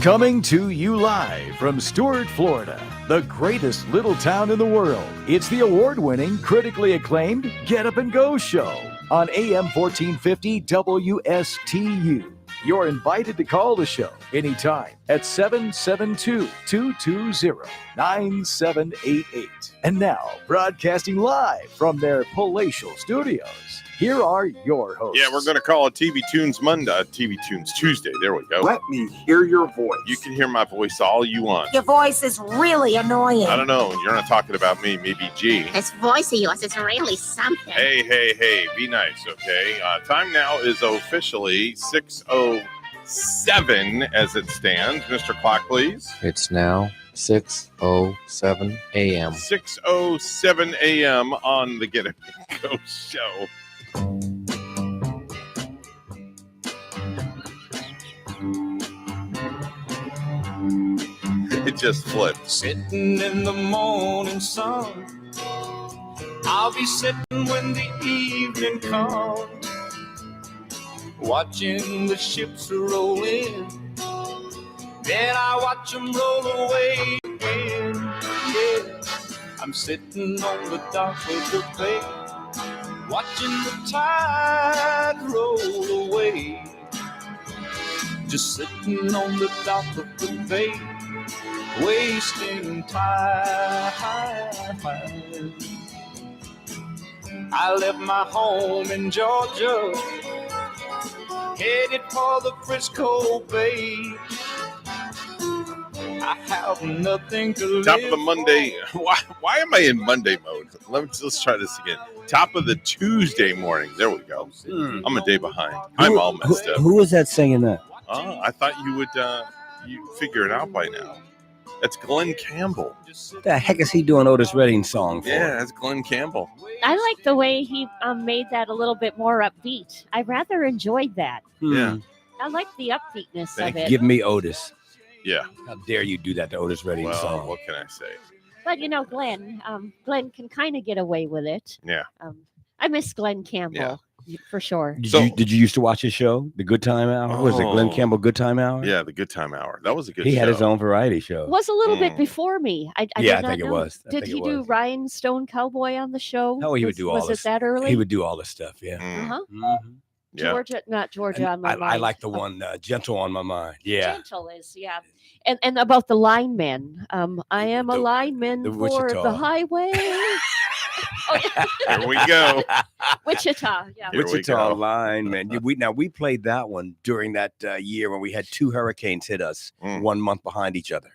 Coming to you live from Stuart, Florida, the greatest little town in the world. It's the award-winning, critically acclaimed Get Up and Go show on AM 1450 WSTU. You're invited to call the show anytime at 772-220-9788. And now, broadcasting live from their palatial studios, here are your hosts. Yeah, we're going to call it TV Tunes Monday, TV Tunes Tuesday. There we go. Let me hear your voice. You can hear my voice all you want. Your voice is really annoying. I don't know. You're not talking about me, maybe G. This voice of yours is really something. Hey, be nice, okay? Time now is officially 6:07 as it stands. Mr. Clock, please. It's now 6:07 a.m. 6:07 a.m. on the Get Up and Go show. It just flipped. Sitting in the morning sun, I'll be sitting when the evening comes, watching the ships roll in. Then I watch them roll away again. Yeah, I'm sitting on the dock of the bay, watching the tide roll away. Just sitting on the dock of the bay, wasting time. I left my home in Georgia, headed for the Frisco Bay. I have nothing to live Top of the for. Monday. Why am I in Monday mode? Let's try this again. Top of the Tuesday morning. There we go. I'm a day behind. I'm all messed up. Who was that singing that? Oh, I thought you would you figure it out by now. That's Glenn Campbell. What the heck is he doing Otis Redding song for? Yeah, that's Glenn Campbell. I like the way he made that a little bit more upbeat. I rather enjoyed that. Yeah. I like the upbeatness Thank of it. Give me Otis. Yeah. How dare you do that to Otis Redding Well, song? what can I say? But you know, Glenn can kind of get away with it. Yeah. I miss Glenn Campbell for sure. Did you used to watch his show, The Good Time Hour? Was it Glenn Oh. Campbell Good Time Hour? Yeah, the Good Time Hour. That was a good He show. had his own variety show. Was a little bit before me. I Yeah, did I not think it know. was. I Did think he it do was. Rhinestone Cowboy on the show? Oh, he would do all Was this. it that early? He would do all this stuff, yeah. Uh-huh. Mhm. Yeah. Georgia, not Georgia on And my I mind. like the one, Gentle on My Mind. Yeah. Gentle is, yeah. And about the linemen. I am a lineman the for Wichita. the highway. Oh, yeah. Here we go. Wichita, yeah. Here we Wichita go. lineman. We played that one during that year when we had two hurricanes hit us 1 month behind each other.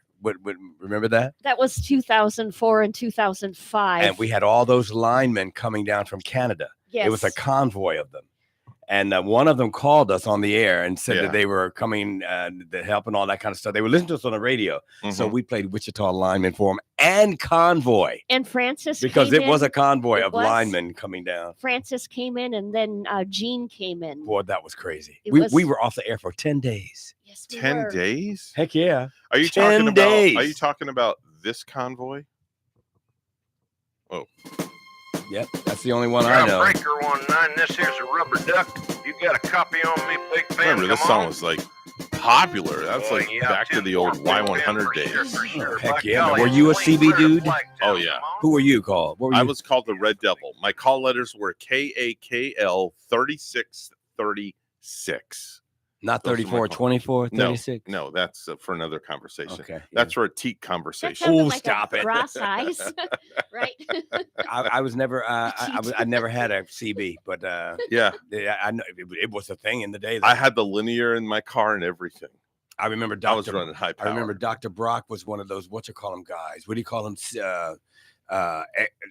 Remember that? That was 2004 and 2005. And we had all those linemen coming down from Canada. Yes. It was a convoy of them. And one of them called us on the air and said that they were coming to help and all that kind of stuff. They were listening to us on the radio. So we played Wichita linemen for them and convoy. And Francis Because came it was in. a convoy It of was. linemen coming down. Francis came in, and then Gene came in. Boy, that was crazy. It We was- were off the air for 10 days. Yes, we 10 were. days? Heck yeah. Are you 10 talking days. about? Are you talking about this convoy? Oh, Yep, that's the only one I know. Breaker 19, this here's a rubber duck. You got a copy on me, big fan? remember this Come song on. was like popular. That's like Yeah, back to the old 10-4, Y100 days. for sure. Heck By yeah. golly, Were you a clean CB clear dude? flag Oh down, yeah. come on. Who were you called? What were you? I was called the Red Devil. My call letters were KAKL 3636. Not Those are my 34, calls. 24, No, 36? no, that's for another conversation. Okay. That's for a teak That conversation. sounded Oh, like stop a it. Grass eyes, right? I was never, I never had a CB, but Yeah, I know it was a thing in the day. I had the linear in my car and everything. I remember I was Dr. running high I power. remember Dr. Brock was one of those, what you call him guys? What do you call him?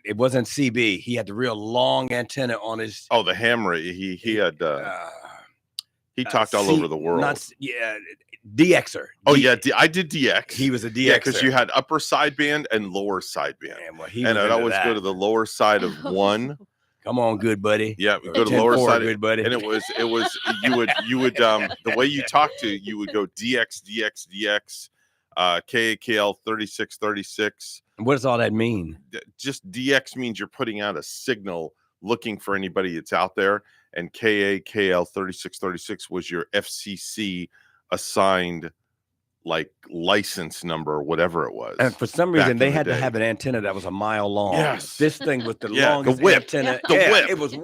It wasn't CB. He had the real long antenna on his. Oh, the hammer. He had. He talked all over the world. DXer. Oh yeah, I did DX. He was a DXer. Yeah, because you had upper sideband and lower sideband. Man, well, he And was I'd into always go that. to the lower side of one. Come on, good buddy. Yeah, we go to the 10-4, lower side, good buddy. and it was you would the way you talk to, you would go DX, KAKL 3636. What does all that mean? Just DX means you're putting out a signal looking for anybody that's out there, and KAKL 3636 was your FCC assigned like license number or whatever it was. And for some back reason, in they the had to day. have an antenna that was a mile long. Yes. This thing was the Yeah, the longest whip. antenna. The Yeah, whip. It was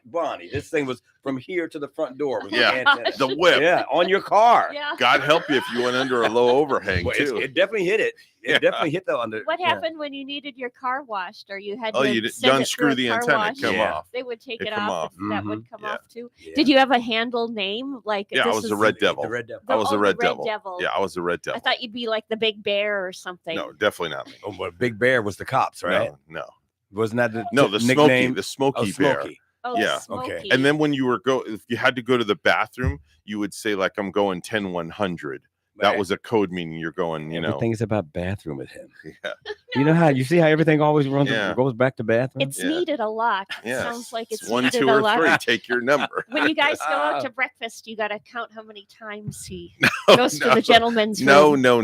Bonnie. This thing was from here to the front door. Was Yeah, the antenna. the whip. Yeah, on your car. Yeah. God help you if you went under a low overhang Well, too. it definitely hit it. It Yeah. definitely hit the under. What yeah. happened when you needed your car washed, or you had Oh, to you send it unscrew through a the car antenna, wash? come Yeah. off. They would take It'd it come off. off. That would come Yeah. off too. Yeah. Did you have a handle name? Like Yeah, I this was is the Red Devil. The Red Devil. I was the the Red Red Devil. Devil. Yeah, I was the Red Devil. I thought you'd be like the Big Bear or something. No, definitely not me. Oh, but Big Bear was the cops, right? No, Wasn't that the no, the nickname? Smoky bear. Smokey. Oh, Yeah. Smokey. Okay. And then when you were if you had to go to the bathroom, you would say like, "I'm going 10-100," that was a code meaning you're going, Everything is about bathroom with him. Yeah. You know how you see how everything always Yeah. goes back to bathroom? It's needed a lot. Yeah. Sounds like it's 1, needed 2, a or lot. 3. Take your number. When you guys go out to breakfast, you got to count how many times he goes to the gentleman's No. room. No.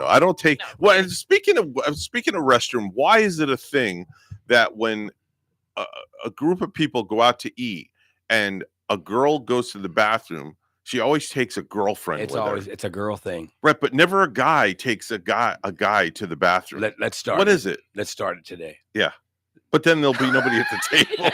I don't take. Well, and speaking of restroom, why is it a thing that when a group of people go out to eat and a girl goes to the bathroom, she always takes a girlfriend with her. It's a girl thing. Right, but never a guy takes a guy to the bathroom. Let's start. What is it? Let's start it today. Yeah. But then there'll be nobody at the table.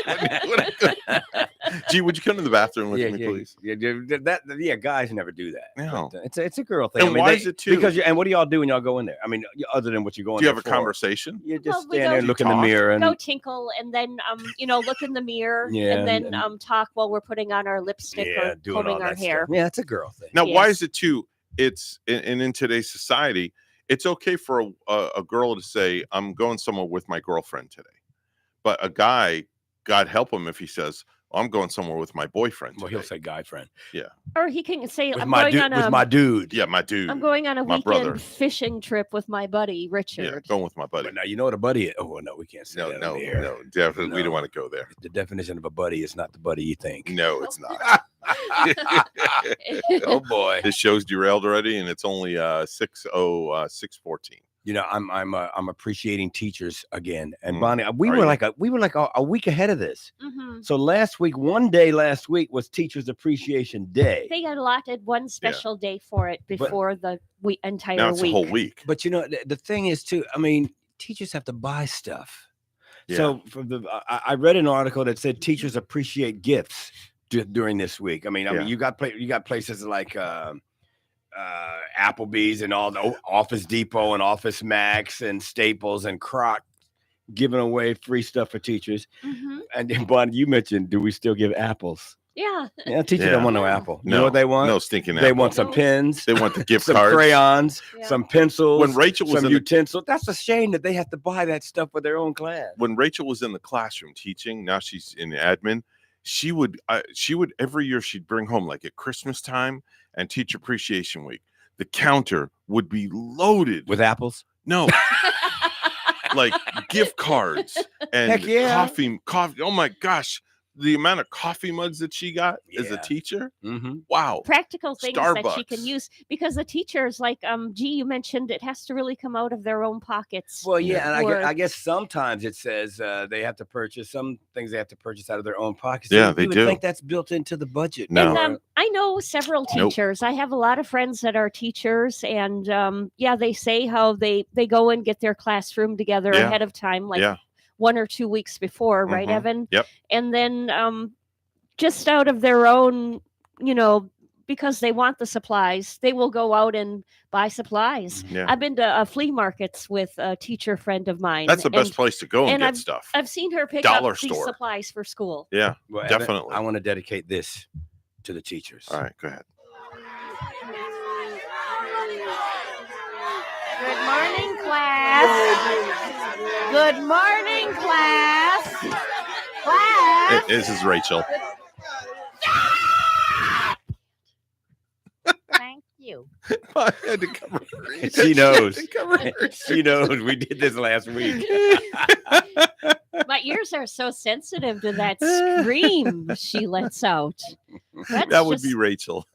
Gee, would you come to the bathroom with me, please? Yeah, guys never do that. No. But, it's a girl thing. And why is it too? Because what do y'all do when y'all go in there? I mean, other than what you go in do you there have a for? conversation? You just we stand there and go look in the mirror and go tinkle and then look in the mirror and then talk while we're putting on our lipstick or combing our hair. Stuff. Yeah, it's a girl thing. Now, why is it too? It's in today's society, it's okay for a girl to say, "I'm going somewhere with my girlfriend today," but a guy, God help him if he says, "I'm going somewhere with my boyfriend today." Well, he'll say guy friend. Yeah. Or he can say, with "I'm my going on with my dude." Yeah, my dude. I'm going on a my weekend brother. fishing trip with my buddy Richard. Yeah, going with my buddy. But now you know what a buddy is. Oh no, we can't say that. No, definitely. We No. don't want to go there. The definition of a buddy is not the buddy you think. No, it's not. Oh boy. This show's derailed already, and it's only 6:14. You know, I'm appreciating teachers again. And Mm. Bonnie, we were like a week ahead of this. Mhm. So one day last week was Teachers Appreciation Day. They allotted one special day for it before the entire Now it's week. a whole week. But you know, the thing is too, I mean, teachers have to buy stuff. Yeah. So I read an article that said teachers appreciate gifts during this week. I mean, you got places like Applebee's and all the Office Depot and Office Max and Staples and Croc giving away free stuff for teachers. Mhm. And then, Bonnie, you mentioned, do we still give apples? Yeah. Yeah, teachers don't want no apple. You No, know what they want? No stinking They apple. want some pens. They want the gift some cards. crayons, Yeah. some pencils, When Rachel was some in the- utensils. That's a shame that they have to buy that stuff for their own class. When Rachel was in the classroom teaching, now she's in admin. She would every year she'd bring home, like at Christmas time and Teacher Appreciation Week, the counter would be loaded With apples? no, like gift cards and Heck yeah. coffee. Oh my gosh, the amount of coffee mugs that she got as a Yeah. teacher. Mm-hmm. Wow. Practical things that she can Starbucks. use because the teachers, like you mentioned, it has to really come out of their own pockets. Well, yeah, and Or- I guess sometimes it says they have to purchase some things they have to purchase out of their own pockets. Yeah, You they would do. think that's built into the budget. No. And I know several Nope. teachers. I have a lot of friends that are teachers, and they say how they go and get their classroom together Yeah. ahead of time, like Yeah. 1 or 2 weeks before, right, Mhm. Evan? Yep. And then just out of their own, because they want the supplies, they will go out and buy supplies. Yeah. I've been to flea markets with a teacher friend of mine. That's the best and place to go and get and stuff. I've seen her pick Dollar up these store. supplies for school. Yeah. Well, Evan, Definitely. I want to dedicate this to the teachers. All right, go ahead. Good morning, class. Good morning, class. Class. This is Rachel. Thank you. I had to cover her. She knows. I had to cover her. She knows. We did this last week. My ears are so sensitive to that scream she lets out. That's That would just- be Rachel.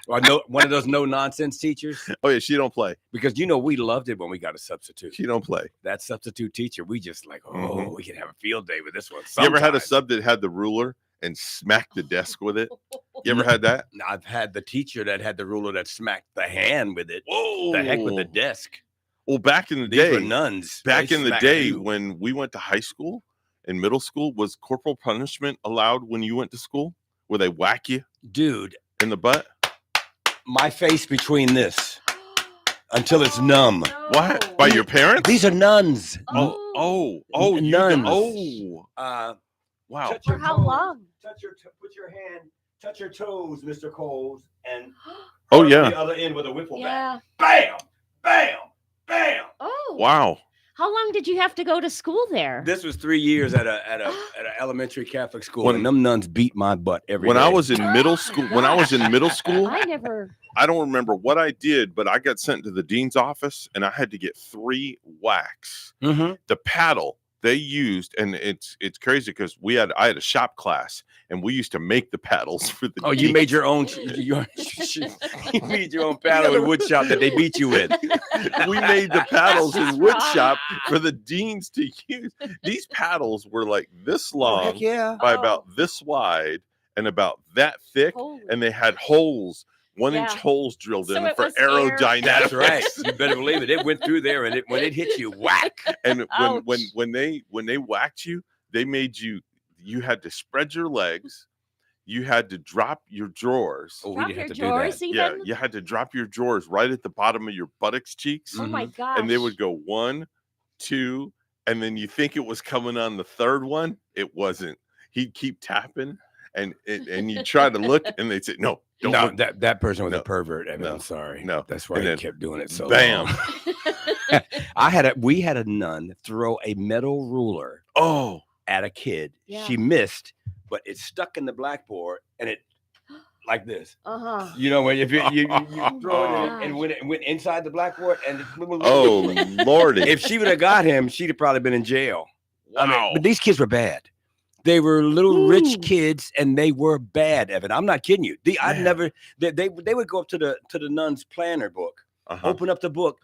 Or one of those no nonsense teachers, Oh yeah, she don't play. because we loved it when we got a substitute. She don't play. That substitute teacher, we just like, Mhm. we can have a field day with this one. You ever had a sometime. sub that had the ruler and smacked the desk with it? You ever had that? I've had the teacher that had the ruler that smacked the hand with it. Whoa! The heck with the desk. Well, back in the These were day, nuns. back They in the smacked day you. when we went to high school and middle school, was corporal punishment allowed when you went to school? Where they whack you Dude, in the butt? my face between this until it's numb. What? By your parents? These are nuns. Oh, you Nuns. Wow. Touch For your how toes. long? Put your hand, touch your toes, Mr. Coles, and Oh cut yeah. the other end with a whipple bat. Yeah. Bam, bam, bam. Oh. Wow. How long did you have to go to school there? This was 3 years at a elementary Catholic school, and them nuns beat my butt every when day. I was in middle school. When I was in middle school, I don't remember what I did, but I got sent to the dean's office, and I had to get 3 whacks. The paddle they used, and it's crazy because I had a shop class, and we used to make the paddles for the. You made your own. You made your own paddle in wood shop that they beat you with. We made the paddles in wood shop for the deans to use. These paddles were like this long by about this wide and about that thick, and they had holes. 1-inch holes drilled in for aerodynamics. That's right. You better believe it. It went through there, and when it hit you, whack. And when they whacked you, they made you had to spread your legs. You had to drop your drawers. Oh, we didn't have to do that. Yeah, you had to drop your drawers right at the bottom of your buttocks cheeks. Oh my gosh. And they would go 1, 2, and then you think it was coming on the third one. It wasn't. He'd keep tapping. And you try to look, and they'd say, "No, don't look." That person was a pervert. I'm sorry. No, that's why he kept doing it so bam. long. We had a nun throw a metal ruler at a kid. Yeah. She missed, but it stuck in the blackboard, and it like this. You know, when if you throw it and when it went inside the blackboard, and Lordy, if she would have got him, she'd have probably been in jail. Wow. I mean, but these kids were bad. They were little rich kids, and they were bad, Evan. I'm not kidding you. They would go up to the nun's planner book, open up the book,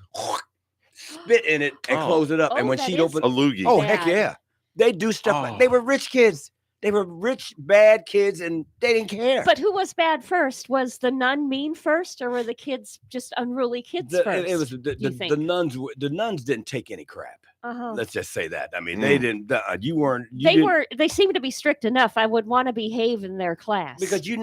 spit in it, and close it up. And when she'd open a loogie, heck yeah, they do stuff like they were rich kids. They were rich, bad kids, and they didn't care. But who was bad first? Was the nun mean first, or were the kids just unruly kids first? It was the nuns. The nuns didn't take any crap. Let's just say that. I mean, they didn't. They seemed to be strict enough. I would want to behave in their class because you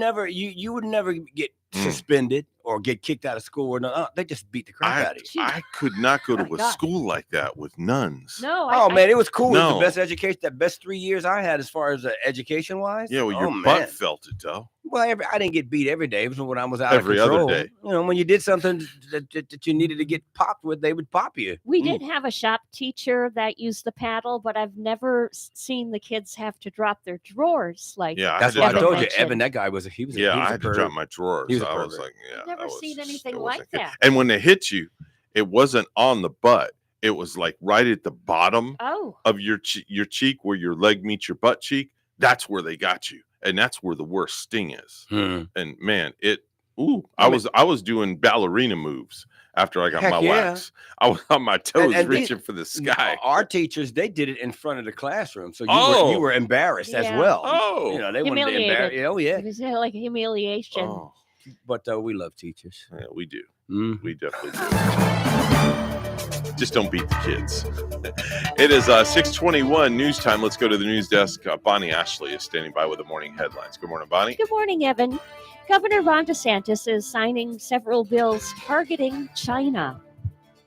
would never get suspended or get kicked out of school or no. They just beat the crap out of you. I could not go to a school like that with nuns. No. Man, it was cool. It was the best education. The best 3 years I had as far as education wise. Yeah, well, your butt felt it though. Well, I didn't get beat every day. It was when I was out every of control. Other day. You know, when you did something that you needed to get popped with, they would pop you. We did have a shop teacher that used the paddle, but I've never seen the kids have to drop their drawers. That's what I told you. Evan, that guy was a I had to drop my drawers. I was like, I've never seen anything like that. And when they hit you, it wasn't on the butt. It was like right at the bottom of your cheek where your leg meets your butt cheek. That's where they got you. And that's where the worst sting is. And man, I was doing ballerina moves after I got my wax. I was on my toes reaching for the sky. Our teachers, they did it in front of the classroom. So you were embarrassed as well. You know, they wanted to embarrass you. Oh, yeah. It was like a humiliation. But we love teachers. Yeah, we do. We definitely do. Just don't beat the kids. It is 6:21 news time. Let's go to the news desk. Bonnie Ashley is standing by with the morning headlines. Good morning, Bonnie. Good morning, Evan. Governor Ron DeSantis is signing several bills targeting China.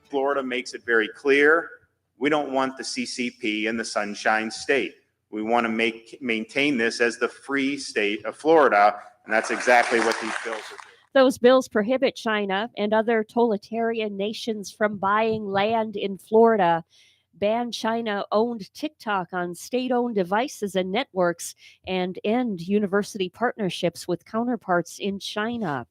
Florida makes it very clear we don't want the CCP in the Sunshine State. We want to maintain this as the free state of Florida, and that's exactly what these bills are doing. Those bills prohibit China and other totalitarian nations from buying land in Florida, ban China-owned TikTok on state-owned devices and networks, and end university partnerships with counterparts in China.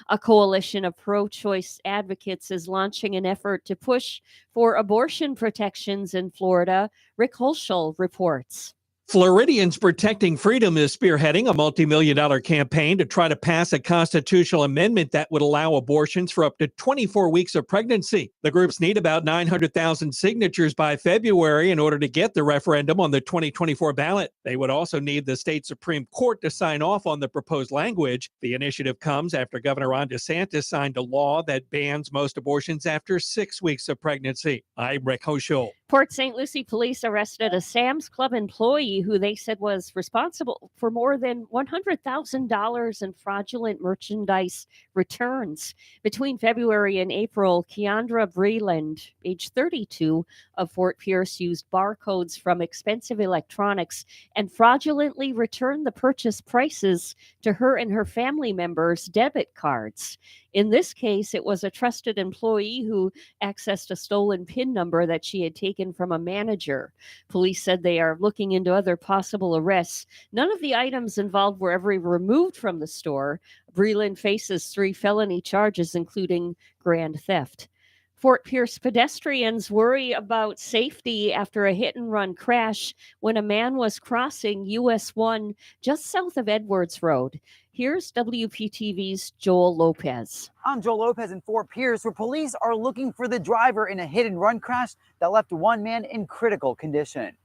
A coalition of pro-choice advocates is launching an effort to push for abortion protections in Florida, Rick Holschel reports. Floridians Protecting Freedom is spearheading a multi-million-dollar campaign to try to pass a constitutional amendment that would allow abortions for up to 24 weeks of pregnancy. The groups need about 900,000 signatures by February in order to get the referendum on the 2024 ballot. They would also need the state Supreme Court to sign off on the proposed language. The initiative comes after Governor Ron DeSantis signed a law that bans most abortions after 6 weeks of pregnancy. I'm Rick Hoschel. Port St. Lucie police arrested a Sam's Club employee who they said was responsible for more than $100,000 in fraudulent merchandise returns. Between February and April, Keandra Breland, age 32, of Fort Pierce, used barcodes from expensive electronics and fraudulently returned the purchase prices to her and her family members' debit cards. In this case, it was a trusted employee who accessed a stolen PIN number that she had taken from a manager. Police said they are looking into other possible arrests. None of the items involved were ever removed from the store. Breland faces 3 felony charges, including grand theft. Fort Pierce pedestrians worry about safety after a hit-and-run crash when a man was crossing US 1 just south of Edwards Road. Here's WPTV's Joel Lopez. I'm Joel Lopez in Fort Pierce, where police are looking for the driver in a hit-and-run crash that left one man in critical condition.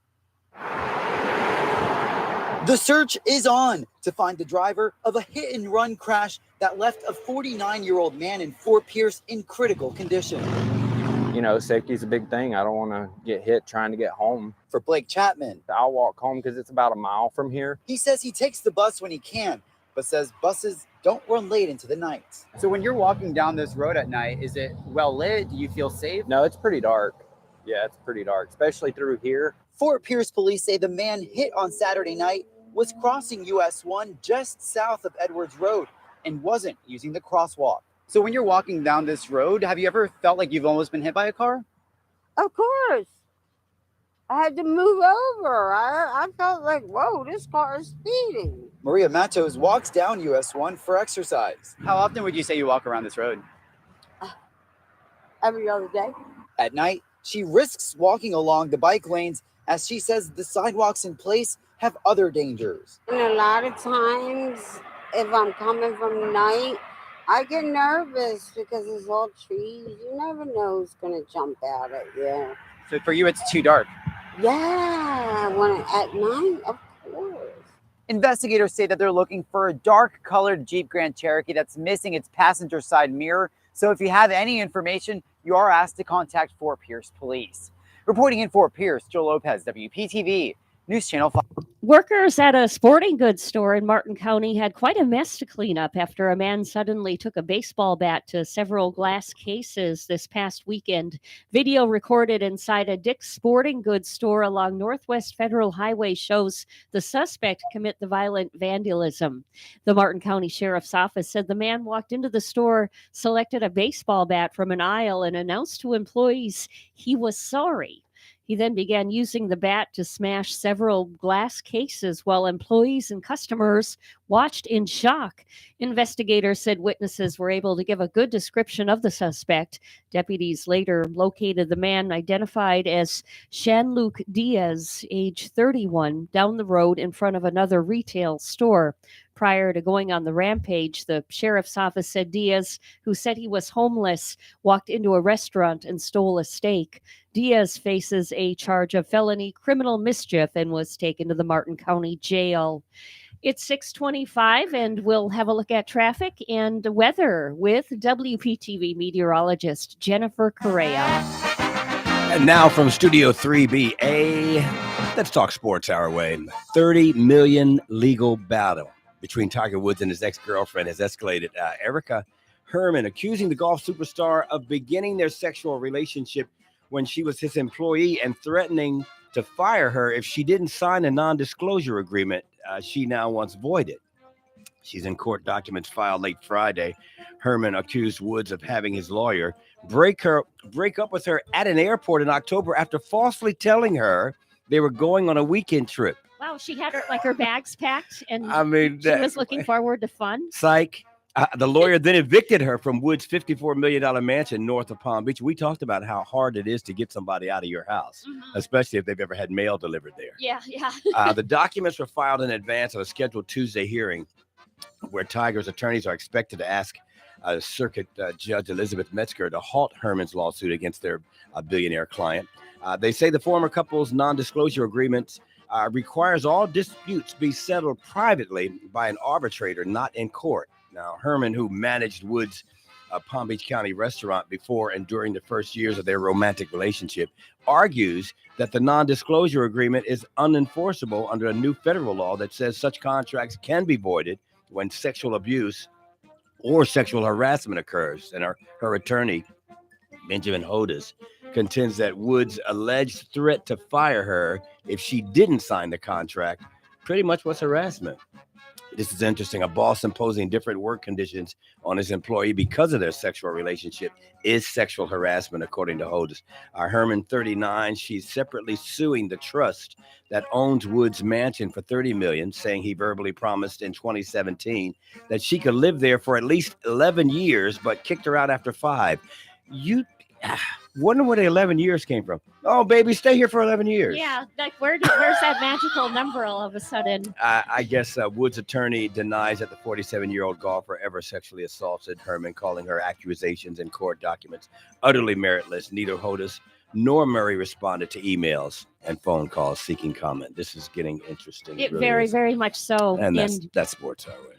The search is on to find the driver of a hit-and-run crash that left a 49-year-old man in Fort Pierce in critical condition. You know, safety's a big thing. I don't want to get hit trying to get home. For Blake Chapman, I'll walk home because it's about a mile from here. He says he takes the bus when he can, but says buses don't run late into the night. So when you're walking down this road at night, is it well lit? Do you feel safe? No, it's pretty dark. Yeah, it's pretty dark, especially through here. Fort Pierce police say the man hit on Saturday night was crossing US 1 just south of Edwards Road and wasn't using the crosswalk. So when you're walking down this road, have you ever felt like you've almost been hit by a car? Of course. I had to move over. I felt like, whoa, this car is speeding. Maria Matos walks down US 1 for exercise. How often would you say you walk around this road? Every other day. At night, she risks walking along the bike lanes as she says the sidewalks in place have other dangers. And a lot of times, if I'm coming from night, I get nervous because it's all trees. You never know who's going to jump out at you. So for you, it's too dark? Yeah, at night, of course. Investigators say that they're looking for a dark-colored Jeep Grand Cherokee that's missing its passenger side mirror. So if you have any information, you are asked to contact Fort Pierce Police. Reporting in Fort Pierce, Joel Lopez, WPTV, News Channel 5. Workers at a sporting goods store in Martin County had quite a mess to clean up after a man suddenly took a baseball bat to several glass cases this past weekend. Video recorded inside a Dick's Sporting Goods store along Northwest Federal Highway shows the suspect commit the violent vandalism. The Martin County Sheriff's Office said the man walked into the store, selected a baseball bat from an aisle, and announced to employees he was sorry. He then began using the bat to smash several glass cases while employees and customers watched in shock. Investigators said witnesses were able to give a good description of the suspect. Deputies later located the man identified as Shanluc Diaz, age 31, down the road in front of another retail store. Prior to going on the rampage, the sheriff's office said Diaz, who said he was homeless, walked into a restaurant and stole a steak. Diaz faces a charge of felony criminal mischief and was taken to the Martin County Jail. It's 6:25, and we'll have a look at traffic and weather with WPTV meteorologist Jennifer Correa. And now from Studio 3BA, let's talk sports our way. $30 million legal battle between Tiger Woods and his ex-girlfriend has escalated. Erica Herman accusing the golf superstar of beginning their sexual relationship when she was his employee and threatening to fire her if she didn't sign a non-disclosure agreement she now wants voided. She's in court documents filed late Friday. Herman accused Woods of having his lawyer break up with her at an airport in October after falsely telling her they were going on a weekend trip. Wow, she had her bags packed, and she was looking forward to fun. Psych. The lawyer then evicted her from Woods' $54 million mansion north of Palm Beach. We talked about how hard it is to get somebody out of your house, especially if they've ever had mail delivered there. Yeah. The documents were filed in advance of a scheduled Tuesday hearing where Tiger's attorneys are expected to ask Circuit Judge Elizabeth Metzger to halt Herman's lawsuit against their billionaire client. They say the former couple's non-disclosure agreement requires all disputes be settled privately by an arbitrator, not in court. Now, Herman, who managed Woods' Palm Beach County restaurant before and during the first years of their romantic relationship, argues that the non-disclosure agreement is unenforceable under a new federal law that says such contracts can be voided when sexual abuse or sexual harassment occurs. And her attorney, Benjamin Hodes, contends that Woods' alleged threat to fire her if she didn't sign the contract pretty much was harassment. This is interesting. A boss imposing different work conditions on his employee because of their sexual relationship is sexual harassment, according to Hodis. Herman, 39, she's separately suing the trust that owns Wood's mansion for $30 million, saying he verbally promised in 2017 that she could live there for at least 11 years, but kicked her out after 5. You wonder where the 11 years came from. Oh, baby, stay here for 11 years. Yeah, like where's that magical number all of a sudden? I guess Wood's attorney denies that the 47-year-old golfer ever sexually assaulted Herman, calling her accusations in court documents utterly meritless. Neither Hodis nor Murray responded to emails and phone calls seeking comment. This is getting interesting. It really very, is. very much so. And that's sports highway.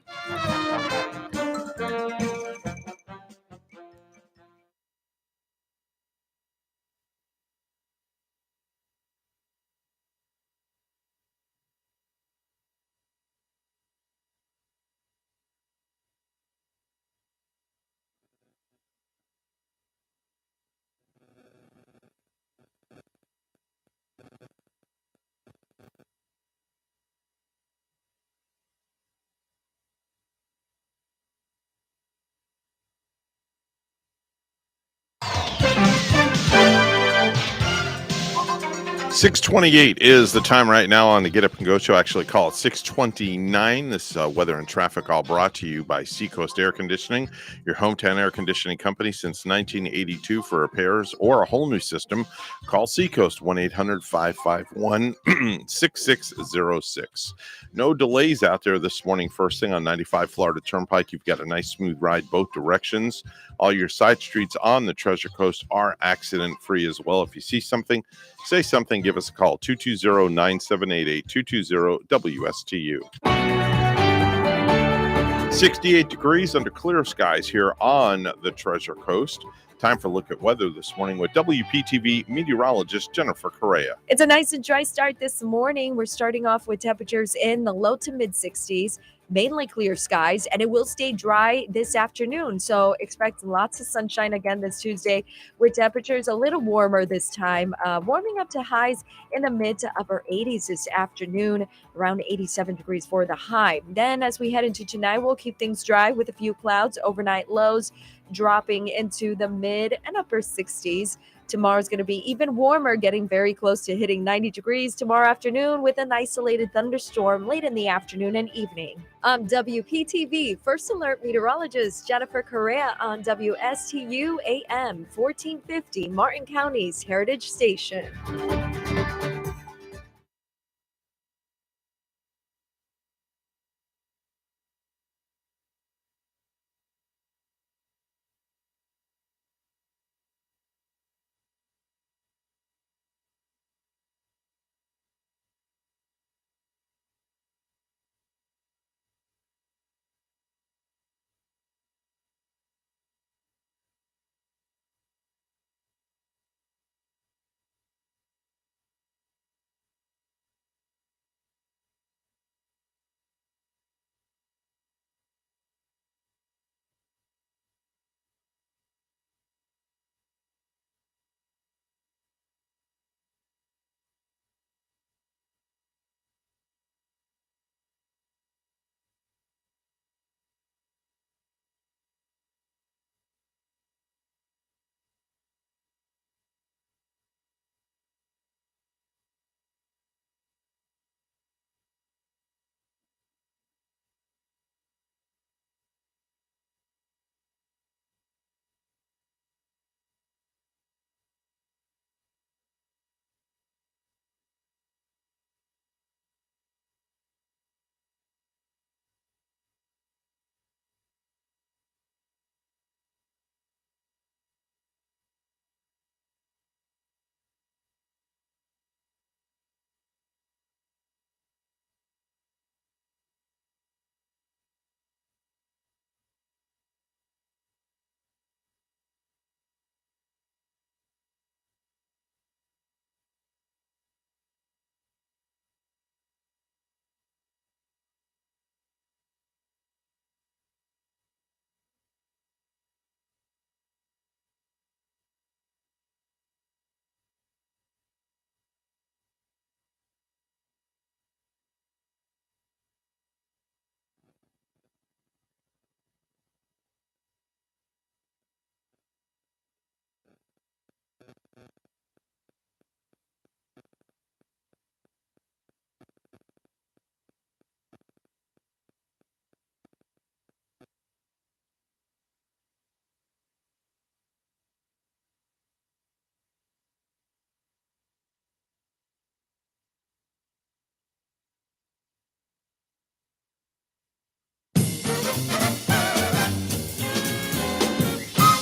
6:28 is the time right now on the Get Up and Go show. Actually, call it 6:29. This weather and traffic all brought to you by Seacoast Air Conditioning, your hometown air conditioning company since 1982. For repairs or a whole new system, call Seacoast 1-800-551-6606. No delays out there this morning. First thing on 95 Florida Turnpike, you've got a nice smooth ride both directions. All your side streets on the Treasure Coast are accident-free as well. If you see something, say something, give us a call, 220-9788, 220-WSTU. 68 degrees under clear skies here on the Treasure Coast. Time for a look at weather this morning with WPTV meteorologist Jennifer Correa. It's a nice and dry start this morning. We're starting off with temperatures in the low to mid 60s, mainly clear skies, and it will stay dry this afternoon. So expect lots of sunshine again this Tuesday with temperatures a little warmer this time, warming up to highs in the mid to upper 80s this afternoon, around 87 degrees for the high. Then as we head into tonight, we'll keep things dry with a few clouds, overnight lows dropping into the mid and upper 60s. Tomorrow's going to be even warmer, getting very close to hitting 90 degrees tomorrow afternoon with an isolated thunderstorm late in the afternoon and evening. I'm WPTV First Alert Meteorologist Jennifer Correa on WSTU AM 1450, Martin County's Heritage Station.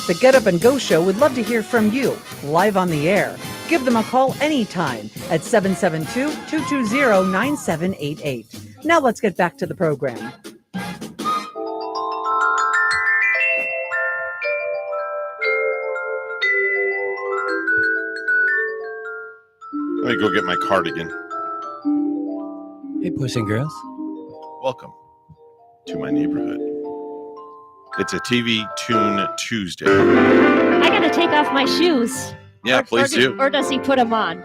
The Get Up and Go Show would love to hear from you, live on the air. Give them a call anytime at 772-220-9788. Now let's get back to the program. Let me go get my cardigan. Hey, boys and girls. Welcome to my neighborhood. It's a TV Tune Tuesday. I gotta take off my shoes. Yeah, please do. Or does he put them on?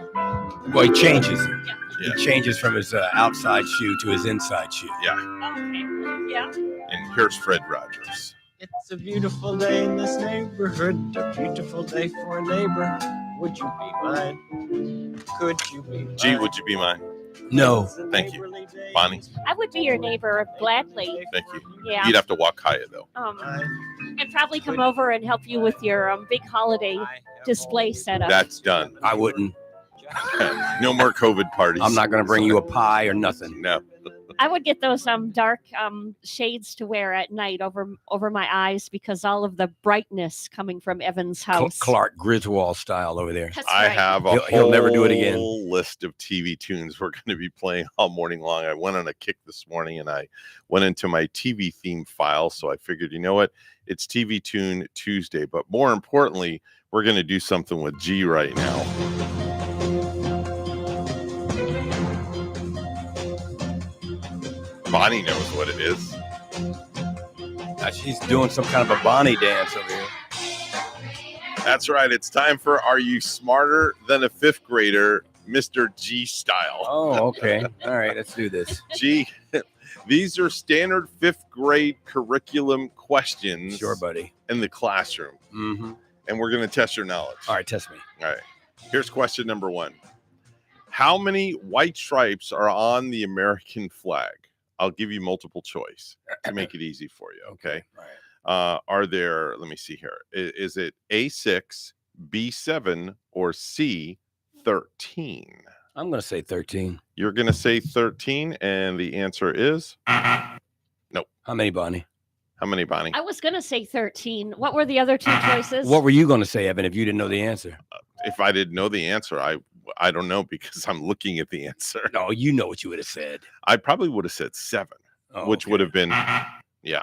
Well, he changes. Yeah. He changes from his outside shoe to his inside shoe. Yeah. Okay. Yeah. And here's Fred Rogers. It's a beautiful day in this neighborhood, a beautiful day for a neighbor. Would you be mine? Could you be mine? Gee, would you be mine? No. Thank you. Bonnie? I would be your neighbor gladly. Thank you. Yeah. You'd have to walk higher, though. And probably come over and help you with your big holiday display setup. That's done. I wouldn't. No more COVID parties. I'm not going to bring you a pie or nothing. No. I would get those dark shades to wear at night over my eyes because all of the brightness coming from Evan's house. Clark Griswold style over there. That's I right. have a He'll never do it again. whole list of TV tunes we're going to be playing all morning long. I went on a kick this morning and I went into my TV theme file. So I figured, you know what? It's TV Tune Tuesday. But more importantly, we're going to do something with G right now. Bonnie knows what it is. She's doing some kind of a Bonnie dance over here. That's right. It's time for Are You Smarter Than a Fifth Grader, Mr. G style. Oh, okay. All right, let's do this. G, these are standard fifth grade curriculum questions. Sure, buddy. In the classroom. Mm-hmm. And we're going to test your knowledge. All right, test me. All right. Here's question number 1. How many white stripes are on the American flag? I'll give you multiple choice to make it easy for you. Okay. All right. Are there, let me see here. Is it A6, B7, or C13? I'm going to say 13. You're going to say 13, and the answer is nope. How many, Bonnie? How many, Bonnie? I was going to say 13. What were the other two choices? What were you going to say, Evan, if you didn't know the answer? If I didn't know the answer, I don't know because I'm looking at the answer. No, you know what you would have said. I probably would have said 7, which would have been, yeah.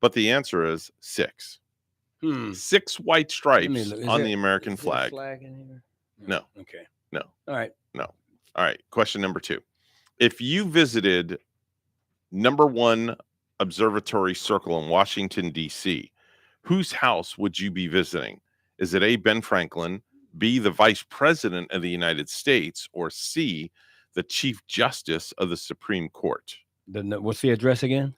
But the answer is 6. 6 white stripes on the American flag. Flag in here? No. Okay. No. All right. No. All right. Question number 2. If you visited number 1 Observatory Circle in Washington, D.C., whose house would you be visiting? Is it A, Ben Franklin, B, the Vice President of the United States, or C, the Chief Justice of the Supreme Court? What's the address again?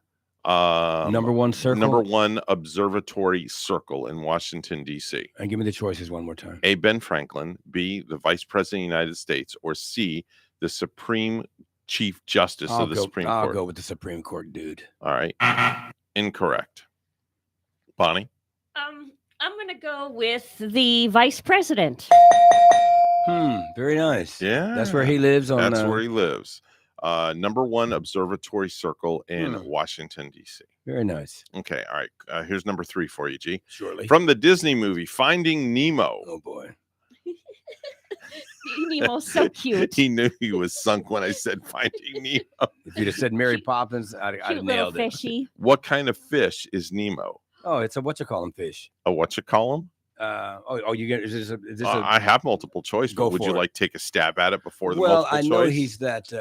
Number 1 circle? Number 1 Observatory Circle in Washington, D.C. And give me the choices one more time. A, Ben Franklin, B, the Vice President of the United States, or C, the Supreme Chief Justice of the Supreme Court? I'll go with the Supreme Court, dude. All right. Incorrect. Bonnie? I'm going to go with the vice president. Very nice. Yeah. That's where he lives. That's where he lives. Number 1 Observatory Circle in Washington, D.C. Very nice. Okay. All right. Here's number 3 for you, G. Surely. From the Disney movie Finding Nemo. Oh, boy. Nemo's so cute. He knew he was sunk when I said Finding Nemo. If you'd have said Mary Poppins, I'd have nailed it. Fishy. What kind of fish is Nemo? Oh, it's a whatchamacallem fish. A whatchamacallem? You get is this I have multiple choice, but would you like take a stab at it before the multiple choice? Well, I know he's that.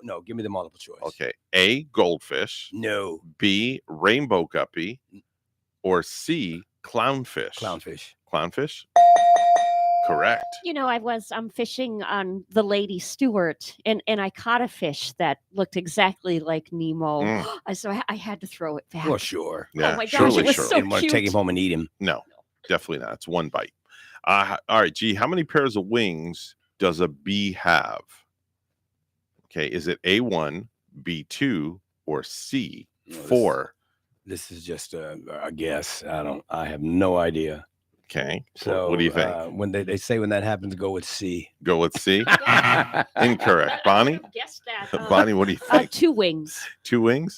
No, give me the multiple choice. Okay. A, goldfish. No. B, rainbow guppy. Or C, clownfish. Clownfish. Clownfish? Correct. You know, I'm fishing on the Lady Stewart, and I caught a fish that looked exactly like Nemo. So I had to throw it back. Well, sure. Yeah, oh my gosh, it was so Want to cute. take him home and eat him? No, definitely not. It's one bite. All right, G, how many pairs of wings does a bee have? Okay, is it A1, B2, or C4? This is just a guess. I have no idea. Okay. So what do you think? When they say when that happens, go with C. Go with C? Incorrect. Bonnie? Guess that. Bonnie, what do you think? 2 wings. 2 wings?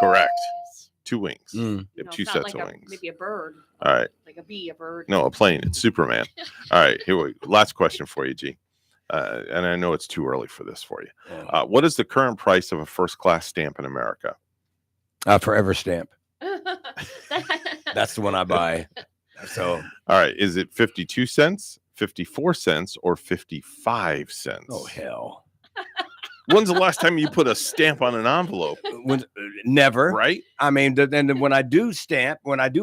Correct. 2 wings. You You know, have 2 it's not sets like of a, wings. maybe a bird. All right. Like a bee, a bird. No, a plane. It's Superman. All right. Here we go. Last question for you, G. And I know it's too early for this for you. What is the current price of a first-class stamp in America? Forever stamp. That's the one I buy. So, all right. Is it 52 cents, 54 cents, or 55 cents? Oh, hell. When's the last time you put a stamp on an envelope? Never. Right? I mean, then when I do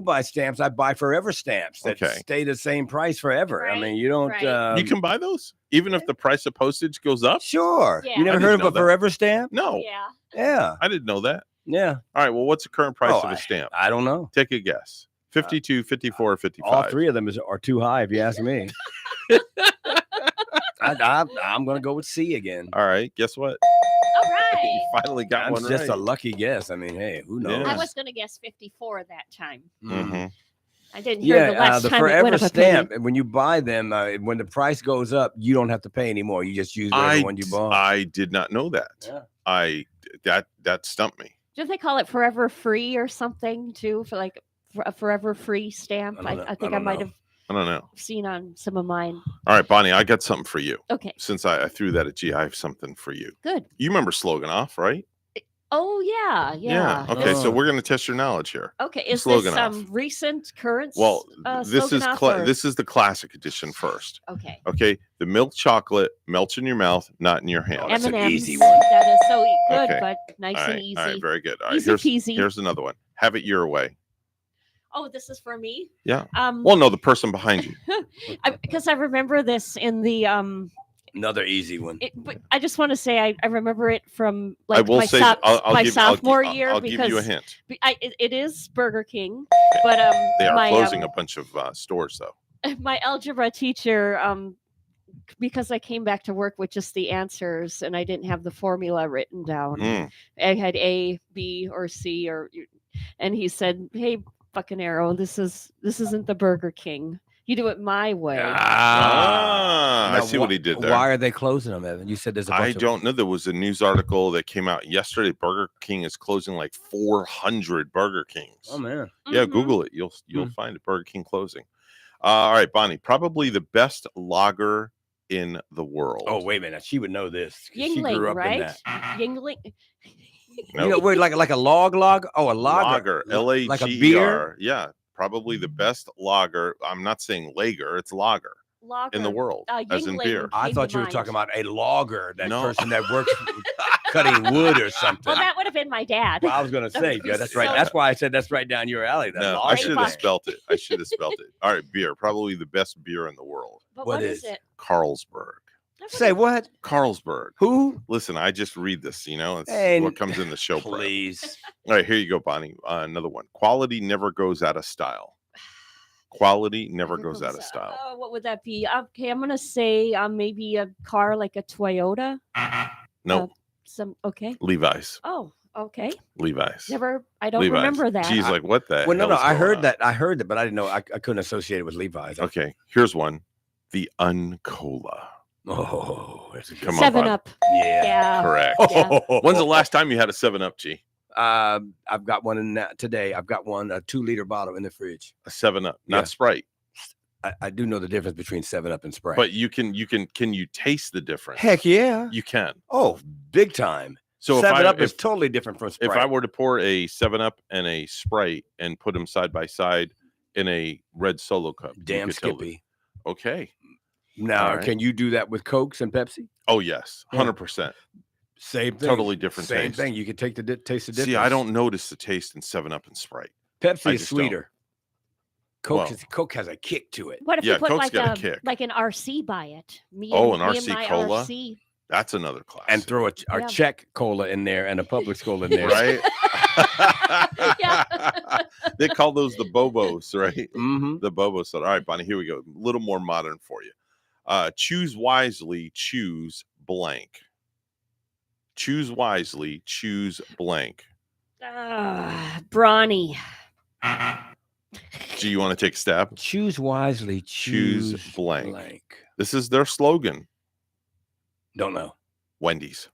buy stamps, I buy forever stamps that stay the same price forever. Right, I mean, you don't. you can buy those even if the price of postage goes up? Sure. Yeah. You never heard of a forever stamp? No. Yeah. Yeah. I didn't know that. Yeah. All right. Well, what's the current price of a stamp? I don't know. Take a guess. 52, 54, or 55. All three of them are too high, if you ask me. I'm going to go with C again. All right. Guess what? All right. You finally got one just right. a lucky guess. I mean, hey, who knows? I was going to guess 54 that time. Mm-hmm. I didn't hear the last the time it forever went up a stamp. penny. When you buy them, when the price goes up, you don't have to pay anymore. You just use whatever one you bought. I did not know that. Yeah. That stumped me. Did they call it forever free or something too? For like a forever free stamp? I think I might have I don't know. seen on some of mine. All right, Bonnie, I got something for you. Okay. Since I threw that at you, I have something for you. Good. You remember Sloganoff, right? Oh yeah. Okay, so we're going to test your knowledge here. Okay, is Sloganoff. this some recent current? Well, this is Sloganoff or- this is the classic edition first. Okay. Okay, the milk chocolate melts in your mouth, not in your hand. M&Ms. That is so good, Okay. but nice All and right, easy. All right, very good. All right, Easy peasy. here's another one. Have it your way. Oh, this is for me. Yeah. Well, no, the person behind you. Because I remember this in the Another easy one. But I just want to say I remember it from I like will my, say my sophomore year I'll because give you a hint. It is Burger King, but They are my, closing a bunch of stores though. my algebra teacher, because I came back to work with just the answers and I didn't have the formula written down. I had A, B, or C, and he said, "Hey, fucking arrow, this isn't the Burger King. You do it my way." I see what he did there. Why are they closing them, Evan? You said there's a bunch I of don't know. There was a news article that came out yesterday. Burger King is closing like 400 Burger Kings. Oh man. Yeah, Google it. You'll find it. Burger King closing. All right, Bonnie. Probably the best lager in the world. Oh, wait a minute. She would know this. She Yingling, grew up in right? that. Yingling. You know, wait, like a log? Oh, a lager. Lager. Like a beer? Yeah. Probably the best lager. I'm not saying lager, it's lager in the world, as in beer. I thought you were talking about a logger, that person that works cutting wood or something. Well, that would have been my dad. Well, I was going to say, yeah, that's right. That's why I said that's right down your alley. That No, lager. I should have spelt it. All right, beer. Probably the best beer in the world. But what is it? Carlsberg. Say what? Carlsberg. Who? Listen, I just read this, it's Hey, what comes in the show. Please. All right, here you go, Bonnie. Another one. Quality never goes out of style. Quality never goes out of style. What would that be? Okay, I'm gonna say maybe a car like a Toyota. No. Okay. Levi's. Oh, okay. Levi's. I don't Levi's. remember that. Geez, like what the Well, no, hell's I going heard on? that. I heard that, but I didn't know. I couldn't associate it with Levi's. Okay, here's one. The Uncola. Oh, that's a good Come on, 7 Bonnie. Up. Yeah. Correct. Yeah. When's the last time you had a 7-Up, G? I've got one in that today. I've got one, a 2-liter bottle in the fridge. A 7-Up, not Yeah. Sprite. I do know the difference between 7-Up and Sprite. But can you taste the difference? Heck yeah. You can. Oh, big time. So 7-Up is totally different from Sprite. If I were to pour a 7-Up and a Sprite and put them side by side in a red Solo cup, you Damn could tell Skippy. Okay. Now, All right. can you do that with Cokes and Pepsi? Oh yes, Yeah. 100%. Same thing. Totally different Same taste. thing. You can take the taste of difference. See, I don't notice the taste in 7-Up and Sprite. Pepsi I is just don't. sweeter. Coke, Well- Coke has a kick to it. What if Yeah, you put Coke's like got a kick. like an RC by it? Me Oh, and, an me RC and my Cola? RC. That's another class. And throw a Yeah. Czech cola in there and a Publix cola in there. Right? Yeah. They call those the Bobos, right? Mm-hmm. The Bobos. All right, Bonnie, here we go. A little more modern for you. Choose wisely, choose blank. Choose wisely, choose blank. Brawny. Do you want to take a stab? Choose wisely, Choose blank. This is their slogan. Don't know. Wendy's.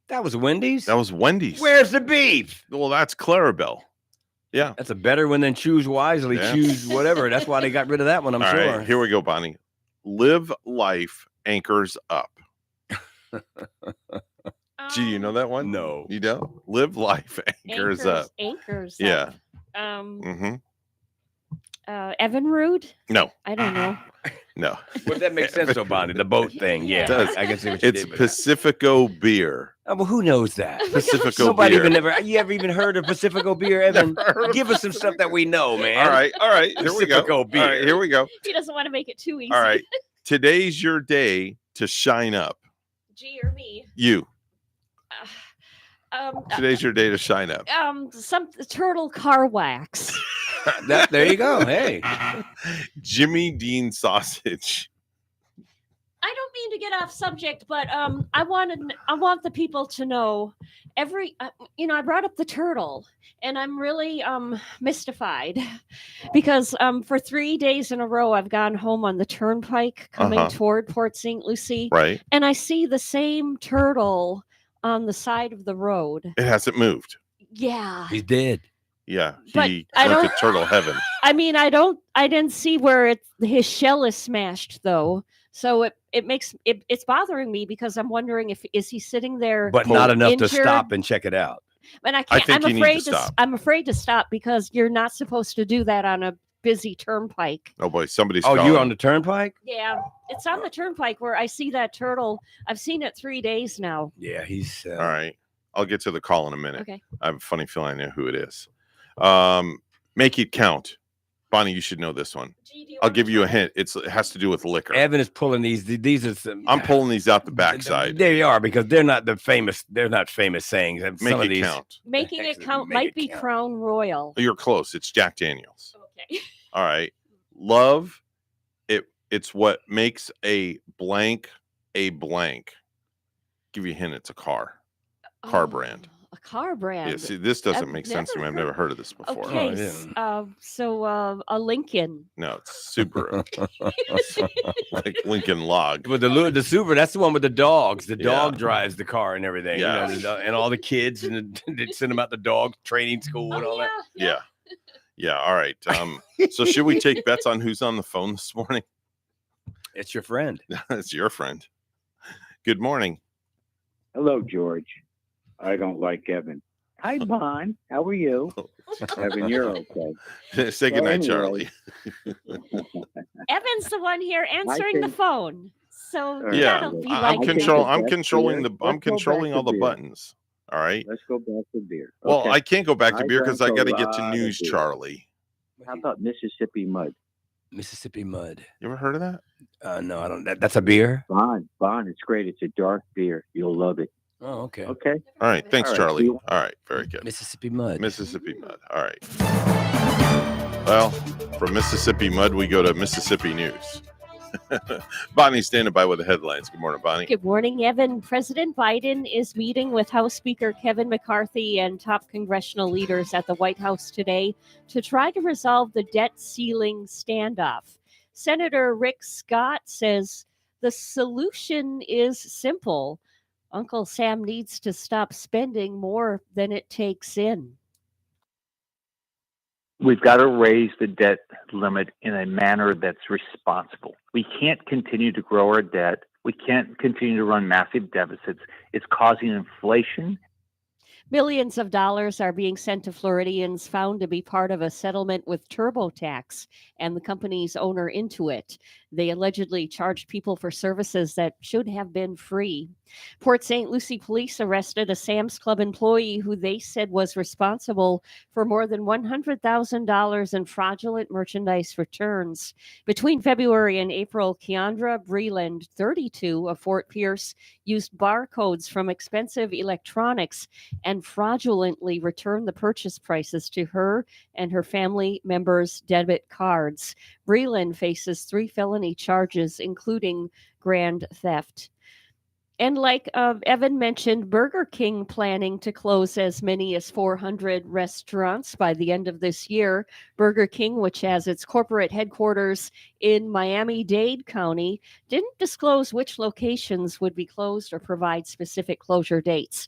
That was Wendy's? That was Wendy's. Where's the beef? Well, that's Clarabelle. Yeah. That's a better one than choose wisely. Yeah. Choose whatever. That's why they got rid of that one, I'm All sure. right, here we go, Bonnie. Live life anchors up. Do you know that one? No. You don't? Live life anchors up. Anchors Yeah. up. Mm-hmm. Evan Rude? No. I don't know. No. Well, that makes sense, though, Bonnie. The boat thing. Yeah. It does. I can see what you It's did with Pacifico beer. that. Well, who knows that? Pacifico Nobody beer. You ever even heard of Pacifico beer, Evan? Give us some stuff that we know, man. All right. Here we go. Pacifico beer. All right, here we go. He doesn't want to make it too easy. All right. Today's your day to shine up. G or me? You. Today's your day to shine up. Some turtle car wax. There you go. Hey. Jimmy Dean sausage. I don't mean to get off subject, but I want the people to know I brought up the turtle, and I'm really mystified because for 3 days in a row I've gone home on the turnpike coming toward Port St. Lucie, right? And I see the same turtle on the side of the road. It hasn't moved. Yeah, he's dead. Yeah, But he I went to don't- turtle heaven. I mean, I didn't see where his shell is smashed though. So it's bothering me because I'm wondering is he sitting there, But not enough injured? to stop and check it out. And I I can't. think I'm you need afraid to stop. I'm afraid to stop because you're not supposed to do that on a busy turnpike. Oh boy, somebody's Oh, calling. you're on the turnpike? Yeah, it's on the turnpike where I see that turtle. I've seen it 3 days now. Yeah, he's All right. I'll get to the call in a minute. Okay. I have a funny feeling I know who it is. Make it count. Bonnie, you should know this one. I'll give you a hint. It has to do with liquor. Evan is pulling these. These are some. I'm pulling these out the backside. They are because they're not famous sayings. Some Make of it these, count. Making it count might be Crown Royal. You're close. It's Jack Daniels. Okay. All right. Love, it's what makes a blank a blank. Give you a hint. It's a car. Car brand. A car brand. Yeah, see, this doesn't I've make sense to me. I've never heard of this before. Okay, so a Lincoln. No, it's Subaru. Like Lincoln Log. But the Subaru, that's the one with the dogs. The Yeah. dog drives the car and everything. Yeah. And all the kids and they send them out to dog training school and all that. Yeah. Yeah. All right. So should we take bets on who's on the phone this morning? It's your friend. It's your friend. Good morning. Hello, George. I don't like Evan. Hi, Bon. How are you? Evan, you're okay. Say goodnight, anyway. Charlie. Evan's the one here answering the think- phone. So Yeah. that'll be I'm like controlling Let's go controlling back all to the beer. buttons. All right. Let's go back to beer. Well, Okay. I can't go back to beer because I drank got to a get to lot of news, beer. Charlie. How about Mississippi Mud? Mississippi Mud. You ever heard of that? No, I don't. That's a beer. Bon, it's great. It's a dark beer. You'll love it. Oh, okay. Okay. All right. Thanks, All right, Charlie. see All you. right. Very good. Mississippi Mud. Mississippi Mud. All right. Well, from Mississippi Mud, we go to Mississippi News. Bonnie's standing by with the headlines. Good morning, Bonnie. Good morning, Evan. President Biden is meeting with House Speaker Kevin McCarthy and top congressional leaders at the White House today to try to resolve the debt ceiling standoff. Senator Rick Scott says the solution is simple. Uncle Sam needs to stop spending more than it takes in. We've got to raise the debt limit in a manner that's responsible. We can't continue to grow our debt. We can't continue to run massive deficits. It's causing inflation. Millions of dollars are being sent to Floridians found to be part of a settlement with TurboTax and the company's owner Intuit. They allegedly charged people for services that should have been free. Port St. Lucie police arrested a Sam's Club employee who they said was responsible for more than $100,000 in fraudulent merchandise returns. Between February and April, Keandra Breland, 32, of Fort Pierce, used barcodes from expensive electronics and fraudulently returned the purchase prices to her and her family members' debit cards. Breland faces 3 felony charges, including grand theft. And like Evan mentioned, Burger King planning to close as many as 400 restaurants by the end of this year. Burger King, which has its corporate headquarters in Miami-Dade County, didn't disclose which locations would be closed or provide specific closure dates.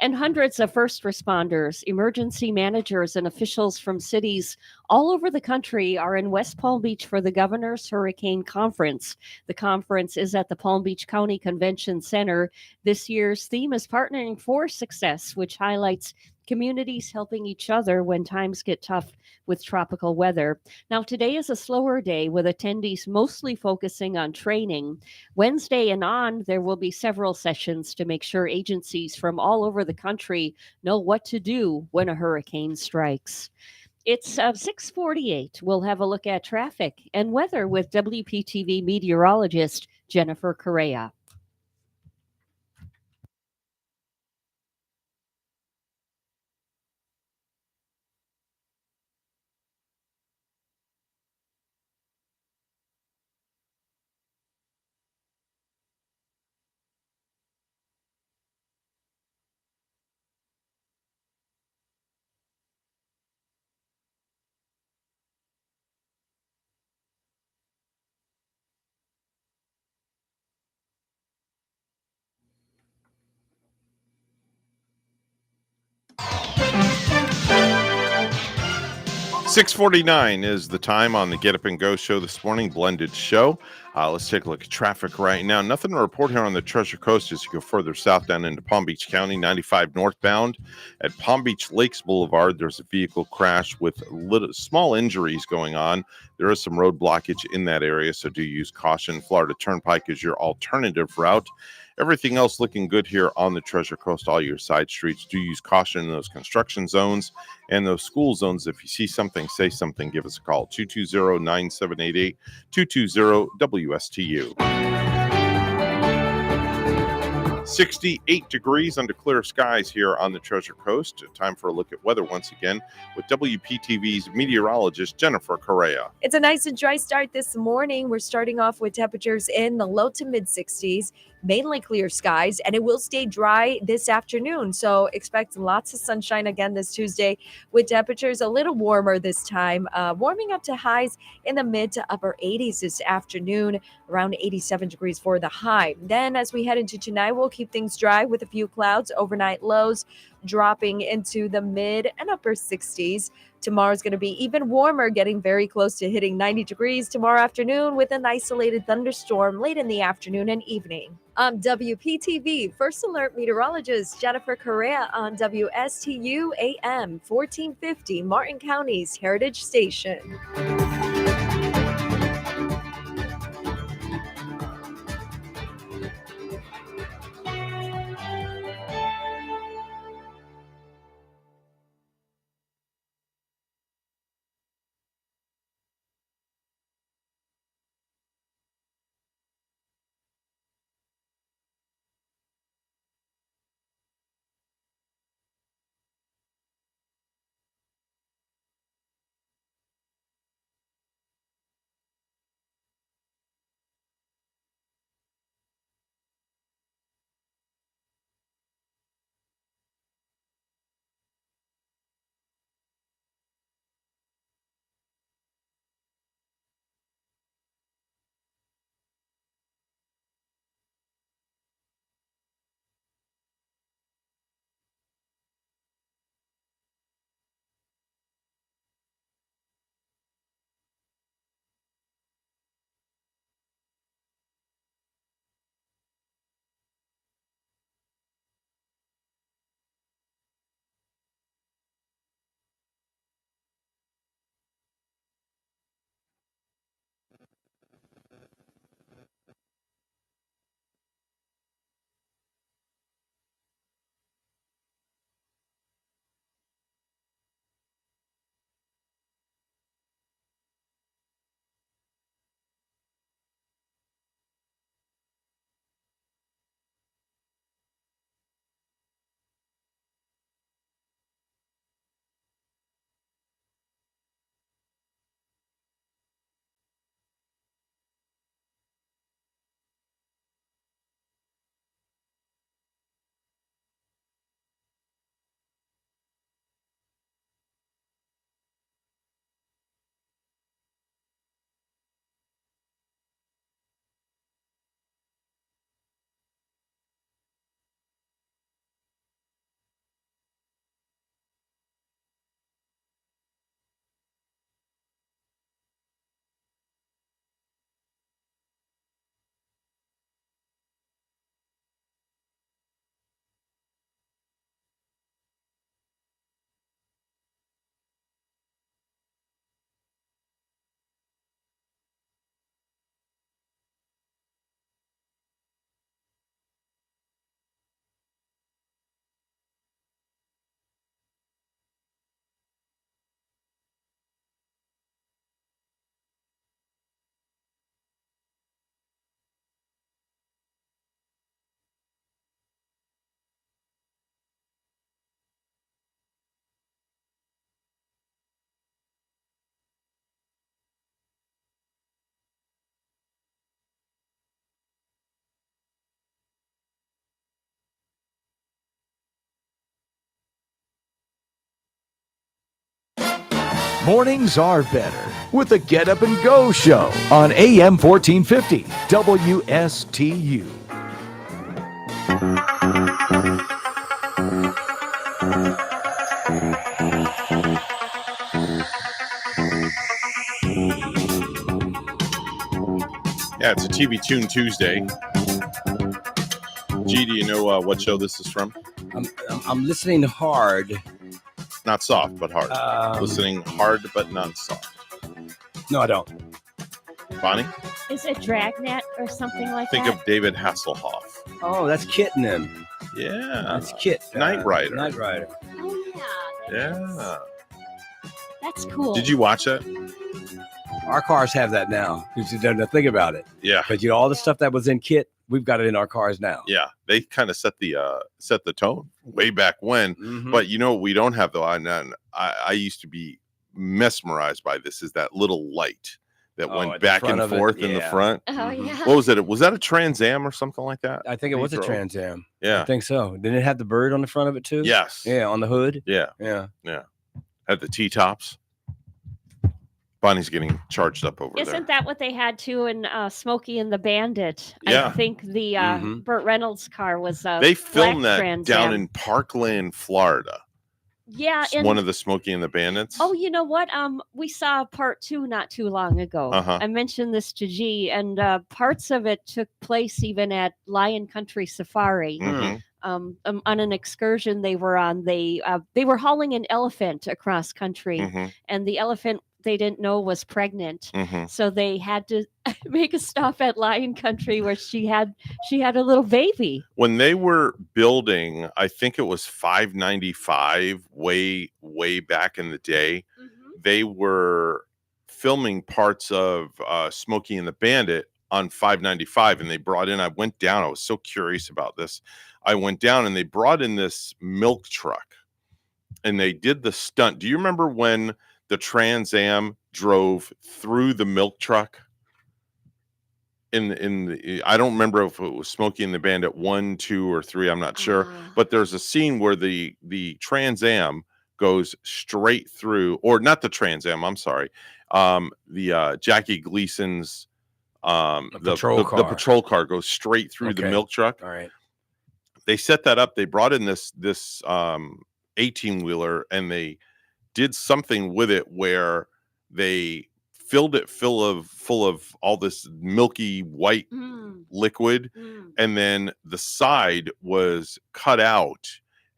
And hundreds of first responders, emergency managers, and officials from cities all over the country are in West Palm Beach for the Governor's Hurricane Conference. The conference is at the Palm Beach County Convention Center. This year's theme is Partnering for Success, which highlights communities helping each other when times get tough with tropical weather. Now, today is a slower day with attendees mostly focusing on training. Wednesday and on, there will be several sessions to make sure agencies from all over the country know what to do when a hurricane strikes. It's 6:48. We'll have a look at traffic and weather with WPTV meteorologist Jennifer Correa. .649 is the time on the Get Up and Go show this morning, blended show. Let's take a look at traffic right now. Nothing to report here on the Treasure Coast as you go further south down into Palm Beach County, 95 northbound. At Palm Beach Lakes Boulevard, there's a vehicle crash with small injuries going on. There is some road blockage in that area, so do use caution. Florida Turnpike is your alternative route. Everything else looking good here on the Treasure Coast. All your side streets, do use caution in those construction zones and those school zones. If you see something, say something, give us a call. 220-9788, 220-WSTU. 68 degrees under clear skies here on the Treasure Coast. Time for a look at weather once again with WPTV's meteorologist Jennifer Correa. It's a nice and dry start this morning. We're starting off with temperatures in the low to mid 60s, mainly clear skies, and it will stay dry this afternoon. So expect lots of sunshine again this Tuesday with temperatures a little warmer this time, warming up to highs in the mid to upper 80s this afternoon, around 87 degrees for the high. Then as we head into tonight, we'll keep things dry with a few clouds, overnight lows dropping into the mid and upper 60s. Tomorrow's going to be even warmer, getting very close to hitting 90 degrees tomorrow afternoon with an isolated thunderstorm late in the afternoon and evening. I'm WPTV First Alert Meteorologist Jennifer Correa on WSTU AM 1450, Martin County's Heritage Station. Mornings are better with the Get Up and Go Show on AM 1450 WSTU. Yeah, it's a TV Tune Tuesday. G, do you know what show this is from? I'm listening hard. Not soft, but hard. Listening hard, but not soft. No, I don't. Bonnie? Is it Dragnet or something like Think that? of David Hasselhoff. Oh, that's Kit and them. Yeah. That's Kit. Knight Rider. Knight Rider. Oh, Yeah. that's cool. Did you watch that? Our cars have that now. You just don't think about it. Yeah. But all the stuff that was in Kit, we've got it in our cars now. Yeah. They kind of set the tone way back when. Mm-hmm. But you know what we don't have though? I used to be mesmerized by this, is that little light that went back and forth in the front. Oh, yeah. What was it? Was that a Trans Am or something like that? I think it was a Trans Am. Yeah. I think so. Didn't it have the bird on the front of it too? Yes. Yeah, on the hood. Yeah. Yeah. Yeah. At the T-tops. Bonnie's getting charged up over there. Isn't that what they had too in Smokey and the Bandit? Yeah. I think the Burt Reynolds car was They filmed black that Trans down Am. in Parkland, Florida. Yeah, It's one of the Smokey and the Bandits. Oh, you know what? We saw part 2 not too long ago. Uh-huh. I mentioned this to G, and parts of it took place even at Lion Country Safari. Mhm. On an excursion they were on, they were hauling an elephant across country, Mhm. and the elephant they didn't know was pregnant, Mhm. so they had to make a stop at Lion Country where she had a little baby. When they were building, I think it was 595 way back in the day, they were filming parts of Smokey and the Bandit on 595, and they brought in, I went down, I was so curious about this. I went down and they brought in this milk truck and they did the stunt. Do you remember when the Trans Am drove through the milk truck? I don't remember if it was Smokey and the Bandit 1, 2, or 3. I'm not sure. But there's a scene where the Trans Am goes straight through, or not the Trans Am. I'm sorry. The Jackie Gleason's patrol car. The patrol car goes straight through the milk truck. All right. They set that up. They brought in this 18-wheeler and they did something with it where they filled it full of all this milky white liquid, and then the side was cut out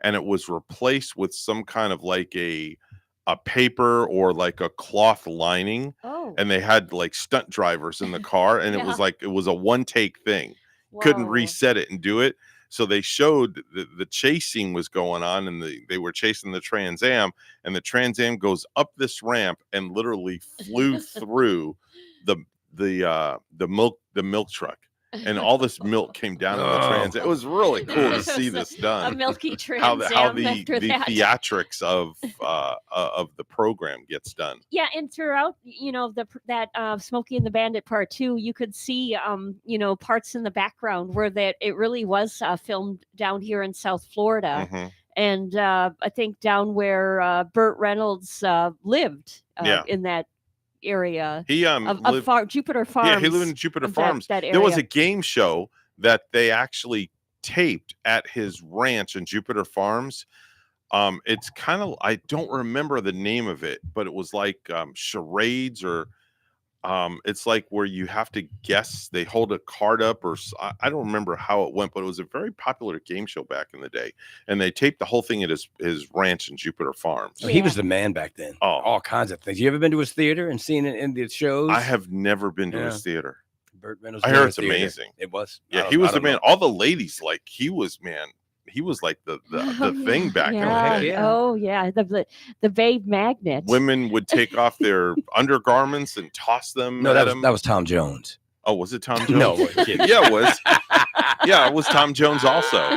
and it was replaced with some kind of like a paper or like a cloth lining. And they had like stunt drivers in the car, and it was a one take thing. Couldn't reset it and do it. So they showed the chasing was going on, and they were chasing the Trans Am, and the Trans Am goes up this ramp and literally flew through the milk truck, and all this milk came down in the Trans Am. It was really cool to see this done. A milky Trans how Am the after that. theatrics of the program gets done. Yeah, and throughout, that Smokey and the Bandit part 2, you could see, parts in the background where that it really was filmed down here in South Florida, Mhm. and I think down where Burt Reynolds lived in that area. He lived, Jupiter Farms. Yeah, he lived in Jupiter Farms. That There was area. a game show that they actually taped at his ranch in Jupiter Farms. It's kind of, I don't remember the name of it, but it was like charades, or it's like where you have to guess. They hold a card up, or I don't remember how it went, but it was a very popular game show back in the day, and they taped the whole thing at his ranch in Jupiter Farms. He was the man back then. Oh, all kinds of things. You ever been to his theater and seen it in the shows? I have never been to his theater. Burt Reynolds I did heard a it's theater. amazing. It was. Yeah, he was the man. All the ladies, like, he was like the thing back in the day. Oh yeah, the babe magnet. Women would take off their undergarments and toss them. No, at that him. was Tom Jones. Oh, was it Tom Jones? No, I'm kidding. Yeah, it was. Yeah, it was Tom Jones also.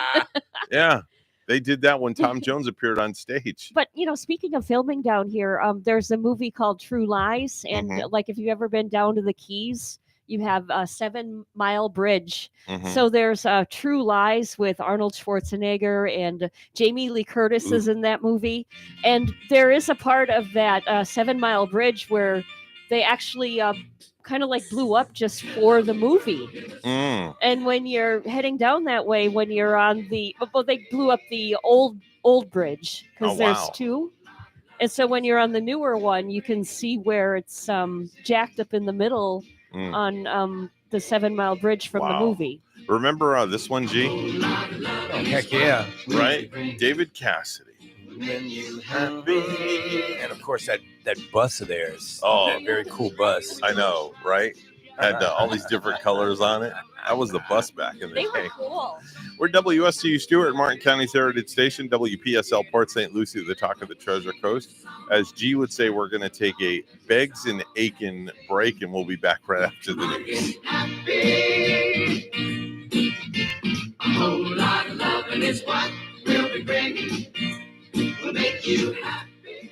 Yeah, they did that when Tom Jones appeared on stage. But speaking of filming down here, there's a movie called True Lies, and Mhm. like if you've ever been down to the Keys, You have a 7 Mile Bridge. Mhm. So there's True Lies with Arnold Schwarzenegger, and Jamie Lee Curtis is in that movie. And there is a part of that 7 Mile Bridge where they actually kind of like blew up just for the movie. Mm. And when you're heading down that way, when you're on well, they blew up the old bridge because Oh, there's wow. two. And so when you're on the newer one, you can see where it's jacked up in the middle Mm. on the 7 Mile Bridge from the Wow. movie. Remember this one, G? Oh, heck yeah. Right? David Cassidy. And of course, that bus of theirs. Oh. That very cool bus. I know, right? Had all these different colors on it. That was the bus back in the They day. were cool. We're WSCU Stewart, Martin County's Heritage Station, WPSL Port St. Lucie, the talk of the Treasure Coast. As G would say, we're going to take a Beggs and Aiken break, and we'll be back right after the news. A whole lot of loving is what we'll be bringing. Will make you happy.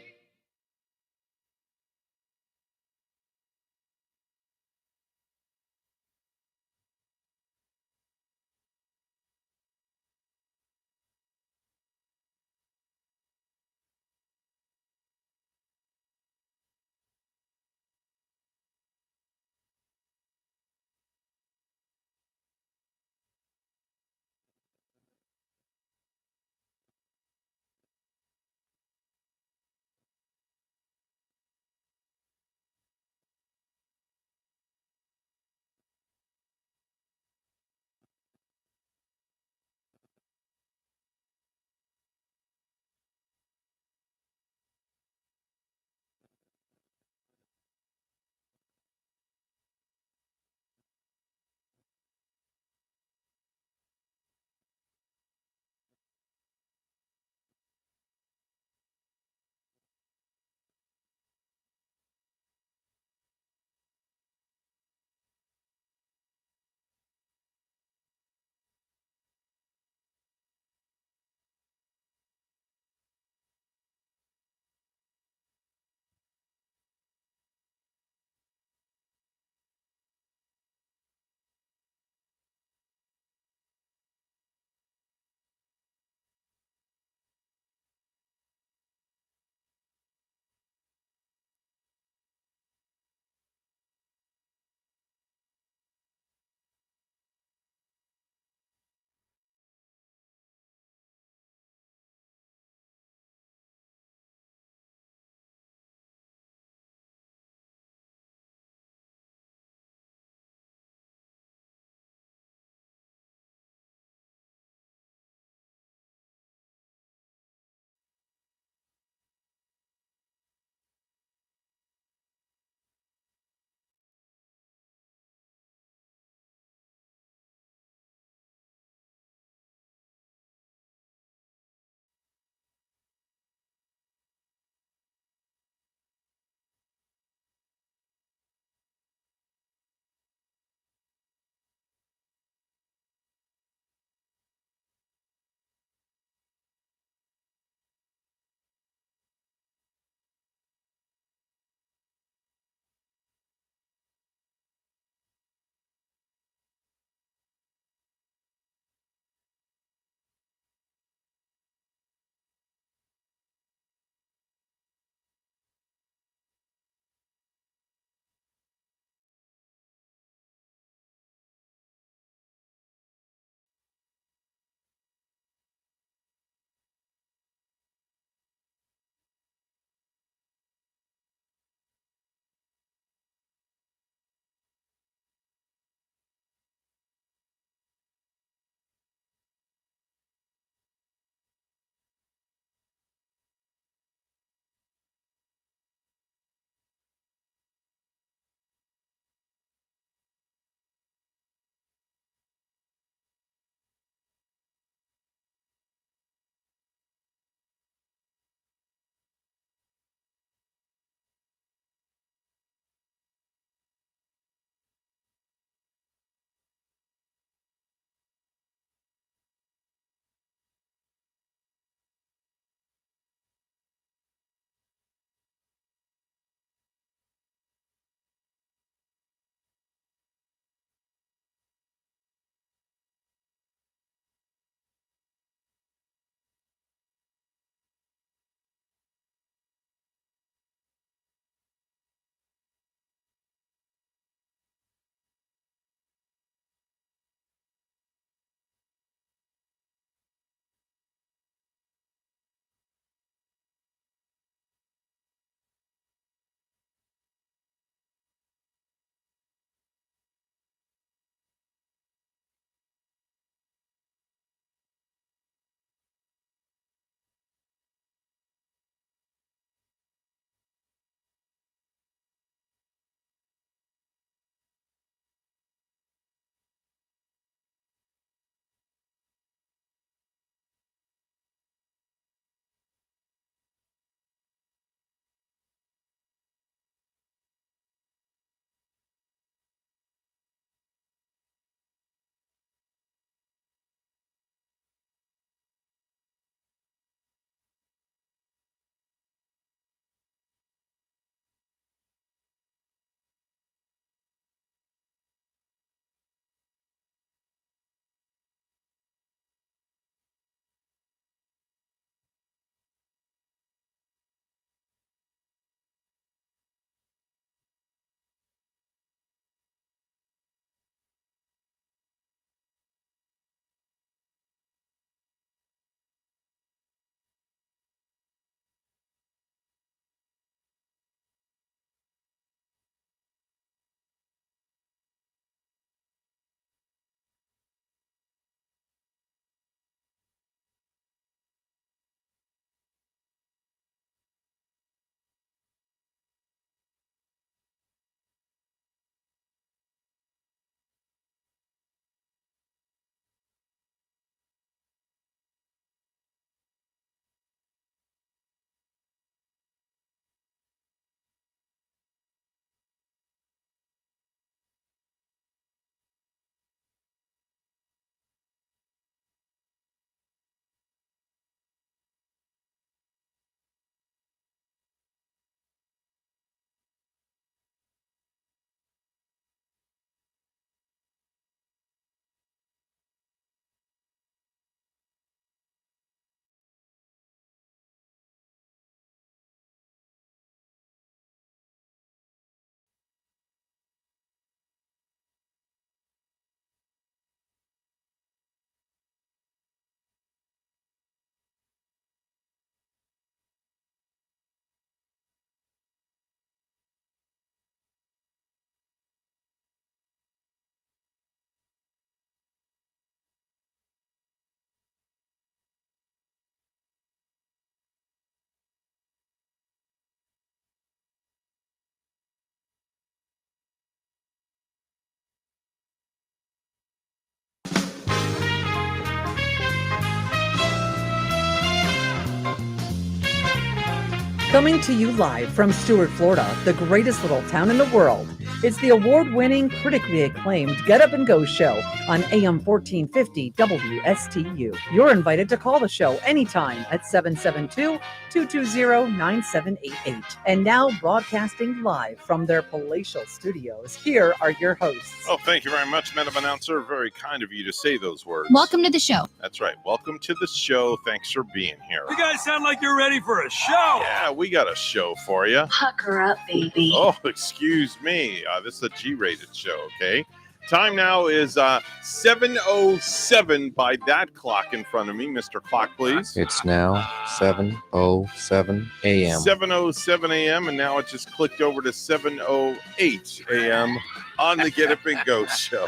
Coming to you live from Stuart, Florida, the greatest little town in the world. It's the award-winning, critically acclaimed Get Up and Go show on AM 1450 WSTU. You're invited to call the show anytime at 772-220-9788. And now broadcasting live from their palatial studios, here are your hosts. Oh, thank you very much, Madam Announcer. Very kind of you to say those words. Welcome to the show. That's right. Welcome to the show. Thanks for being here. You guys sound like you're ready for a show. Yeah, we got a show for you. Pucker up, baby. Oh, excuse me. This is a G-rated show, okay? Time now is 7:07 by that clock in front of me. Mr. Clock, please. It's now 7:07 a.m. 7:07 a.m. and now it just clicked over to 7:08 a.m. on the Get Up and Go show.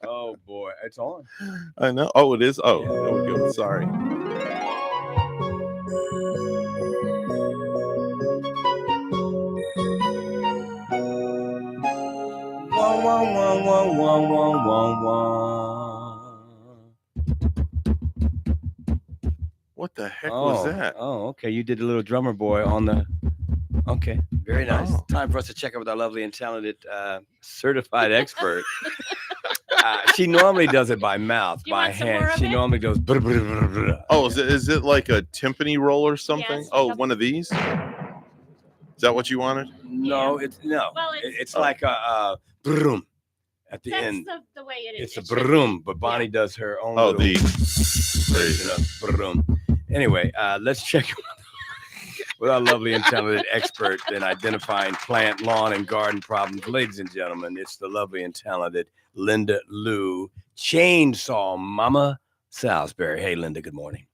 Oh, boy. It's on. I know. Oh, it is? Oh, there we go. Sorry. Wah, wah, wah, wah, wah, wah, wah, wah. What the heck was that? Oh, okay. You did a little drummer boy on the... Okay, very nice. Oh. Time for us to check out with our lovely and talented certified expert. She normally does it by mouth, by hand. She normally goes... brr, brr, brr, brr. Oh, is it like a timpani roll or something? Yes. Oh, one of these? Is that what you wanted? No, it's no. Well, it's like a broom at the That's end. the way it is. It's a broom, but Bonnie does her own little version of broom. Anyway, let's check with our lovely and talented expert in identifying plant, lawn, and garden problems. Ladies and gentlemen, it's the lovely and talented Linda Lou, Chainsaw Mama Salisbury. Hey, Linda, good morning.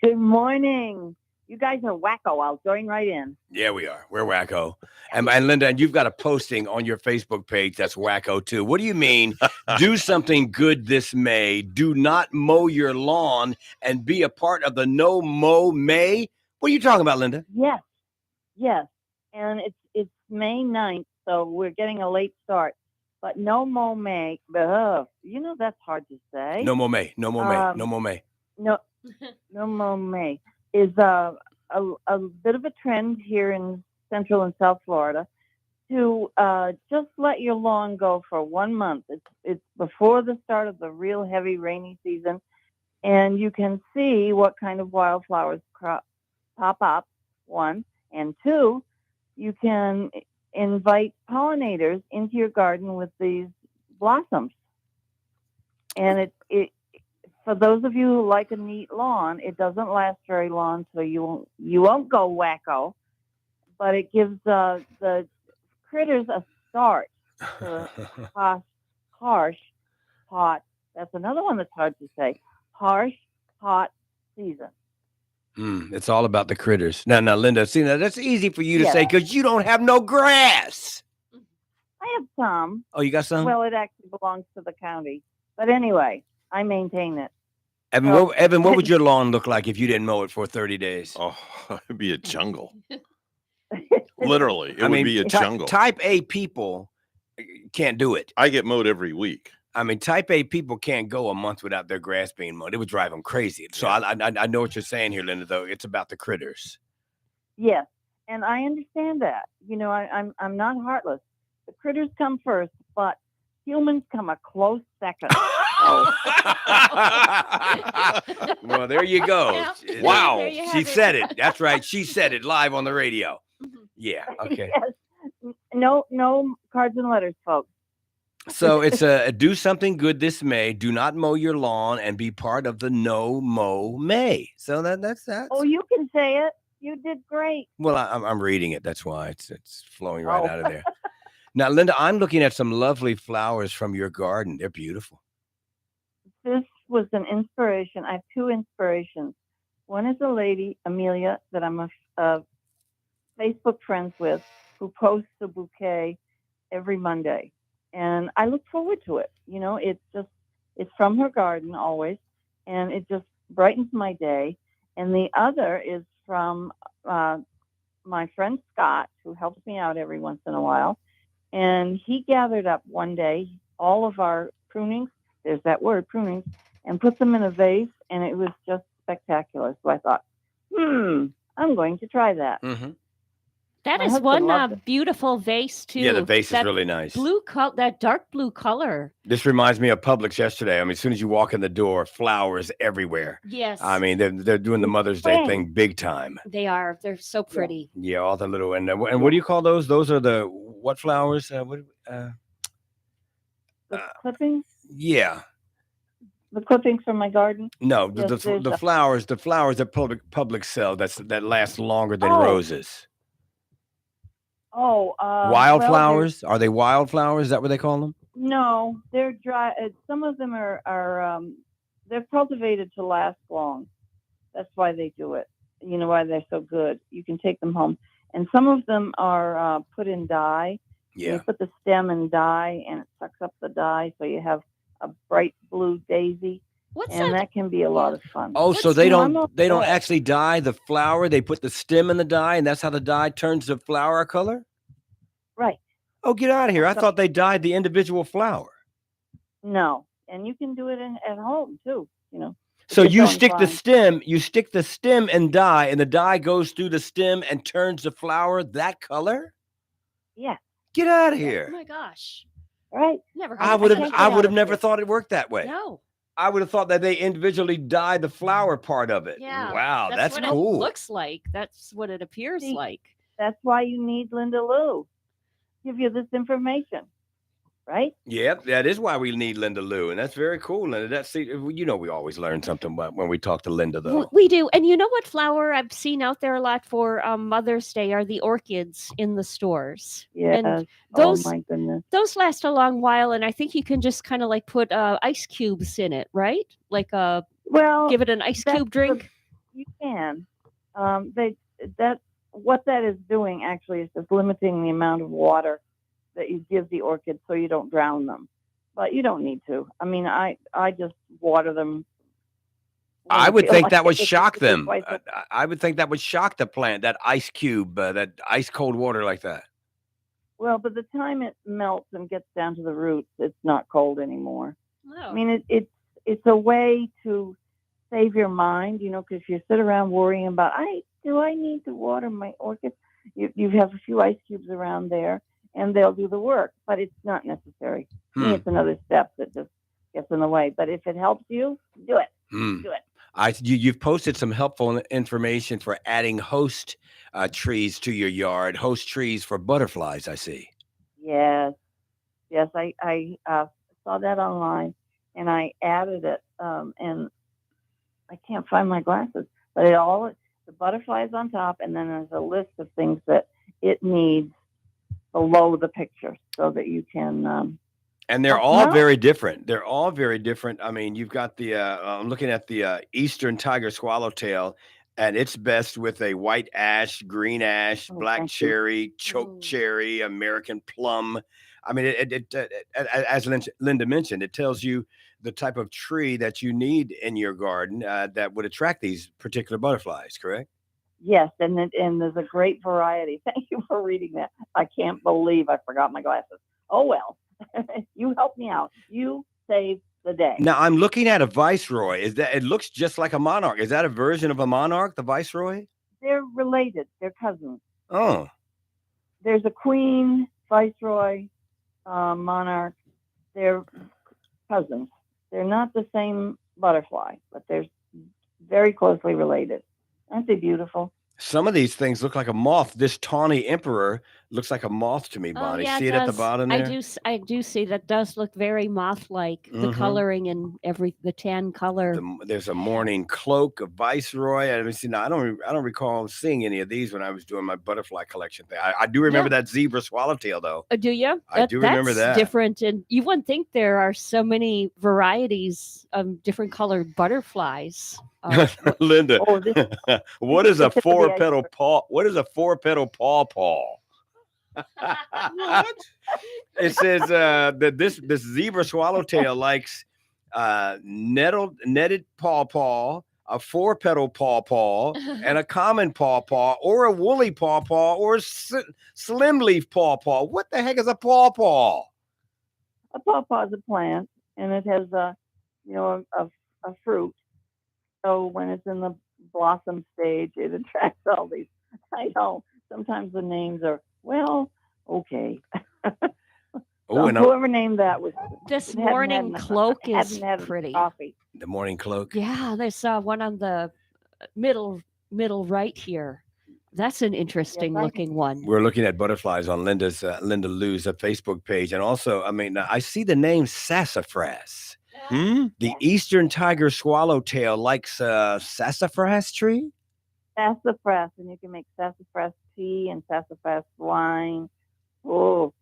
Good morning. You guys are wacko. I'll join right in. Yeah, we are. We're wacko. And Linda, and you've got a posting on your Facebook page that's wacko too. What do you mean? Do something good this May. Do not mow your lawn and be a part of the No Mow May. What are you talking about, Linda? Yes. And it's May 9th, so we're getting a late start. But no mow May. That's hard to say. No Mow May. No Mow May. No Mow May. No mow May is a bit of a trend here in Central and South Florida to just let your lawn go for 1 month. It's before the start of the real heavy rainy season, and you can see what kind of wildflowers pop up, 1. And 2, you can invite pollinators into your garden with these blossoms. And it for those of you who like a neat lawn, it doesn't last very long, so you won't go wacko, but it gives the critters a start to harsh, hot. That's another one that's hard to say. Harsh, hot season. It's all about the critters. Now, Linda, see, now that's easy for you to say because you don't have no grass. I have some. Oh, you got some? Well, it actually belongs to the county. But anyway, I maintain it. Evan, what would your lawn look like if you didn't mow it for 30 days? Oh, it'd be a jungle. Literally, it would be a jungle. Type A people can't do it. I get mowed every week. I mean, type A people can't go a month without their grass being mowed. It would drive them crazy. So I know what you're saying here, Linda, though. It's about the critters. Yes, and I understand that. I'm not heartless. The critters come first, but humans come a close second. Well, there you go. Yeah. Wow. There you have She it. said it. That's right. She said it live on the radio. Yeah. Okay. Yes. No cards and letters, folks. So it's do something good this May. Do not mow your lawn and be part of the No Mow May. So that's that. Oh, you can say it. You did great. Well, I'm reading it. That's why it's flowing right out of there. Now, Linda, I'm looking at some lovely flowers from your garden. They're beautiful. This was an inspiration. I have 2 inspirations. One is a lady, Amelia, that I'm a Facebook friends with, who posts a bouquet every Monday. And I look forward to it. It's from her garden always, and it just brightens my day. And the other is from my friend Scott, who helps me out every once in a while. And he gathered up one day all of our prunings, there's that word, prunings, and put them in a vase, and it was just spectacular. So I thought, I'm going to try that. Mm-hmm. That My is husband one loves it. beautiful vase too. Yeah, the vase is That really nice. that dark blue color. This reminds me of Publix yesterday. I mean, as soon as you walk in the door, flowers everywhere. Yes. I mean, they're doing the Mother's Day thing big time. They are. They're so pretty. Yeah, all the little and what do you call those? Those are the what flowers? The clippings? Yeah. The clippings from my garden? No, Yes, the there's flowers that Publix sell that last longer than Oh. roses. Wildflowers? Are they wildflowers? Is that what they call them? No, they're dry. Some of them are they're cultivated to last long. That's why they do it. You know why they're so good. You can take them home, and some of them are put in dye. Yeah. You put the stem in dye, and it sucks up the dye, so you have a bright blue daisy. That can be a lot of fun. Oh, so they don't actually dye the flower. They put the stem in the dye, and that's how the dye turns the flower color? Right. Oh, get out of here. I thought they dyed the individual flower. No. And you can do it at home too, you know. So It's you on stick the fine. stem in dye, and the dye goes through the stem and turns the flower that color? Yeah. Get out of Oh here. my gosh. Right. Never. I would have never thought it worked that way. No. I would have thought that they individually dyed the flower part of it. Yeah. Wow, that's what cool. It looks like. That's what it appears like. That's why you need Linda Lou. Give you this information. Right? Yeah, that is why we need Linda Lou, and that's very cool, Linda. We always learn something when we talk to Linda, though. We do. And you know what flower I've seen out there a lot for Mother's Day are the orchids in the stores. Yes. And those, oh my goodness. Those last a long while, and I think you can just kind of like put ice cubes in it, right? Like give it an ice cube drink. You can. What that is doing actually is just limiting the amount of water that you give the orchids so you don't drown them. But you don't need to. I mean, I just water them. I would think that would shock them. I would think that would shock the plant, that ice cube, that ice cold water like that. Well, by the time it melts and gets down to the roots, it's not cold anymore. Oh. I mean, it's a way to save your mind, you know, because you sit around worrying about, do I need to water my orchids? You have a few ice cubes around there, and they'll do the work, but it's not necessary. To me, it's another step that just gets in the way. But if it helps you, do it. Do it. You've posted some helpful information for adding host trees to your yard, host trees for butterflies, I see. Yes. I saw that online, and I added it, and I can't find my glasses, but the butterflies on top, and then there's a list of things that it needs below the picture so that you can and they're all very different. They're all very different. I mean, you've got the I'm looking at the Eastern Tiger Swallowtail, and it's best with a white ash, green ash, black cherry, choke cherry, American plum. I mean, as Linda mentioned, it tells you the type of tree that you need in your garden that would attract these particular butterflies, correct? Yes, and there's a great variety. Thank you for reading that. I can't believe I forgot my glasses. Oh, well, you helped me out. You saved the day. Now, I'm looking at a Viceroy. It looks just like a monarch. Is that a version of a monarch, the Viceroy? They're related. They're cousins. Oh. There's a queen, Viceroy, monarch. They're cousins. They're not the same butterfly, but they're very closely related. Aren't they beautiful? Some of these things look like a moth. This tawny emperor looks like a moth to me, Bonnie. Yeah, see it at the bottom there? I do see that does look very moth-like. The coloring and the tan color. There's a morning cloak, a Viceroy. I don't recall seeing any of these when I was doing my butterfly collection thing. I do remember that zebra swallowtail, though. Do you? I do remember that. Different, and you wouldn't think there are so many varieties of different colored butterflies. Linda, what is a four-petal paw? What is a four-petal pawpaw? What? It says that this zebra swallowtail likes netted pawpaw, a four-petal pawpaw, and a common pawpaw, or a woolly pawpaw, or slim leaf pawpaw. What the heck is a pawpaw? A pawpaw is a plant, and it has a fruit. So when it's in the blossom stage. It attracts all these. I know sometimes the names are okay. Oh, and whoever named that was This hadn't had morning enough- cloak is hadn't had pretty. coffee. the morning cloak. Yeah, there's one on the middle right here. That's an interesting looking one. We're looking at butterflies on Linda Lou's Facebook page, and also, I mean, I see the name sassafras. The eastern tiger swallowtail likes sassafras tree. Sassafras, and you can make sassafras tea and sassafras wine. Oh,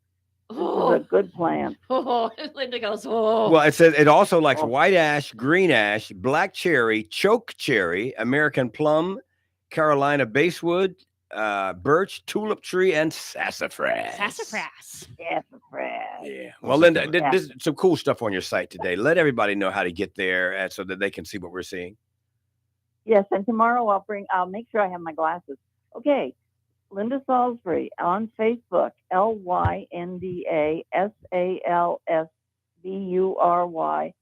this is a good plant. Oh, Linda goes, oh. Well, it says it also likes white ash, green ash, black cherry, choke cherry, American plum, Carolina basswood, birch, tulip tree, and sassafras. Sassafras. Yeah. Well, Linda, there's some cool stuff on your site today. Let everybody know how to get there so that they can see what we're seeing. Yes, and tomorrow I'll make sure I have my glasses. Okay, Linda Salisbury on Facebook, LyndaSalsbury,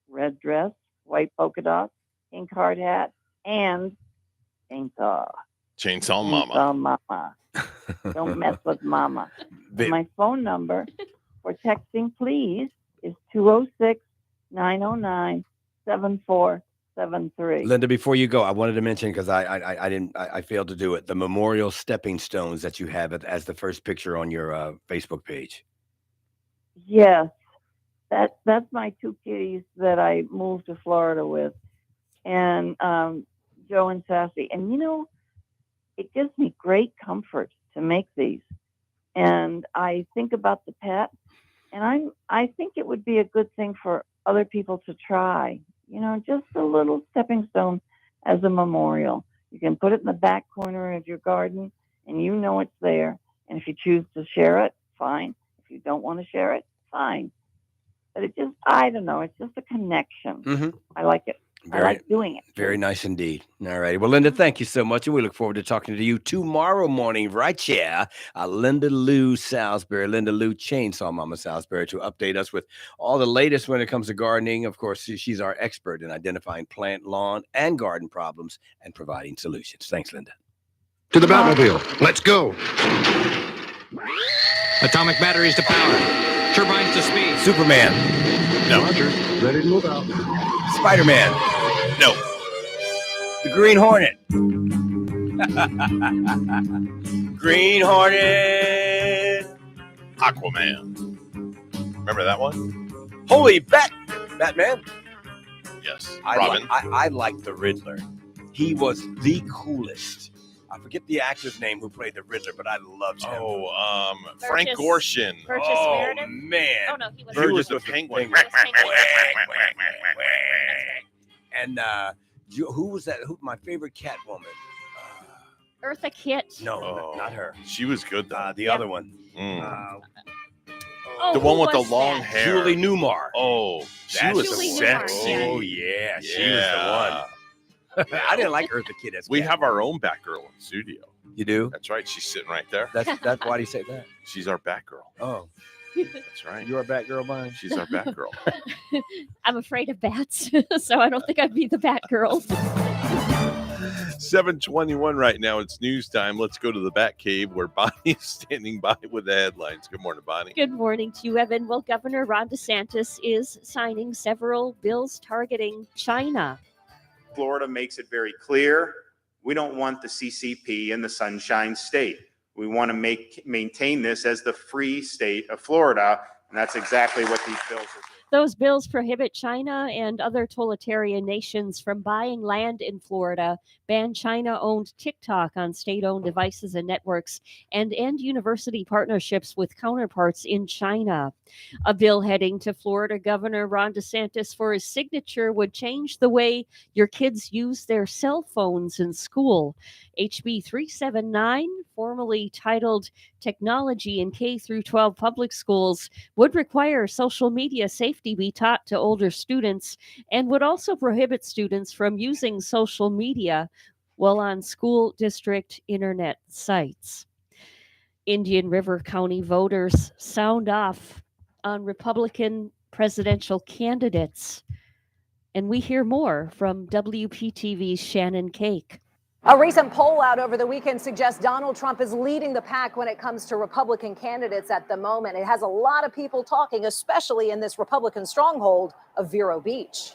red dress, white polka dots, pink hard hat, and chainsaw. Chainsaw Mama. Don't mess with Mama. And my phone number for texting, please, is 206-909-7473. Linda, before you go, I wanted to mention, because I failed to do it, the memorial stepping stones that you have as the first picture on your Facebook page. Yes, that's my two kitties that I moved to Florida with, and Joe and Sassy. And it gives me great comfort to make these. And I think about the pet, and I think it would be a good thing for other people to try. Just a little stepping stone as a memorial. You can put it in the back corner of your garden, and it's there. And if you choose to share it, fine. If you don't want to share it, fine. But I don't know, it's just a connection. Mm-hmm. I like it. I like doing it. Very nice indeed. All righty. Well, Linda, thank you so much. And we look forward to talking to you tomorrow morning right here. Linda Lou Salisbury, Linda Lou Chainsaw Mama Salisbury, to update us with all the latest when it comes to gardening. Of course, she's our expert in identifying plant, lawn, and garden problems and providing solutions. Thanks, Linda. To the Batmobile. Let's go. Atomic batteries to power. Turbines to speed. Superman. No. Roger. Ready to move out. Spider-Man. No. The Green Hornet. Green Hornet. Aquaman. Remember that one? Holy Batman. Yes. Robin. I like the Riddler. He was the coolest. I forget the actor's name who played the Riddler, but I loved him. Frank Gorshin. Oh, man. Oh, no, he was Burgess the Penguin. And who was that? My favorite Catwoman. Eartha Kitt. No, not her. She was good, though. The other one. The one with the long hair. Julie Newmar. Oh, she was sexy. Oh, yeah. She was the one. I didn't like Eartha Kitt as we have our own Batgirl in the studio. You do? That's right. She's sitting right there. That's why do you say that? She's our Batgirl. Oh. That's right. You're a Batgirl, Brian? She's our Batgirl. I'm afraid of bats, so I don't think I'd be the Batgirl. 7:21 right now. It's news time. Let's go to the Bat Cave where Bonnie is standing by with the headlines. Good morning, Bonnie. Good morning to you, Evan. Well, Governor Ron DeSantis is signing several bills targeting China. Florida makes it very clear. We don't want the CCP in the Sunshine State. We want to maintain this as the free state of Florida, and that's exactly what these bills are doing. Those bills prohibit China and other totalitarian nations from buying land in Florida, ban China-owned TikTok on state-owned devices and networks, and end university partnerships with counterparts in China. A bill heading to Florida Governor Ron DeSantis for his signature would change the way your kids use their cell phones in school. HB 379, formerly titled Technology in K-12 Public Schools, would require social media safety be taught to older students and would also prohibit students from using social media while on school district internet sites. Indian River County voters sound off on Republican presidential candidates. And we hear more from WPTV's Shannon Cake. A recent poll out over the weekend suggests Donald Trump is leading the pack when it comes to Republican candidates at the moment. It has a lot of people talking, especially in this Republican stronghold of Vero Beach.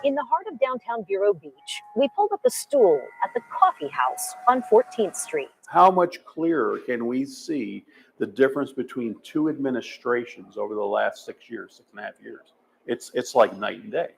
In the heart of downtown Vero Beach, we pulled up a stool at the coffee house on 14th Street. How much clearer can we see the difference between two administrations over the last 6 years, 6.5 years? It's like night and day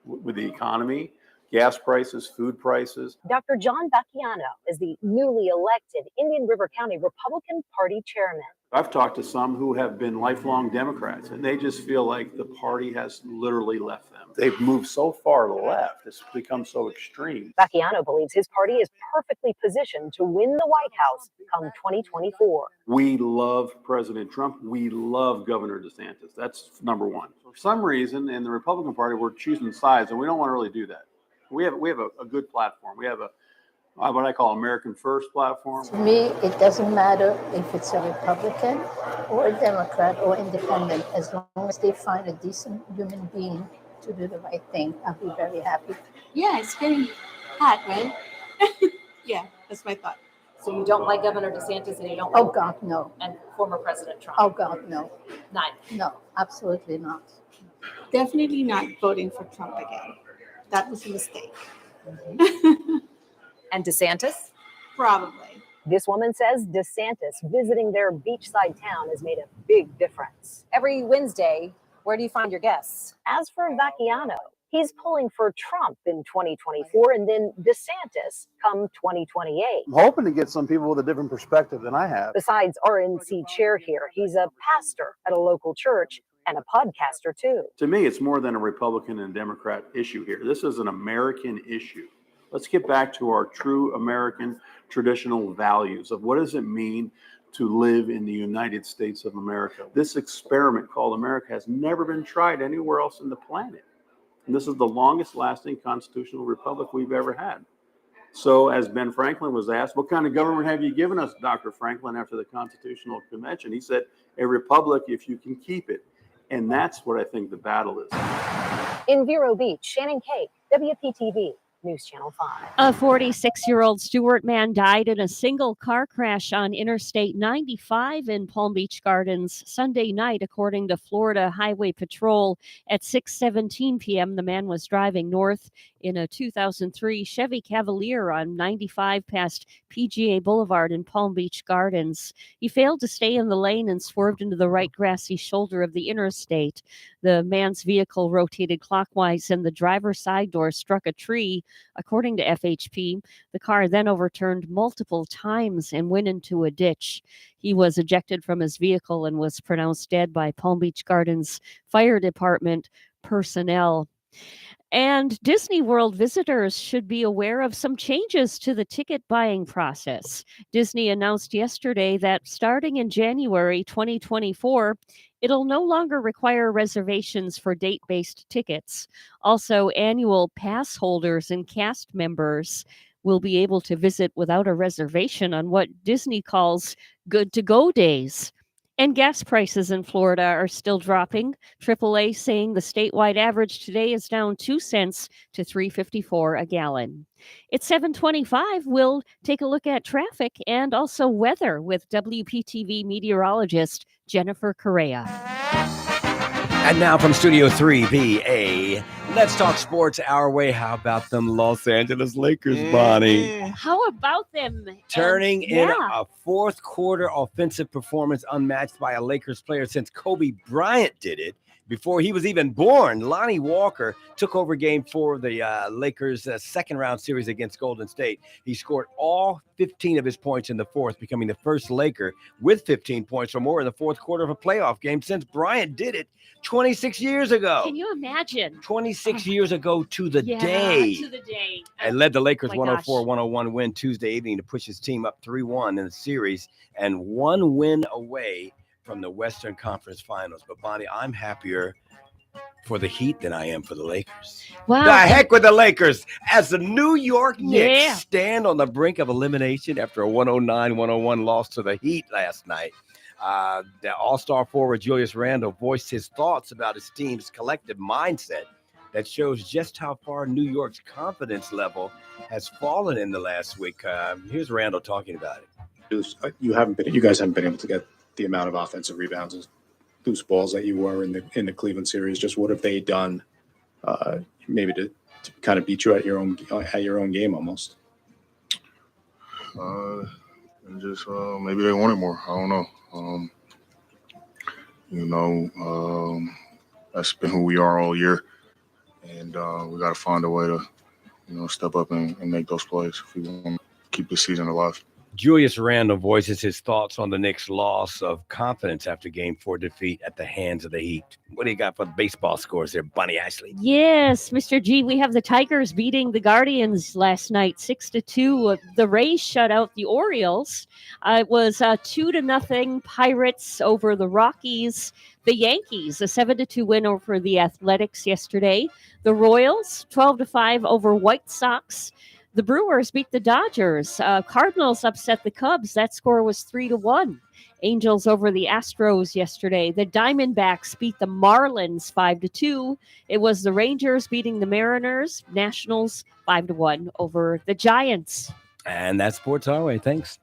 with the economy, gas prices, food prices. Dr. John Vacchiano is the newly elected Indian River County Republican Party chairman. I've talked to some who have been lifelong Democrats, and they just feel like the party has literally left them. They've moved so far to the left, it's become so extreme. Vacchiano believes his party is perfectly positioned to win the White House come 2024. We love President Trump. We love Governor DeSantis. That's number one. For some reason, in the Republican Party, we're choosing sides, and we don't want to really do that. We have a good platform. We have what I call American First platform. To me, it doesn't matter if it's a Republican or a Democrat or independent, as long as they find a decent human being to do the right thing. I'll be very happy. Yeah, it's getting hot, right? Yeah, that's my thought. So you don't like Governor DeSantis and you don't Oh, like God, no. and former President Trump? Oh, God, no. Neither. No, absolutely not. Definitely not voting for Trump again. That was a mistake. And DeSantis? Probably. This woman says DeSantis visiting their beachside town has made a big difference. Every Wednesday, where do you find your guests? As for Vacchiano, he's pulling for Trump in 2024 and then DeSantis come 2028. I'm hoping to get some people with a different perspective than I have. Besides RNC chair here, he's a pastor at a local church and a podcaster too. To me, it's more than a Republican and Democrat issue here. This is an American issue. Let's get back to our true American traditional values of what does it mean to live in the United States of America. This experiment called America has never been tried anywhere else on the planet. And this is the longest lasting constitutional republic we've ever had. So as Ben Franklin was asked, what kind of government have you given us, Dr. Franklin, after the Constitutional Convention? He said, a republic if you can keep it. And that's what I think the battle is. In Vero Beach, Shannon Cake, WPTV. News Channel 5. A 46-year-old Stewart man died in a single car crash on Interstate 95 in Palm Beach Gardens Sunday night, according to Florida Highway Patrol. At 6:17 p.m., the man was driving north in a 2003 Chevy Cavalier on 95 past PGA Boulevard in Palm Beach Gardens. He failed to stay in the lane and swerved into the right grassy shoulder of the interstate. The man's vehicle rotated clockwise and the driver's side door struck a tree. According to FHP, the car then overturned multiple times and went into a ditch. He was ejected from his vehicle and was pronounced dead by Palm Beach Gardens Fire Department personnel. And Disney World visitors should be aware of some changes to the ticket buying process. Disney announced yesterday that starting in January 2024, it'll no longer require reservations for date-based tickets. Also, annual pass holders and cast members will be able to visit without a reservation on what Disney calls good-to-go days. And gas prices in Florida are still dropping. AAA saying the statewide average today is down 2 cents to $3.54 a gallon. It's 7:25. We'll take a look at traffic and also weather with WPTV meteorologist Jennifer Correa. And now from Studio 3BA, let's talk sports our way. How about them Los Angeles Lakers, Bonnie? How about them? Turning in a fourth quarter offensive performance unmatched by a Lakers player since Kobe Bryant did it before he was even born. Lonnie Walker took over Game 4 of the Lakers' second-round series against Golden State. He scored all 15 of his points in the fourth, becoming the first Laker with 15 points or more in the fourth quarter of a playoff game since Bryant did it 26 years ago. Can you imagine? 26 years ago to the day. To the day. And led the Lakers my gosh. 104-101 win Tuesday evening to push his team up 3-1 in the series and one win away from the Western Conference Finals. But Bonnie, I'm happier for the Heat than I am for the Lakers. Wow. The heck with the Lakers as the New York Knicks Yeah. stand on the brink of elimination after a 109-101 loss to the Heat last night. The all-star forward Julius Randle voiced his thoughts about his team's collective mindset that shows just how far New York's confidence level has fallen in the last week. Here's Randall talking about it. You guys haven't been able to get the amount of offensive rebounds and loose balls that you were in the Cleveland series. Just what have they done, maybe to kind of beat you at your own game almost? Just maybe they wanted more. I don't know. That's been who we are all year, and we got to find a way to, step up and make those plays if we want to keep the season alive. Julius Randle voices his thoughts on the Knicks' loss of confidence after Game 4 defeat at the hands of the Heat. What do you got for the baseball scores there, Bunny Ashley? Yes, Mr. G, we have the Tigers beating the Guardians last night, 6-2. The Rays shut out the Orioles. It was 2-0 Pirates over the Rockies. The Yankees, a 7-2 win over the Athletics yesterday. The Royals, 12-5 over White Sox. The Brewers beat the Dodgers. Cardinals upset the Cubs. That score was 3-1. Angels over the Astros yesterday. The Diamondbacks beat the Marlins 5-2. It was the Rangers beating the Mariners. Nationals 5-1 over the Giants. And that's Sports Our Way. Thanks.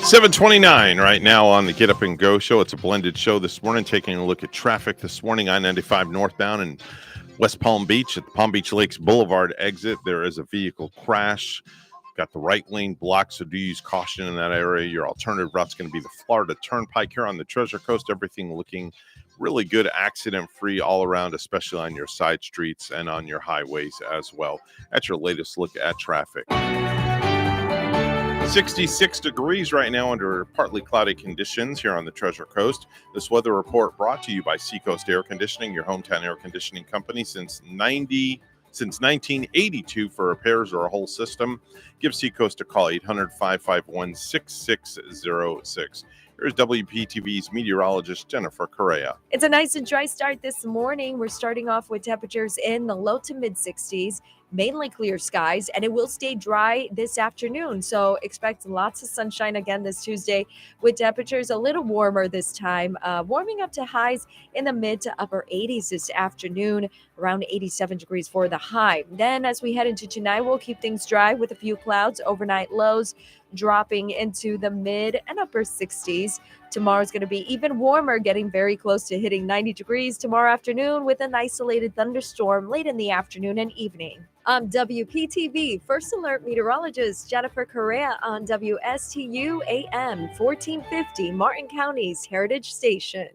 $7:29 right now on the Get Up and Go show. It's a blended show this morning, taking a look at traffic this morning. I-95 northbound in West Palm Beach at the Palm Beach Lakes Boulevard exit. There is a vehicle crash. Got the right lane blocked, so do use caution in that area. Your alternative route's going to be the Florida Turnpike here on the Treasure Coast. Everything looking really good, accident-free all around, especially on your side streets and on your highways as well. That's your latest look at traffic. 66 degrees right now under partly cloudy conditions here on the Treasure Coast. This weather report brought to you by Seacoast Air Conditioning, your hometown air conditioning company since 1982 for repairs or a whole system. Give Seacoast a call, 800-551-6606. Here's WPTV's meteorologist, Jennifer Correa. It's a nice and dry start this morning. We're starting off with temperatures in the low to mid 60s. Mainly clear skies, and it will stay dry this afternoon. So expect lots of sunshine again this Tuesday with temperatures a little warmer this time, warming up to highs in the mid to upper 80s this afternoon, around 87 degrees for the high. Then as we head into tonight, we'll keep things dry with a few clouds, overnight lows dropping into the mid and upper 60s. Tomorrow's going to be even warmer, getting very close to hitting 90 degrees tomorrow afternoon with an isolated thunderstorm late in the afternoon and evening. I'm WPTV First Alert Meteorologist Jennifer Correa on WSTU AM 1450, Martin County's Heritage Station.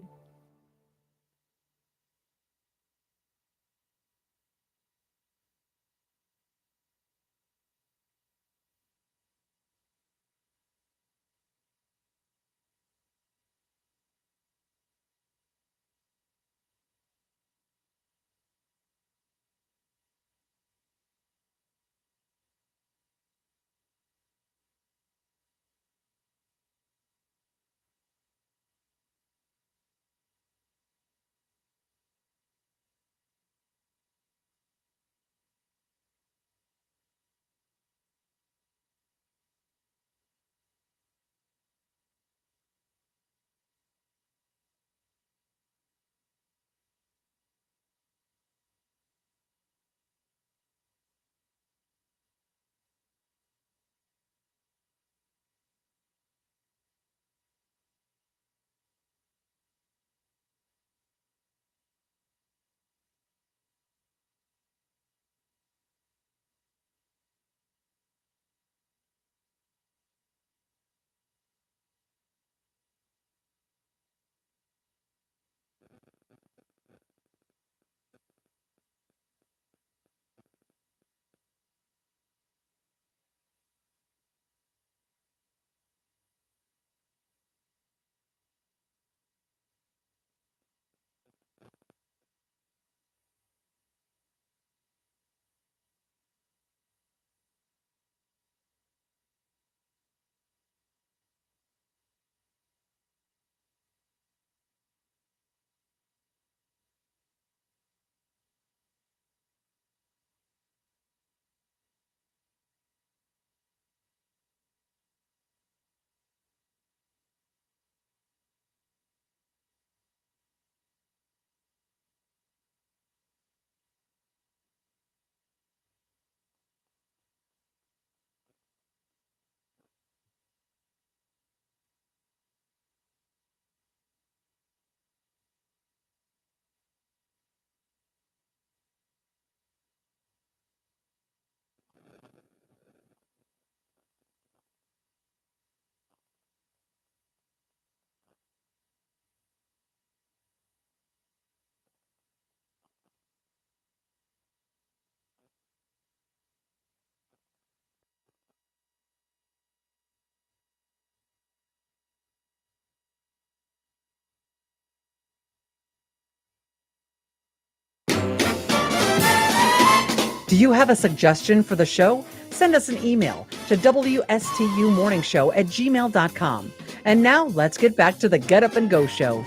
Do you have a suggestion for the show? Send us an email to wstumorningshow@gmail.com. And now let's get back to the Get Up and Go show.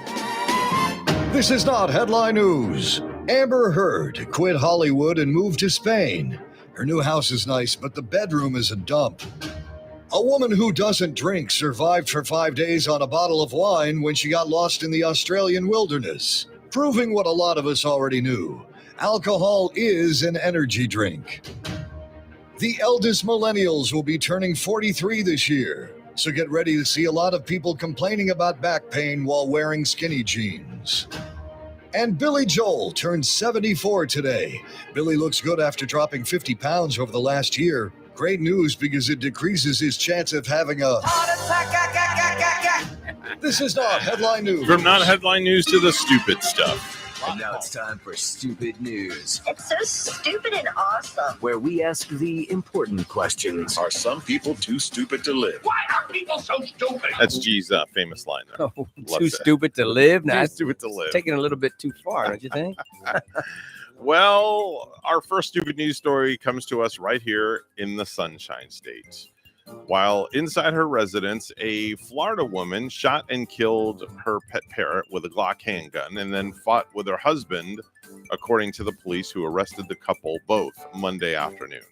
This is not headline news. Amber Heard quit Hollywood and moved to Spain. Her new house is nice, but the bedroom is a dump. A woman who doesn't drink survived for 5 days on a bottle of wine when she got lost in the Australian wilderness, proving what a lot of us already knew. Alcohol is an energy drink. The eldest millennials will be turning 43 this year, so get ready to see a lot of people complaining about back pain while wearing skinny jeans. And Billy Joel turned 74 today. Billy looks good after dropping 50 pounds over the last year. Great news because it decreases his chance of having a heart attack. This is not headline news. From not headline news to the stupid stuff. And now it's time for Stupid News, It's so stupid and awesome. where we ask the important questions. Are some people too stupid to live? Why are people so stupid? That's G's famous line. There. Oh, Love too that. stupid to live? Too stupid to live. Taking a little bit too far, don't you think? Well, our first stupid news story comes to us right here in the Sunshine State. While inside her residence, a Florida woman shot and killed her pet parrot with a Glock handgun and then fought with her husband, according to the police who arrested the couple both Monday afternoon.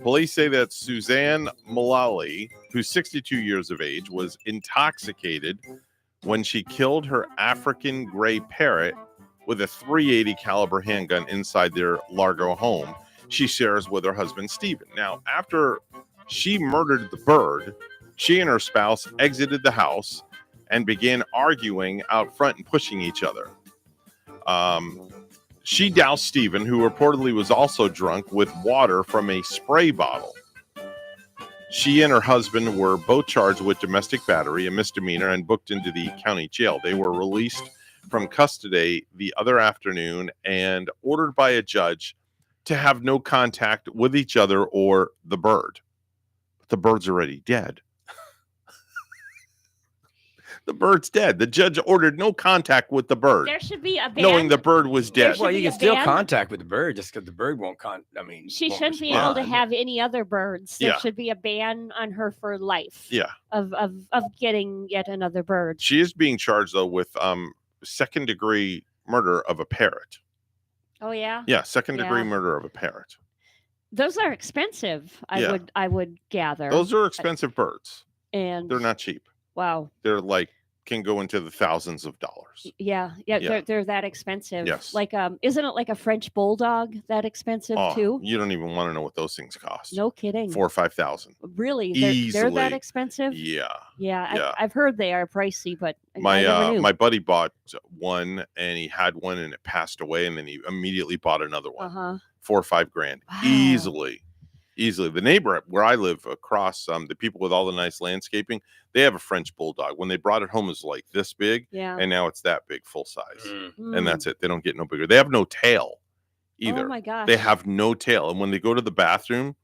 Police say that Suzanne Mullally, who's 62 years of age, was intoxicated when she killed her African gray parrot with a .380 caliber handgun inside their Largo home she shares with her husband, Stephen. Now, after she murdered the bird, she and her spouse exited the house and began arguing out front and pushing each other. She doused Stephen, who reportedly was also drunk, with water from a spray bottle. She and her husband were both charged with domestic battery, a misdemeanor, and booked into the county jail. They were released from custody the other afternoon and ordered by a judge to have no contact with each other or the bird. But the bird's already dead. The bird's dead. The judge ordered no contact with the bird. There should be a ban. Knowing the bird was dead. Well, you can still contact with the bird just because the bird won't She won't shouldn't be able to respond. have any other birds. There Yeah. should be a ban on her for life. Yeah. Of getting yet another bird. She is being charged, though, with second-degree murder of a parrot. Oh yeah. Yeah, second-degree Yeah. murder of a parrot. Those are expensive. Yeah. I would gather. Those are expensive birds. And They're not cheap. wow. They're like can go into the thousands of dollars. Yeah. They're that expensive. Yes. Like isn't it like a French bulldog that expensive too? You don't even want to know what those things cost. No kidding. 4,000 or 5,000. Really? They're that Easily. expensive? Yeah. Yeah. Yeah. I've heard they are pricey, but I never My knew. my buddy bought one and he had one and it passed away and then he immediately bought another one. Uh-huh. 4 or 5 grand. Easily. The neighbor where I live across, the people with all the nice landscaping, they have a French bulldog. When they brought it home, it was like this big, Yeah. and now it's that big, full size, Mm. and that's it. They don't get no bigger. They have no tail either. Oh my gosh. They have no tail, and when they go to the bathroom,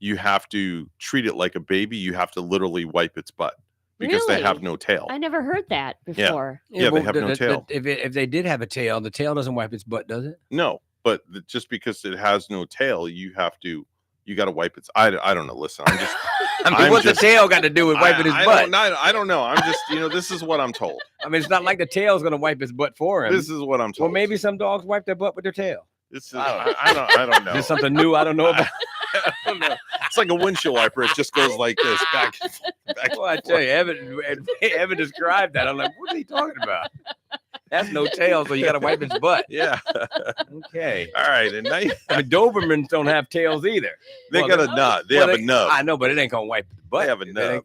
you have to treat it like a baby. You have to literally wipe its butt because they have Really? no tail. I never heard that before. Yeah, they well, have no tail. If they did have a tail, the tail doesn't wipe its butt, does it? No, but just because it has no tail, you got to wipe its. I don't know. Listen, I'm just. I mean, what's the tail got to do with wiping his butt? I don't know. I'm just, this is what I'm told. I mean, it's not like the tail's going to wipe his butt for him. This is what I'm told. Well, maybe some dogs wipe their butt with their tail. This is, I don't know. Is this something new I don't know about? I don't know. It's like a windshield wiper. It just goes like this, back. Well, I tell you, Evan described that. I'm like, what are he talking about? That's no tail, so you got to wipe his butt. Yeah. Okay. All right. And now, I mean, Dobermans don't have tails either. They got a nub. They have a nub. I know, but it ain't gonna wipe the butt. They have a nub.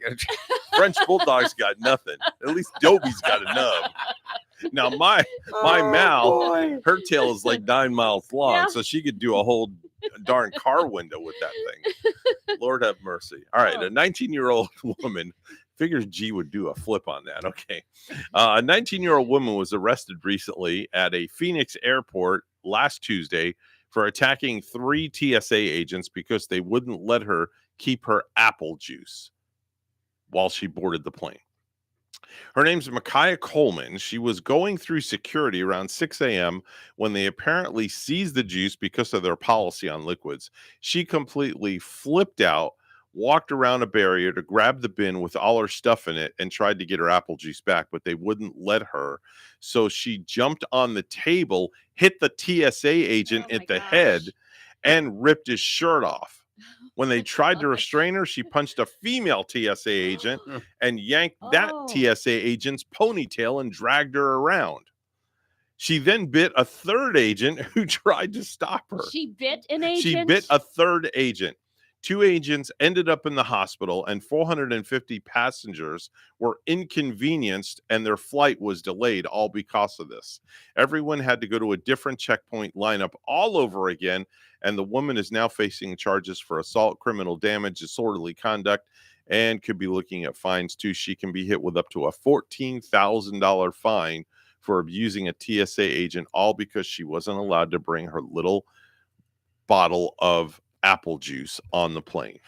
French Bulldog's got nothing. At least Dobie's got a nub. Now my Mal, her tail is like 9 miles long, Yeah. so she could do a whole darn car window with that thing. Lord have mercy. All right, a 19-year-old woman. Figures G would do a flip on that. Okay. A 19-year-old woman was arrested recently at a Phoenix airport last Tuesday for attacking 3 TSA agents because they wouldn't let her keep her apple juice while she boarded the plane. Her name's Micaiah Coleman. She was going through security around 6 a.m. when they apparently seized the juice because of their policy on liquids. She completely flipped out, walked around a barrier to grab the bin with all her stuff in it, and tried to get her apple juice back, but they wouldn't let her. So she jumped on the table, hit the TSA agent at the head, and ripped his shirt off. When they tried to restrain her, she punched a female TSA agent and yanked that TSA agent's ponytail and dragged her around. She then bit a third agent who tried to stop her. She bit an agent? She bit a third agent. 2 agents ended up in the hospital, and 450 passengers were inconvenienced, and their flight was delayed, all because of this. Everyone had to go to a different checkpoint lineup all over again, and the woman is now facing charges for assault, criminal damage, disorderly conduct, and could be looking at fines too. She can be hit with up to a $14,000 fine for abusing a TSA agent, all because she wasn't allowed to bring her little bottle of apple juice on the plane.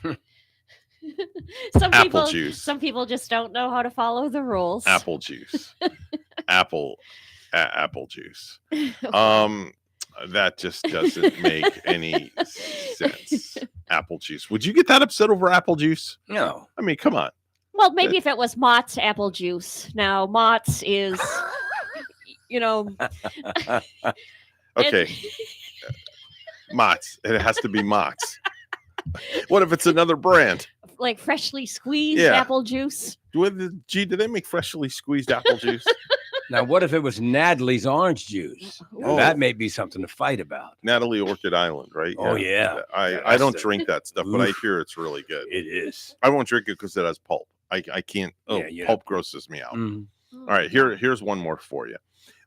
Apple juice. Some people just don't know how to follow the rules. Apple juice. Apple juice. That just doesn't make any sense. Apple juice. Would you get that upset over apple juice? No. I mean, come on. Well, maybe if it was Mott's apple juice. Now, Mott's is, Okay. Mott's. It has to be Mott's. What if it's another brand? Like freshly squeezed Yeah. apple juice. Do they make freshly squeezed apple juice? Now, what if it was Natalie's orange juice? Now, that may be something to fight about. Natalie Orchid Island, right? Oh, yeah. I don't drink that stuff, but I hear it's really good. It is. I won't drink it because it has pulp. I can't. Pulp grosses me out. All right, here's one more for you.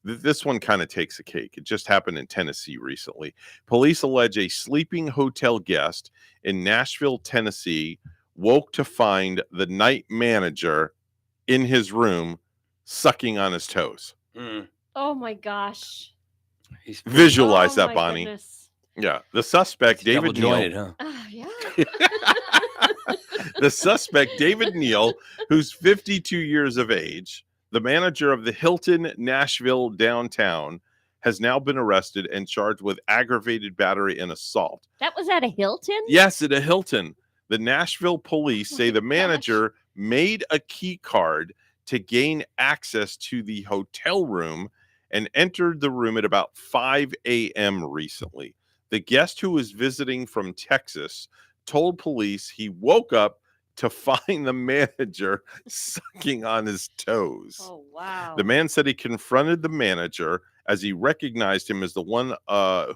This one kind of takes a cake. It just happened in Tennessee recently. Police allege a sleeping hotel guest in Nashville, Tennessee, woke to find the night manager in his room sucking on his toes. Oh my gosh. Visualize that, my Bonnie. goodness. Yeah. The suspect, David double-jointed, Neal. Yeah. The suspect, David Neal, who's 52 years of age, the manager of the Hilton Nashville downtown, has now been arrested and charged with aggravated battery and assault. That was at a Hilton? Yes, at a Hilton. The Nashville police say the manager made a key card to gain access to the hotel room and entered the room at about 5 a.m. recently. The guest, who was visiting from Texas, told police he woke up to find the manager sucking on his toes. Oh, wow. The man said he confronted the manager as he recognized him as the one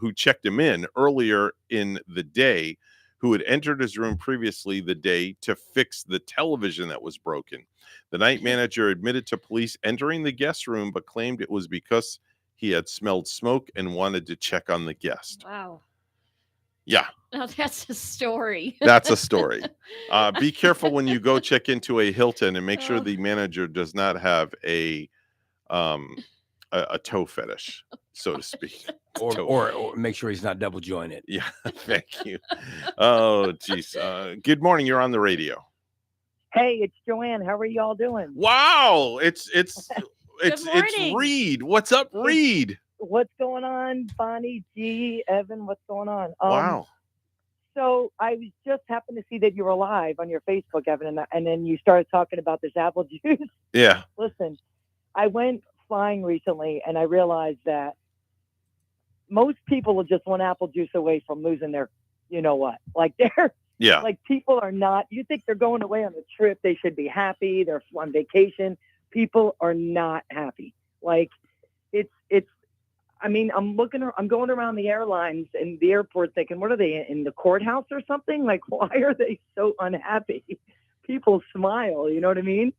who checked him in earlier in the day, who had entered his room previously the day to fix the television that was broken. The night manager admitted to police entering the guest room, but claimed it was because he had smelled smoke and wanted to check on the guest. Wow. Yeah. Now that's a story. That's a story. Be careful when you go check into a Hilton and make sure the manager does not have a toe fetish, so to speak. Or make sure he's not double jointed. Yeah, thank you. Oh, geez. Good morning. You're on the radio. Hey, it's Joanne. How are y'all doing? Wow, it's morning. Reed. What's up, Reed? What's going on, Bonnie, G, Evan? What's going on? Wow. So I was just happened to see that you were live on your Facebook, Evan, and then you started talking about this apple juice. Yeah. Listen, I went flying recently, and I realized that most people are just one apple juice away from losing their, you know what? Like like people are not. You think they're going away on a trip? They should be happy. They're on vacation. People are not happy. Like it's. I mean, I'm going around the airlines and the airport thinking, what are they in the courthouse or something? Like, why are they so unhappy? People smile, you know what I mean?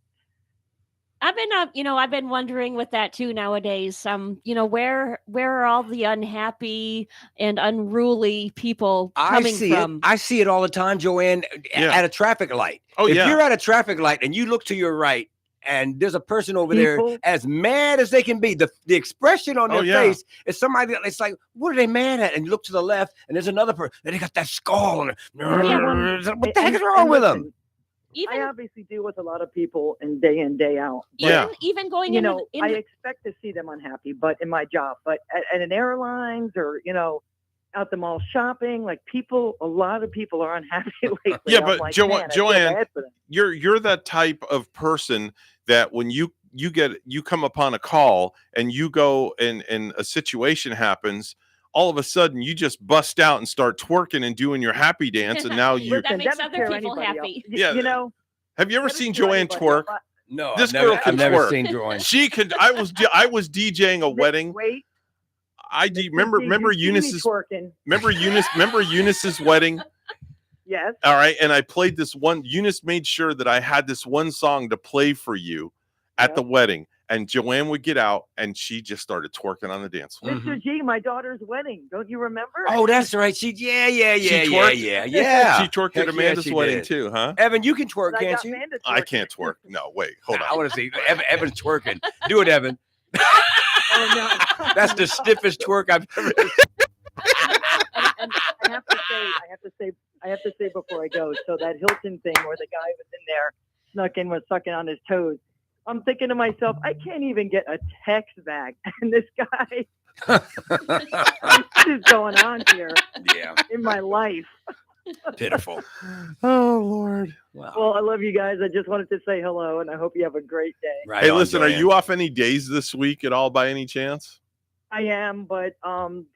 I've been wondering with that too nowadays. Where are all the unhappy and unruly people coming from? I see it all the time, Joanne, at a traffic light. Oh, if you're at a traffic light and you look to your right, and there's a person over there as mad as they can be. The expression on their face is somebody. It's like, what are they mad at? And you look to the left, and there's another person, and they got that skull. And what the heck is wrong with them? Even I obviously deal with a lot of people in day out. But, Yeah. even going you into know, I expect to see them unhappy, but in my job, but at an airlines or, you know, out the mall shopping, like a lot of people are unhappy lately. Yeah, I'm but like, man, I feel Joanne, bad for them. you're that type of person that when you come upon a call and you go and a situation happens, all of a sudden you just bust out and start twerking and doing your happy dance, and now you that makes doesn't other scare people anybody happy. else. Yeah. You know, Have you ever doesn't seen scare Joanne anybody twerk? else. No, This girl can I've never twerk. seen Joanne. She can. I was DJing a wedding. Wait, Remember you see me Eunice's twerking. remember Eunice's wedding. Yes. All right, and I played this one. Eunice made sure that I had this one song to play for you at the wedding, and Joanne would get out and she just started twerking on the dance floor. Mr. G, my daughter's wedding. Don't you remember? Oh, that's right. She twerked? She twerked at Heck Amanda's she wedding did. too, huh? Evan, you can twerk, But I can't got you? Amanda I twerking. can't twerk. No, wait, hold I on. want to see Evan's twerking. Do it, Evan. Oh, no. That's the stiffest twerk I've ever seen. And I have to say before I go. So that Hilton thing where the guy was in there, was sucking on his toes. I'm thinking to myself, I can't even get a text back, and this guy, what is going on here? Yeah, in my life. pitiful. Oh Lord. Wow. Well, I love you guys. I just wanted to say hello, and I hope you have a great day. Right Hey, on, listen, are Joanne. you off any days this week at all by any chance? I am, but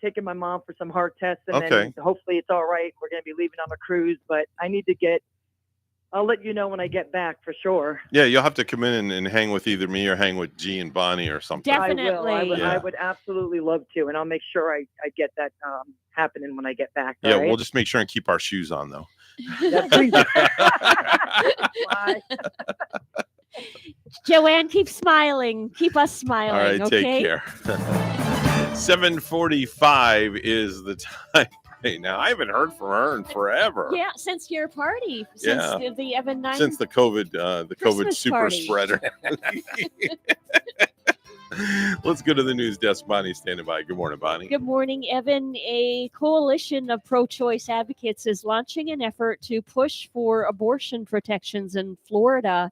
taking my mom for some heart tests, and Okay. then hopefully it's all right. We're going to be leaving on a cruise, but I need to get. I'll let you know when I get back for sure. Yeah, you'll have to come in and hang with either me or hang with G and Bonnie or something. Definitely. I will. Yeah. I would absolutely love to, and I'll make sure I get that happening when I get back. Yeah, all right? we'll just make sure and keep our shoes on though. Yeah, please. Bye. Joanne, keep smiling. Keep us smiling. All right, okay? take care. 7:45 is the time right now. I haven't heard from her in forever. Yeah, since your party, since Yeah. the Evan 9. Since the COVID Christmas super party. spreader. Let's go to the news desk. Bonnie standing by. Good morning, Bonnie. Good morning, Evan. A coalition of pro-choice advocates is launching an effort to push for abortion protections in Florida.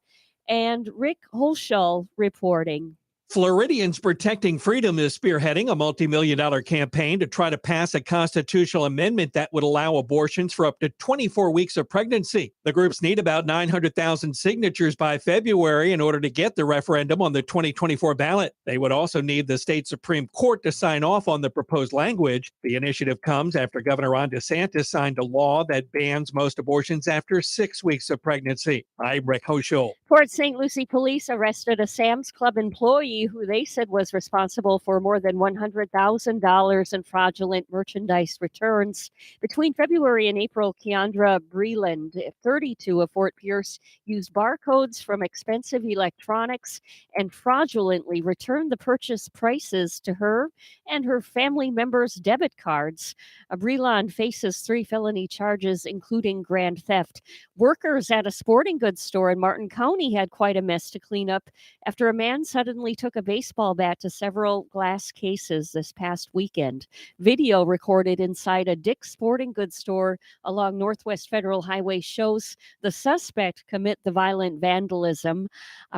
And Rick Holschel reporting. Floridians Protecting Freedom is spearheading a multi-million-dollar campaign to try to pass a constitutional amendment that would allow abortions for up to 24 weeks of pregnancy. The groups need about 900,000 signatures by February in order to get the referendum on the 2024 ballot. They would also need the state Supreme Court to sign off on the proposed language. The initiative comes after Governor Ron DeSantis signed a law that bans most abortions after 6 weeks of pregnancy. I'm Rick Hochul. Port St. Lucie police arrested a Sam's Club employee who they said was responsible for more than $100,000 in fraudulent merchandise returns. Between February and April, Keandra Breland, 32 of Fort Pierce, used barcodes from expensive electronics and fraudulently returned the purchase prices to her and her family members' debit cards. Breland faces 3 felony charges, including grand theft. Workers at a sporting goods store in Martin County had quite a mess to clean up after a man suddenly took a baseball bat to several glass cases this past weekend. Video recorded inside a Dick's Sporting Goods store along Northwest Federal Highway shows the suspect commit the violent vandalism.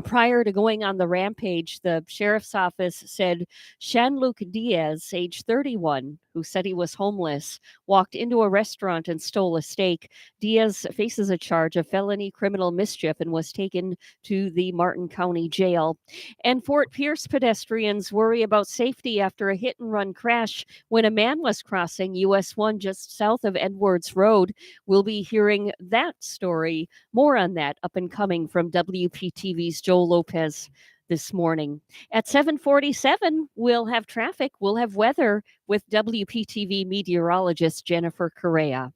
Prior to going on the rampage, the sheriff's office said Shanluc Diaz, age 31, who said he was homeless, walked into a restaurant and stole a steak. Diaz faces a charge of felony criminal mischief and was taken to the Martin County Jail. And Fort Pierce pedestrians worry about safety after a hit-and-run crash when a man was crossing US 1 just south of Edwards Road. We'll be hearing that story. More on that up and coming from WPTV's Joel Lopez this morning. At 7:47, we'll have traffic, we'll have weather with WPTV meteorologist Jennifer Correa.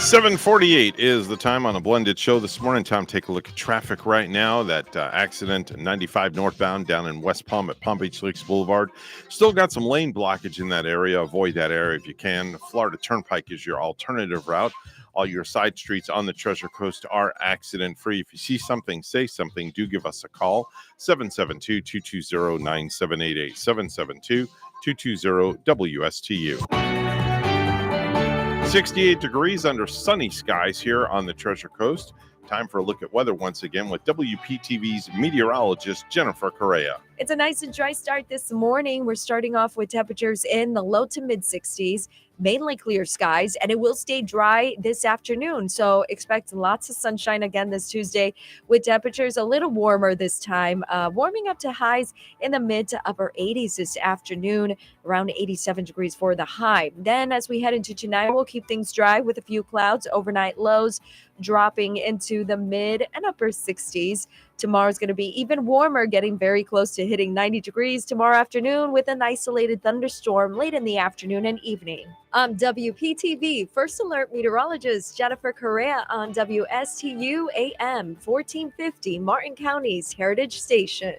7:48 is the time on a blended show this morning. Time to take a look at traffic right now. That accident 95 northbound down in West Palm at Palm Beach Lakes Boulevard. Still got some lane blockage in that area. Avoid that area if you can. Florida Turnpike is your alternative route. All your side streets on the Treasure Coast are accident-free. If you see something, say something. Do give us a call. 772-220-9788. 772-220-WSTU. 68 degrees under sunny skies here on the Treasure Coast. Time for a look at weather once again with WPTV's meteorologist, Jennifer Correa. It's a nice and dry start this morning. We're starting off with temperatures in the low to mid 60s, mainly clear skies, and it will stay dry this afternoon. So expect lots of sunshine again this Tuesday with temperatures a little warmer this time, warming up to highs in the mid to upper 80s this afternoon, around 87 degrees for the high. Then as we head into tonight, we'll keep things dry with a few clouds, overnight lows dropping into the mid and upper 60s. Tomorrow's going to be even warmer, getting very close to hitting 90 degrees tomorrow afternoon with an isolated thunderstorm late in the afternoon and evening. I'm WPTV First Alert Meteorologist Jennifer Correa on WSTU AM 1450, Martin County's Heritage Station.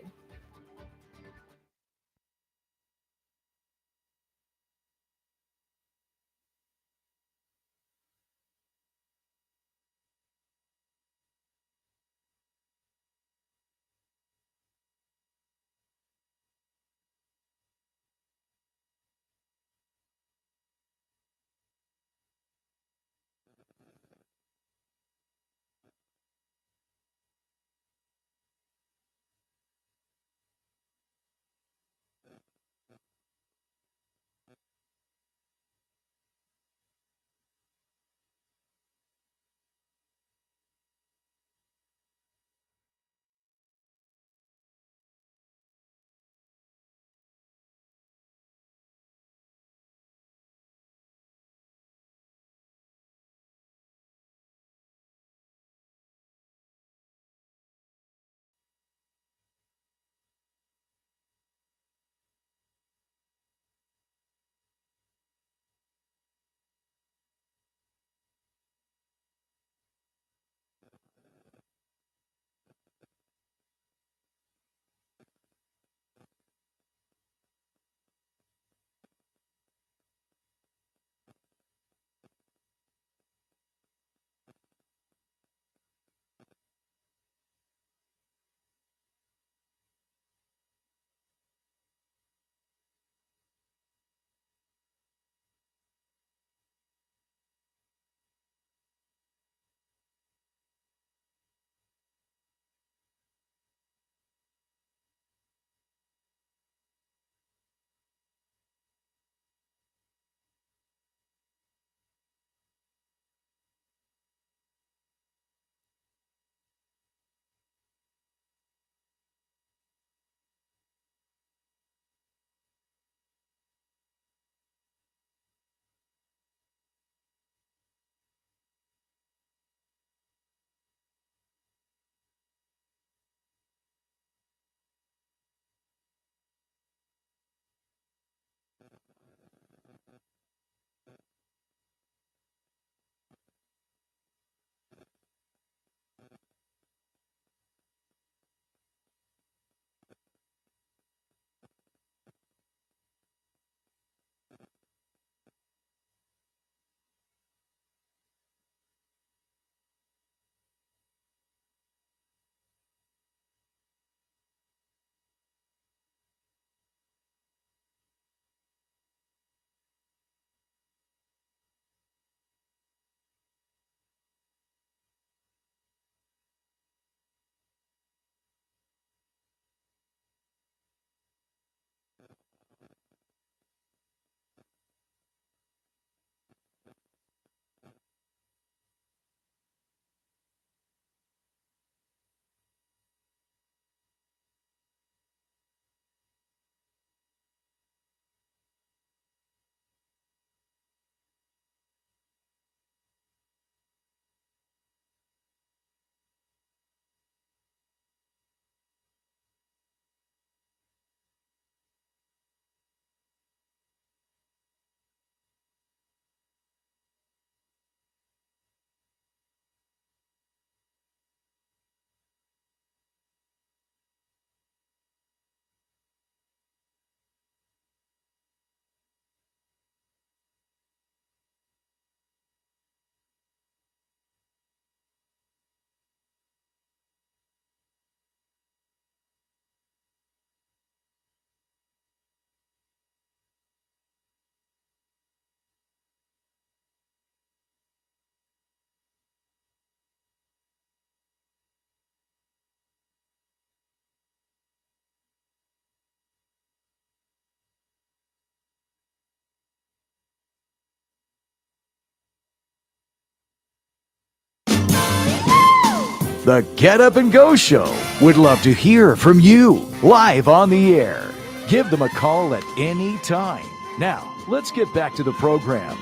The Get Up and Go Show would love to hear from you live on the air. Give them a call at any time. Now, let's get back to the program.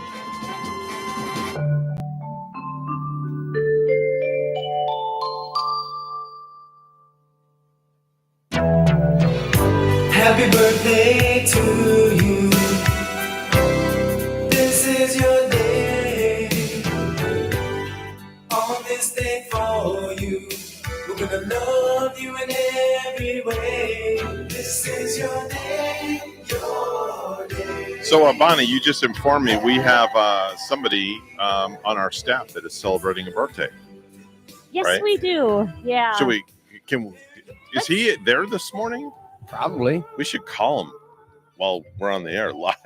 Happy birthday to you. This is your day. On this day for you, we're gonna love you in every way. This is your day, your day. So, Bonnie, you just informed me we have somebody on our staff that is celebrating a birthday. Yes, right? we do. Yeah. So is he there this morning? Probably. We should call him while we're on the air live.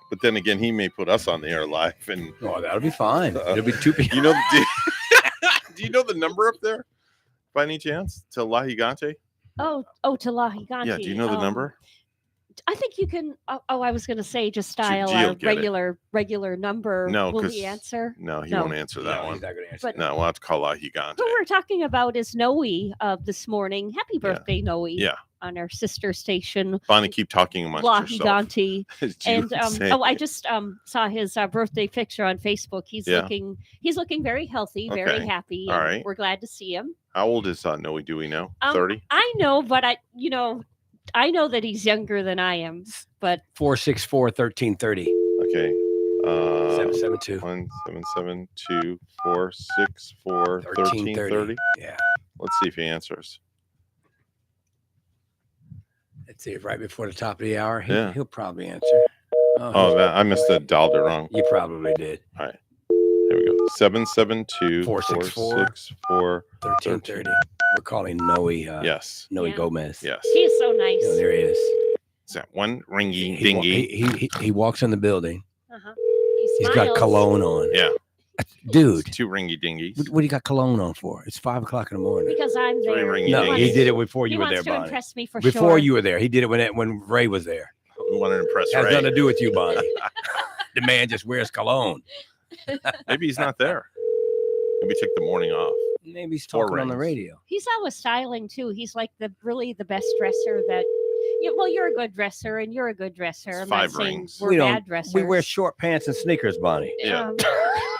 But then again, he may put us on the air live, and that'll be fine. It'll be two people. You know, do you know the number up there by any chance to Lahigante? Oh, to Lahigante. Yeah. Do you know the number? I think you can. I was going to say just dial Gio, our regular number. No, will he answer? No, he won't answer that one. He's not gonna answer. But No, we'll have to call Lahigante. who we're talking about is Noe this morning. Happy birthday, Noe. Yeah. On our sister station. Bonnie, keep talking amongst yourself. Lahigante. And I just saw his birthday picture on Facebook. He's looking very healthy, very happy. All right. We're glad to see him. How old is Noe? Do we know? 30? I know, but I know that he's younger than I am, but 464-1330. Okay. 772. 1-772-464-1330. Yeah. Let's see if he answers. Let's see if right before the top of the hour, he'll probably answer. I must have dialed it wrong. You probably did. All right. Here we go. 772-464-1330. We're calling Noe. Yes. Noe Gomez. Yes. he is so nice. Oh, there he is. Is that one ringy dingy? He walks in the building. Uh-huh. He's got cologne on. Yeah. Dude. It's 2 ringy dingies. What do you got cologne on for? It's 5 o'clock in the morning. Because I'm there. No, he did it before you were there, Bonnie. He wants to impress me for before sure. you were there. He did it when Ray was there. We want to impress Has Ray. nothing to do with you, Bonnie. The man just wears cologne. Maybe he's not there. Maybe take the morning off. Maybe he's talking on the radio. He's always styling too. He's like the best dresser that. Yeah, well, you're a good dresser, and you're a good dresser. I'm not 5 saying rings. we're bad dressers. We wear short pants and sneakers, Bonnie. Yeah.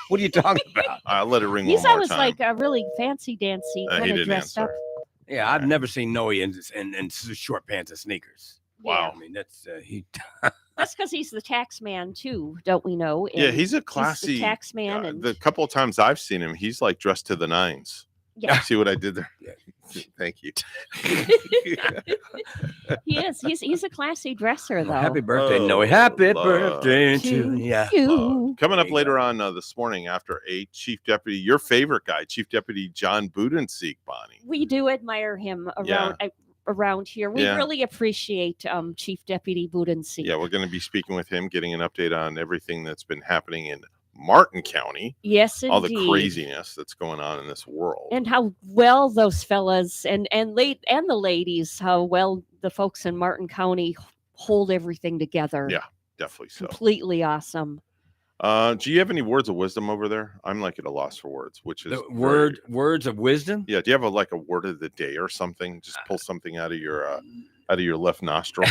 What are you talking about? I'll let it ring He's one more always time. like a really fancy dancy He kind of didn't dressed answer. up. Yeah, I've never seen Noe in short pants and sneakers. Wow. I mean, that's he. That's because he's the tax man too, don't we know? Yeah, And he's a classy he's the tax man, and The couple of times I've seen him, he's like dressed to the nines. Yeah. See what I did there? Thank you. he is. He's a classy dresser, though. Happy birthday, Noe. Happy love. birthday to you. Coming up later on this morning after 8, Chief Deputy, your favorite guy, Chief Deputy John Budenseek, Bonnie. We do admire him around here. We really appreciate Chief Deputy Budenseek. Yeah, we're going to be speaking with him, getting an update on everything that's been happening in Martin County. Yes, all the indeed. craziness that's going on in this world. And how well those fellas and the ladies, how well the folks in Martin County hold everything together. Yeah, definitely so. Completely awesome. Do you have any words of wisdom over there? I'm like at a loss for words, which is words of wisdom. Yeah. Do you have a word of the day or something? Just pull something out of your left nostril.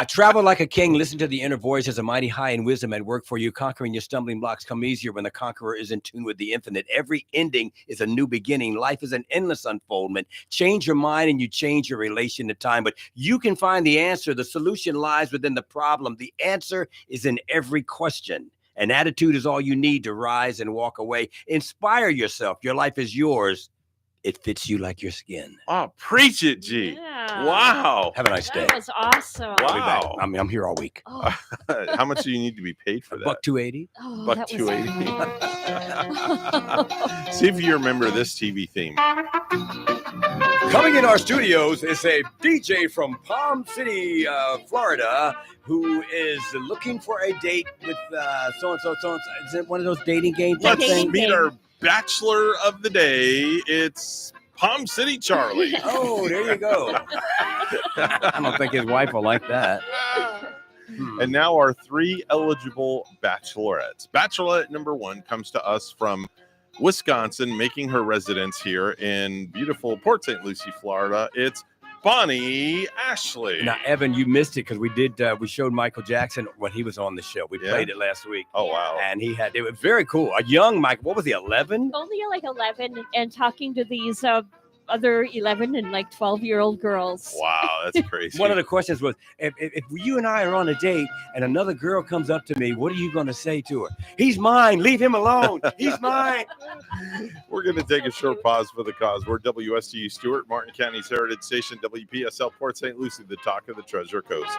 Travel like a king. Listen to the inner voice. There's a mighty high in wisdom at work for you. Conquering your stumbling blocks come easier when the conqueror is in tune with the infinite. Every ending is a new beginning. Life is an endless unfoldment. Change your mind and you change your relation to time. But you can find the answer. The solution lies within the problem. The answer is in every question. An attitude is all you need to rise and walk away. Inspire yourself. Your life is yours. It fits you like your skin. Oh, preach it, G. Yeah. Wow. Have a nice day. That was awesome. Wow. I'm here all week. Oh, How much do you need to be paid for that? $1.280. oh, Buck that was 280. See if you remember this TV theme. Coming in our studios is a DJ from Palm City, Florida, who is looking for a date with so-and-so. Is it one of those dating game type Let's things? meet our bachelor of the day. It's Palm City Charlie. Oh, there you go. I don't think his wife will like that. And now our 3 eligible bachelorettes. Bachelorette number 1 comes to us from Wisconsin, making her residence here in beautiful Port St. Lucie, Florida. It's Bonnie Ashley. Now, Evan, you missed it because we did. We showed Michael Jackson when he was on the show. We played it last week. Oh wow! And it was very cool. A young Michael. What was he? 11? Only like 11, and talking to these other 11 and like 12-year-old girls. Wow, that's crazy. One of the questions was, if you and I are on a date and another girl comes up to me, what are you going to say to her? He's mine. Leave him alone. He's mine. We're going to take a short pause for the cause. We're WSTU Stewart, Martin County's Heritage Station, WPSL Port St. Lucie, the talk of the Treasure Coast.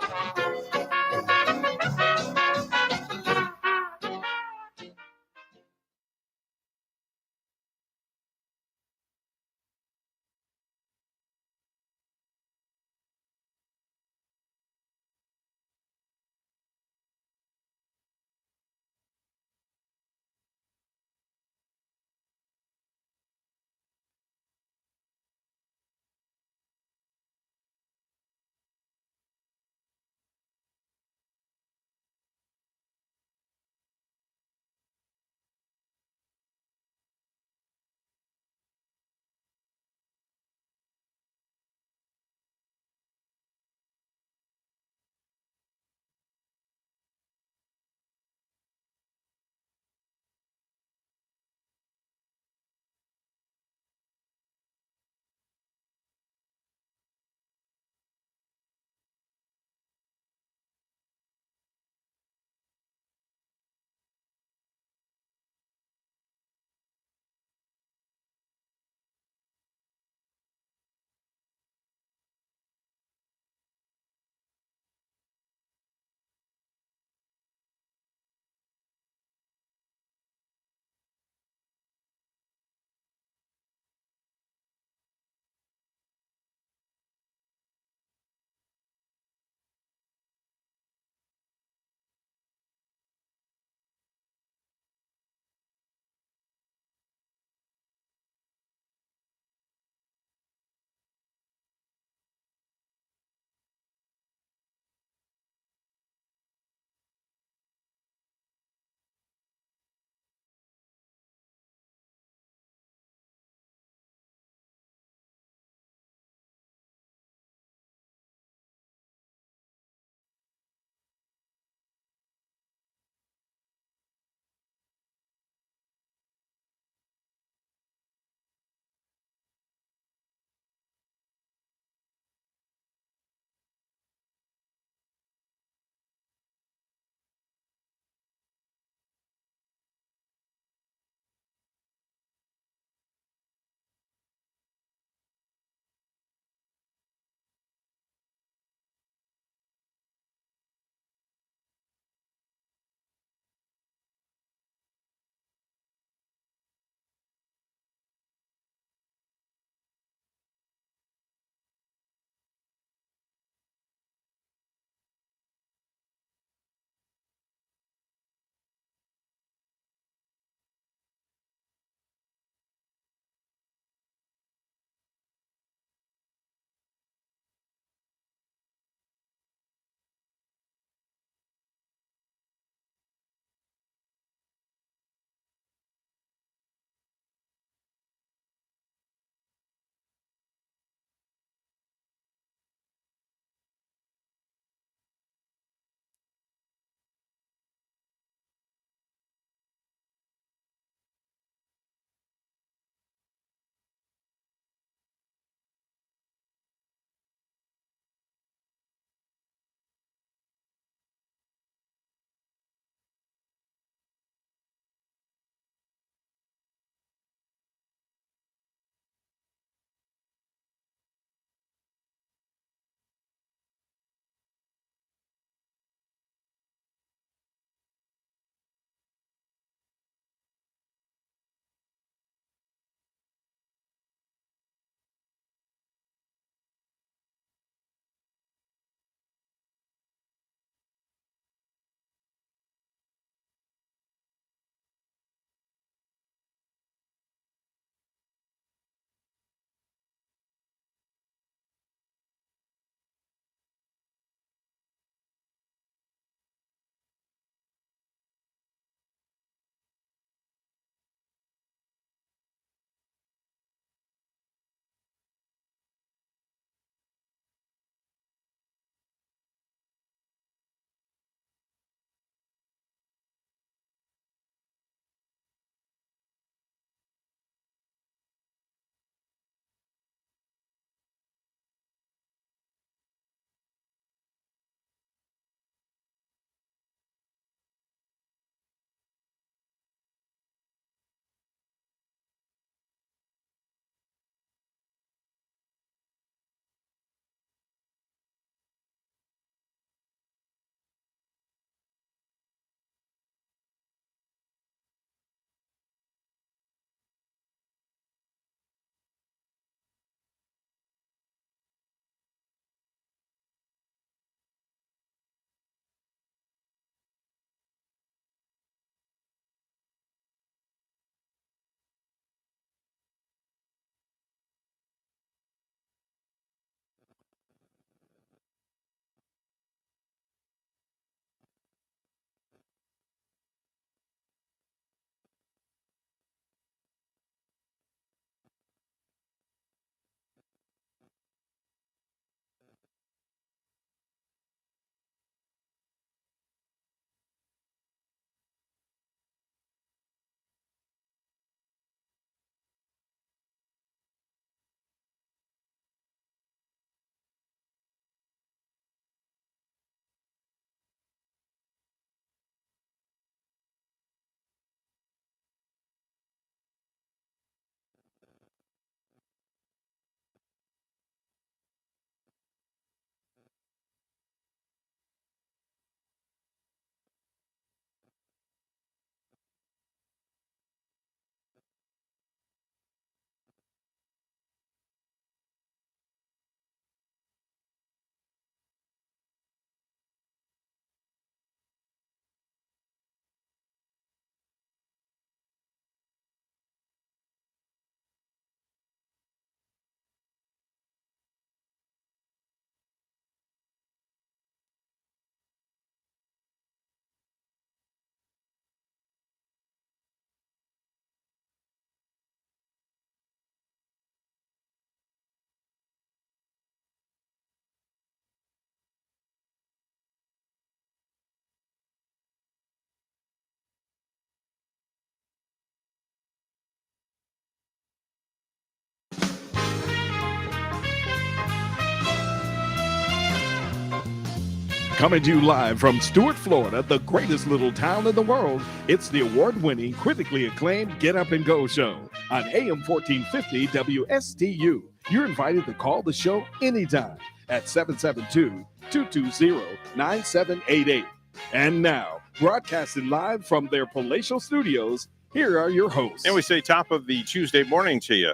Coming to you live from Stuart, Florida, the greatest little town in the world, it's the award-winning, critically acclaimed Get Up and Go show on AM 1450 WSTU. You're invited to call the show anytime at 772-220-9788. And now, broadcasting live from their palatial studios, here are your hosts. And we say top of the Tuesday morning to you.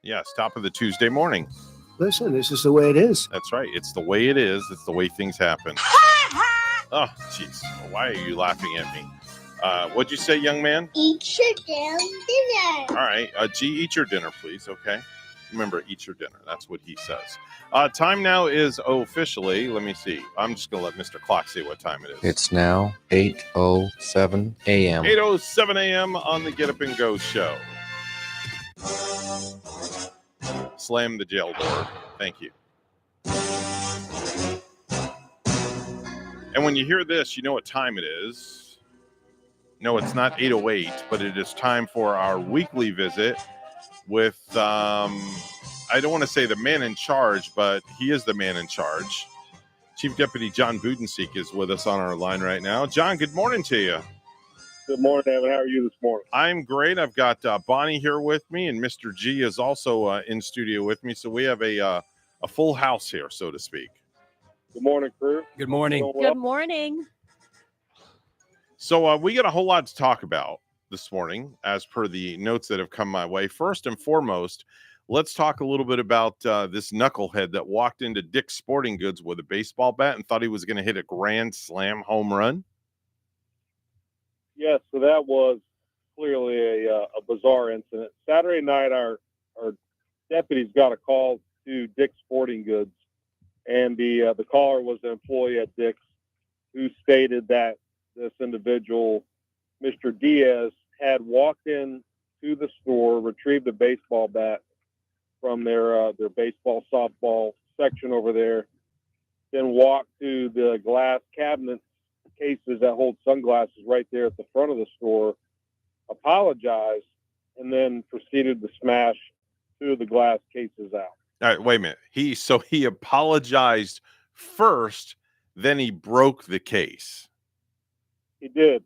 Yes, top of the Tuesday morning. Listen, this is the way it is. That's right. It's the way it is. It's the way things happen. Oh, jeez. Why are you laughing at me? What'd you say, young man? Eat your damn dinner. All right. G, eat your dinner, please. Okay. Remember, eat your dinner. That's what he says. Time now is officially, let me see. I'm just going to let Mr. Clock say what time it is. It's now 8:07 a.m. 8:07 a.m. on the Get Up and Go show. Slam the jail door. Thank you. And when you hear this, you know what time it is. No, it's not 8:08, but it is time for our weekly visit with, I don't want to say the man in charge, but he is the man in charge. Chief Deputy John Budenseek is with us on our line right now. John, good morning to you. Good morning, Evan. How are you this morning? I'm great. I've got Bonnie here with me, and Mr. G is also in studio with me. So we have a full house here, so to speak. Good morning, crew. Good morning. Good morning. So we got a whole lot to talk about this morning, as per the notes that have come my way. First and foremost, let's talk a little bit about this knucklehead that walked into Dick's Sporting Goods with a baseball bat and thought he was going to hit a grand slam home run. Yes, so that was clearly a bizarre incident. Saturday night, our deputies got a call to Dick's Sporting Goods, and the caller was an employee at Dick's who stated that this individual, Mr. Diaz, had walked in to the store, retrieved a baseball bat from their baseball, softball section over there, then walked to the glass cabinet cases that hold sunglasses right there at the front of the store, apologized, and then proceeded to smash two of the glass cases out. All right, wait a minute. He apologized first, then he broke the case. He did.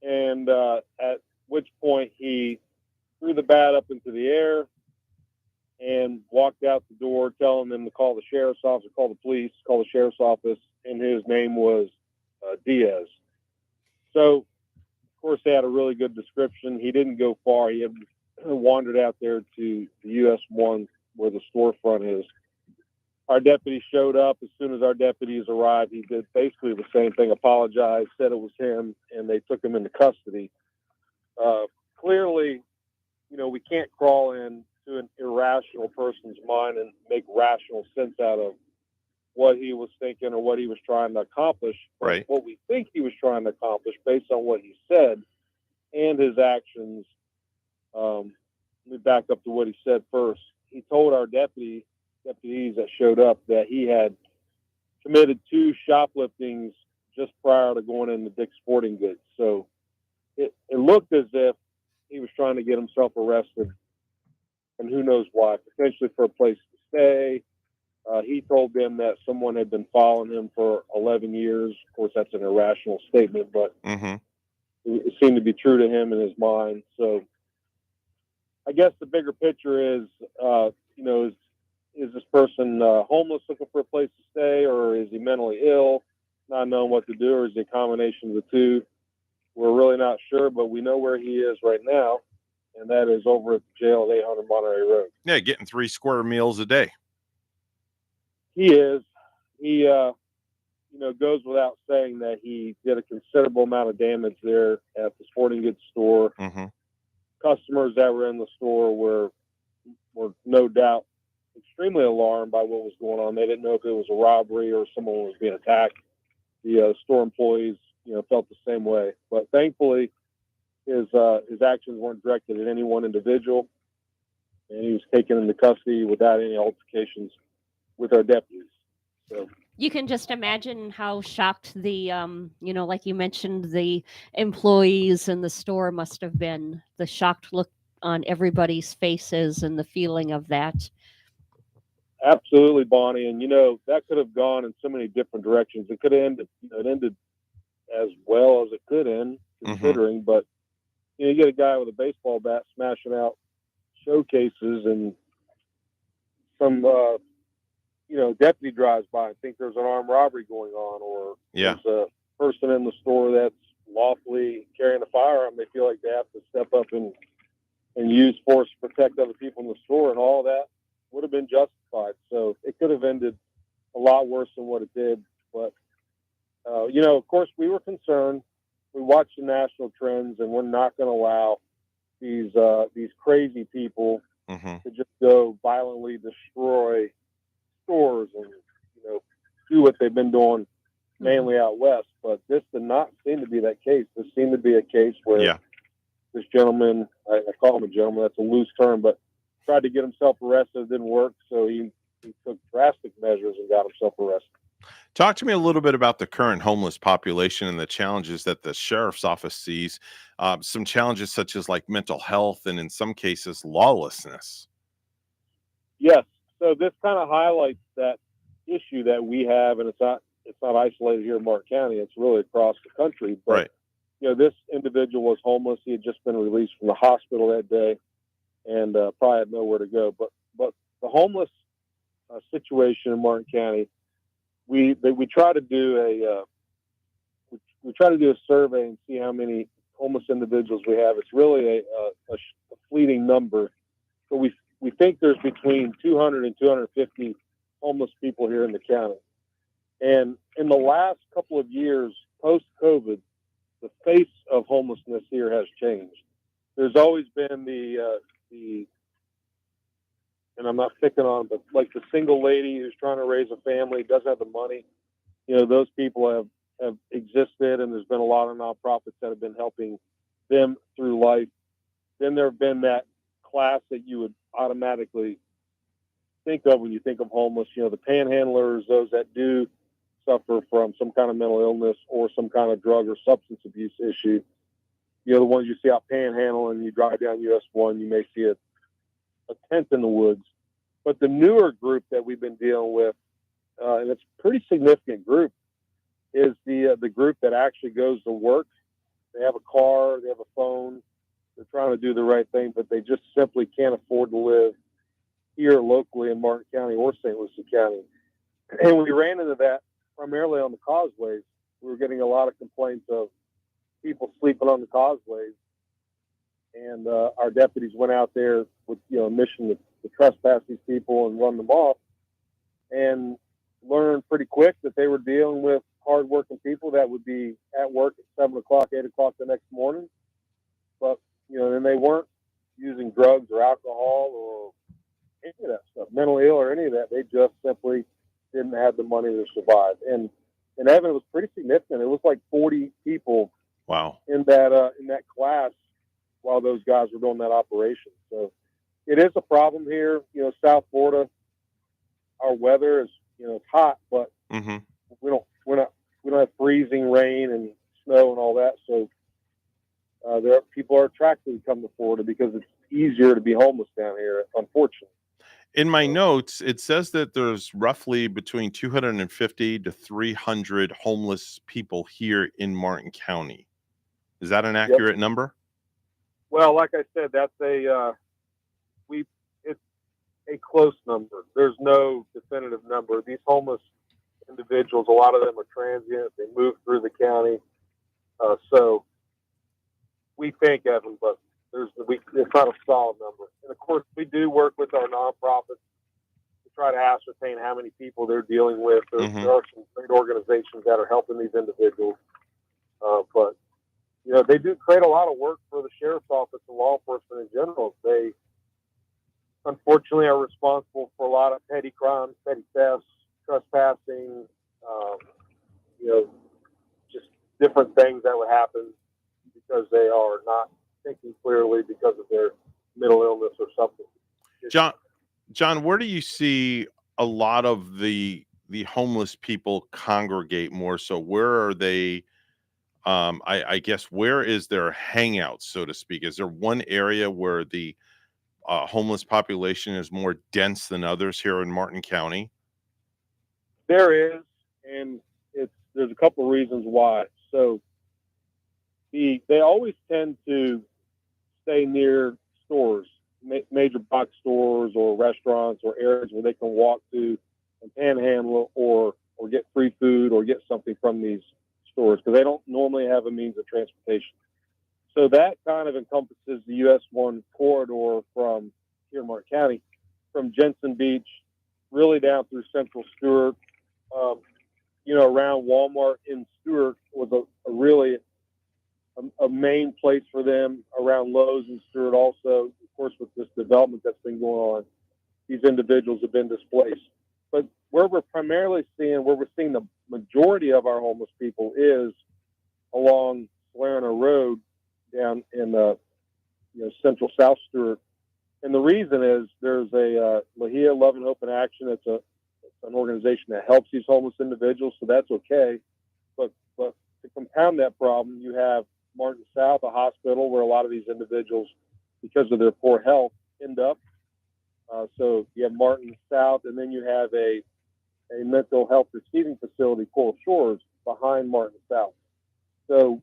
And at which point he threw the bat up into the air and walked out the door telling them to call the sheriff's office, call the police, call the sheriff's office, and his name was Diaz. So, of course, they had a really good description. He didn't go far. He had wandered out there to the US 1 where the storefront is. Our deputy showed up. As soon as our deputies arrived, he did basically the same thing, apologized, said it was him, and they took him into custody. Clearly, we can't crawl into an irrational person's mind and make rational sense out of what he was thinking or what he was trying to accomplish. Right. What we think he was trying to accomplish based on what he said and his actions. Let me back up to what he said first. He told our deputies that showed up that he had committed 2 shopliftings just prior to going into Dick's Sporting Goods. So it looked as if he was trying to get himself arrested, and who knows why, potentially for a place to stay. He told them that someone had been following him for 11 years. Of course, that's an irrational statement, but it seemed to be true to him in his mind. So I guess the bigger picture is, is this person homeless looking for a place to stay, or is he mentally ill, not knowing what to do, or is it a combination of the two? We're really not sure, but we know where he is right now, and that is over at the jail at 800 Monterey Road. Yeah, getting 3 square meals a day. He is. He, goes without saying that he did a considerable amount of damage there at the sporting goods store. Customers that were in the store were no doubt extremely alarmed by what was going on. They didn't know if it was a robbery or someone was being attacked. The store employees, felt the same way. But thankfully, his actions weren't directed at any one individual, and he was taken into custody without any altercations with our deputies. So you can just imagine how shocked the, like you mentioned, the employees in the store must have been. The shocked look on everybody's faces and the feeling of that. Absolutely, Bonnie. And, that could have gone in so many different directions. It could have ended, it ended as well as it could end, considering. But, you get a guy with a baseball bat smashing out showcases, and some, deputy drives by and think there's an armed robbery going on, or there's a person in the store that's lawfully carrying a firearm. They feel like they have to step up and use force to protect other people in the store, and all that would have been justified. So it could have ended a lot worse than what it did. But, of course, we were concerned. We watched the national trends, and we're not going to allow these crazy people to just go violently destroy stores and, do what they've been doing mainly out west. But this did not seem to be that case. This seemed to be a case where this gentleman, I call him a gentleman, that's a loose term, but tried to get himself arrested. It didn't work, so he took drastic measures and got himself arrested. Talk to me a little bit about the current homeless population and the challenges that the sheriff's office sees. Some challenges such as like mental health and in some cases lawlessness. Yes. So this kind of highlights that issue that we have, and it's not isolated here in Martin County. It's really across the country. But, this individual was homeless. He had just been released from the hospital that day and probably had nowhere to go. But the homeless situation in Martin County, we try to do a survey and see how many homeless individuals we have. It's really a fleeting number, but we think there's between 200 and 250 homeless people here in the county. And in the last couple of years, post-COVID, the face of homelessness here has changed. There's always been the and I'm not picking on, but like the single lady who's trying to raise a family, doesn't have the money. Those people have existed, and there's been a lot of nonprofits that have been helping them through life. Then there have been that class that you would automatically think of when you think of homeless, the panhandlers, those that do suffer from some kind of mental illness or some kind of drug or substance abuse issue. The ones you see out panhandling, you drive down US 1, you may see a tent in the woods. But the newer group that we've been dealing with, and it's a pretty significant group, is the group that actually goes to work. They have a car, they have a phone, they're trying to do the right thing, but they just simply can't afford to live here locally in Martin County or St. Lucie County. And we ran into that primarily on the causeways. We were getting a lot of complaints of people sleeping on the causeways. And our deputies went out there with a mission to trespass these people and run them off, and learned pretty quick that they were dealing with hardworking people that would be at work at 7 o'clock, 8 o'clock the next morning. But, then they weren't using drugs or alcohol or any of that stuff, mentally ill or any of that. They just simply didn't have the money to survive. And Evan, it was pretty significant. It was like 40 people in that class while those guys were doing that operation. So it is a problem here. South Florida, our weather is, it's hot, but we don't have freezing rain and snow and all that. So people are attracted to come to Florida because it's easier to be homeless down here, unfortunately. In my notes, it says that there's roughly between 250 to 300 homeless people here in Martin County. Is that an accurate number? Well, like I said, that's it's a close number. There's no definitive number. These homeless individuals, a lot of them are transient. They move through the county. So we think, Evan, but it's not a solid number. And of course, we do work with our nonprofits to try to ascertain how many people they're dealing with. There are some great organizations that are helping these individuals. But they do create a lot of work for the sheriff's office and law enforcement in general. They, unfortunately, are responsible for a lot of petty crimes, petty thefts, trespassing, just different things that would happen because they are not thinking clearly because of their mental illness or something. John, where do you see a lot of the homeless people congregate more so? Where are they? I guess, where is their hangout, so to speak? Is there one area where the homeless population is more dense than others here in Martin County? There is, and there's a couple reasons why. So they always tend to stay near stores, major box stores or restaurants or areas where they can walk to and panhandle or get free food or get something from these stores because they don't normally have a means of transportation. So that kind of encompasses the US 1 corridor from here in Martin County, from Jensen Beach, really down through Central Stewart, around Walmart in Stewart was a really a main place for them, around Lowe's in Stewart also. Of course, with this development that's been going on, these individuals have been displaced. But where we're seeing the majority of our homeless people is along Salerno Road down in central South Stewart. And the reason is there's a Lahia Love and Hope in Action. It's an organization that helps these homeless individuals, so that's okay. But to compound that problem, you have Martin South, a hospital where a lot of these individuals, because of their poor health, end up. So you have Martin South, and then you have a mental health receiving facility, Coral Shores, behind Martin South. So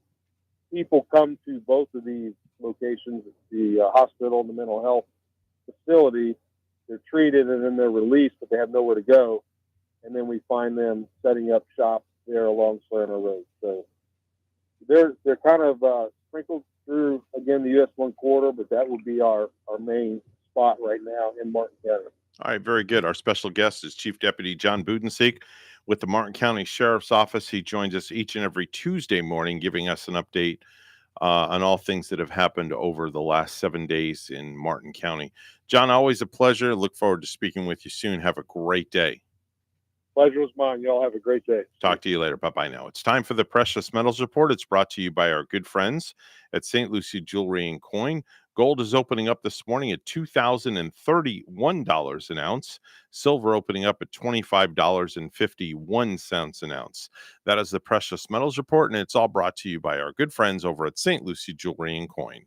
people come to both of these locations, the hospital and the mental health facility. They're treated and then they're released, but they have nowhere to go. And then we find them setting up shop there along Salerno Road. So they're kind of sprinkled through, again, the US 1 corridor, but that would be our main spot right now in Martin County. All right, very good. Our special guest is Chief Deputy John Budenseek with the Martin County Sheriff's Office. He joins us each and every Tuesday morning, giving us an update on all things that have happened over the last 7 days in Martin County. John, always a pleasure. Look forward to speaking with you soon. Have a great day. Pleasure was mine. Y'all have a great day. Talk to you later. Bye-bye now. It's time for the Precious Metals Report. It's brought to you by our good friends at St. Lucie Jewelry and Coin. Gold is opening up this morning at $2,031 an ounce. Silver opening up at $25.51 an ounce. That is the Precious Metals Report, and it's all brought to you by our good friends over at St. Lucie Jewelry and Coin.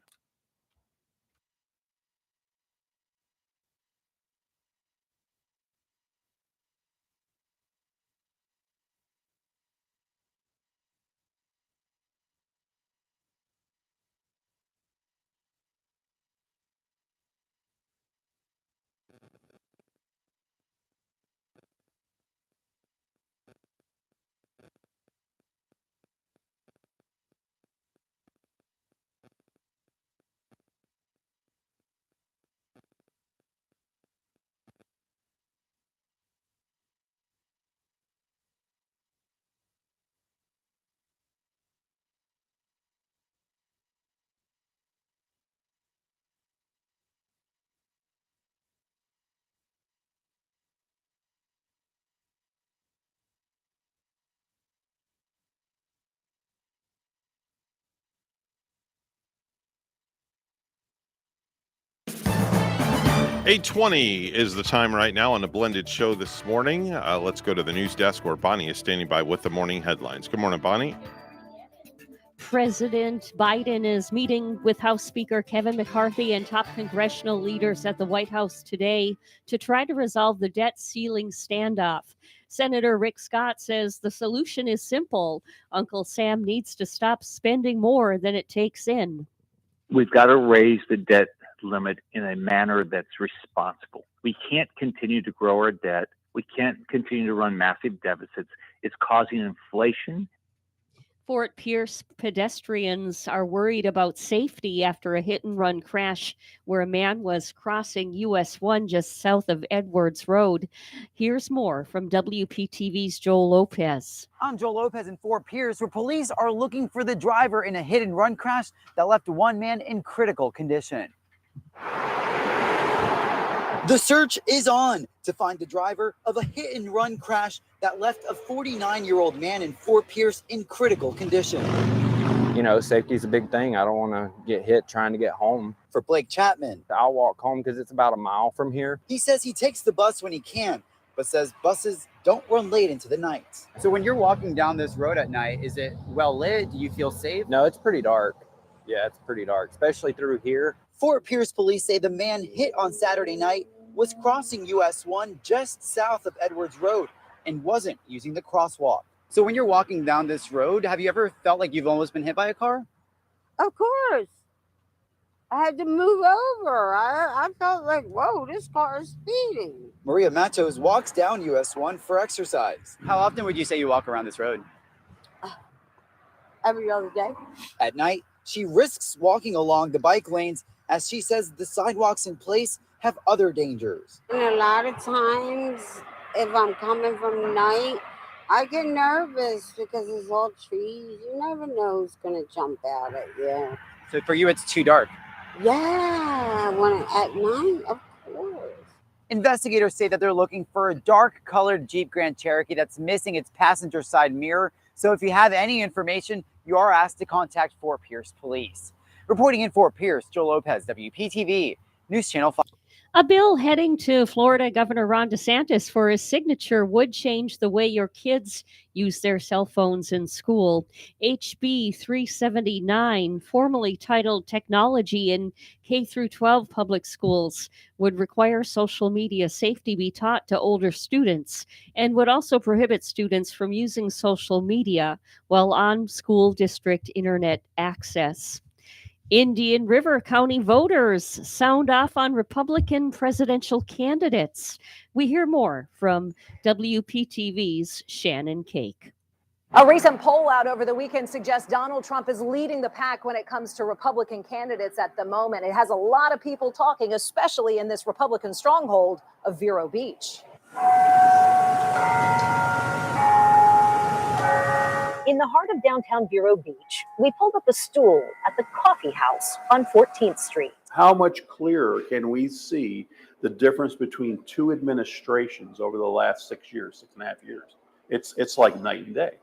$8:20 is the time right now on the Blended Show this morning. Let's go to the news desk where Bonnie is standing by with the morning headlines. Good morning, Bonnie. President Biden is meeting with House Speaker Kevin McCarthy and top congressional leaders at the White House today to try to resolve the debt ceiling standoff. Senator Rick Scott says the solution is simple. Uncle Sam needs to stop spending more than it takes in. We've got to raise the debt limit in a manner that's responsible. We can't continue to grow our debt. We can't continue to run massive deficits. It's causing inflation. Fort Pierce pedestrians are worried about safety after a hit-and-run crash where a man was crossing US 1 just south of Edwards Road. Here's more from WPTV's Joel Lopez. I'm Joel Lopez in Fort Pierce, where police are looking for the driver in a hit-and-run crash that left one man in critical condition. The search is on to find the driver of a hit-and-run crash that left a 49-year-old man in Fort Pierce in critical condition. You know, safety is a big thing. I don't want to get hit trying to get home. For Blake Chapman, I'll walk home because it's about a mile from here. He says he takes the bus when he can, but says buses don't run late into the night. So when you're walking down this road at night, is it well lit? Do you feel safe? No, it's pretty dark. Yeah, it's pretty dark, especially through here. Fort Pierce police say the man hit on Saturday night was crossing US 1 just south of Edwards Road and wasn't using the crosswalk. So when you're walking down this road, have you ever felt like you've almost been hit by a car? Of course. I had to move over. I felt like, whoa, this car is speeding. Maria Matos walks down US 1 for exercise. How often would you say you walk around this road? Every other day. At night, she risks walking along the bike lanes as she says the sidewalks in place have other dangers. And a lot of times, if I'm coming from night, I get nervous because it's all trees. You never know who's going to jump out at you. So for you, it's too dark. Yeah, at night, of course. Investigators say that they're looking for a dark-colored Jeep Grand Cherokee that's missing its passenger side mirror. So if you have any information, you are asked to contact Fort Pierce Police. Reporting in Fort Pierce, Joe Lopez, WPTV, News Channel 5. A bill heading to Florida Governor Ron DeSantis for his signature would change the way your kids use their cell phones in school. HB 379, formerly titled Technology in K-12 Public Schools, would require social media safety be taught to older students and would also prohibit students from using social media while on school district internet access. Indian River County voters sound off on Republican presidential candidates. We hear more from WPTV's Shannon Cake. A recent poll out over the weekend suggests Donald Trump is leading the pack when it comes to Republican candidates at the moment. It has a lot of people talking, especially in this Republican stronghold of Vero Beach. In the heart of downtown Vero Beach, we pulled up a stool at the coffee house on 14th Street. How much clearer can we see the difference between two administrations over the last 6 years, 6.5 years? It's like night and day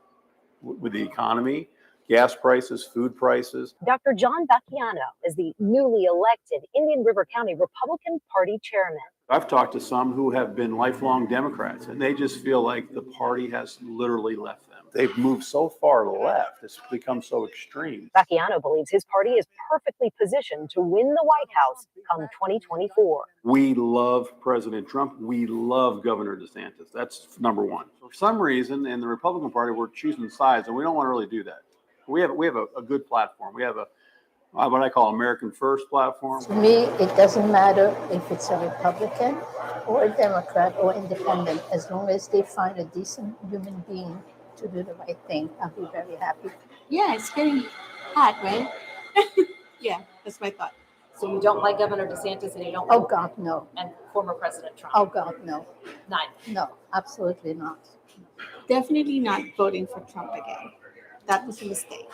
with the economy, gas prices, food prices. Dr. John Vacchiano is the newly elected Indian River County Republican Party chairman. I've talked to some who have been lifelong Democrats, and they just feel like the party has literally left them. They've moved so far left, it's become so extreme. Vacchiano believes his party is perfectly positioned to win the White House come 2024. We love President Trump. We love Governor DeSantis. That's number one. For some reason, in the Republican Party, we're choosing sides, and we don't want to really do that. We have a good platform. We have what I call American First platform. To me, it doesn't matter if it's a Republican or a Democrat or independent, as long as they find a decent human being to do the right thing. I'll be very happy. Yeah, it's getting hot, right? Yeah, that's my thought. So you don't like Governor DeSantis and you don't Oh, God, no. and former President Trump? Oh, God, no. Neither. No, absolutely not. Definitely not voting for Trump again. That was a mistake.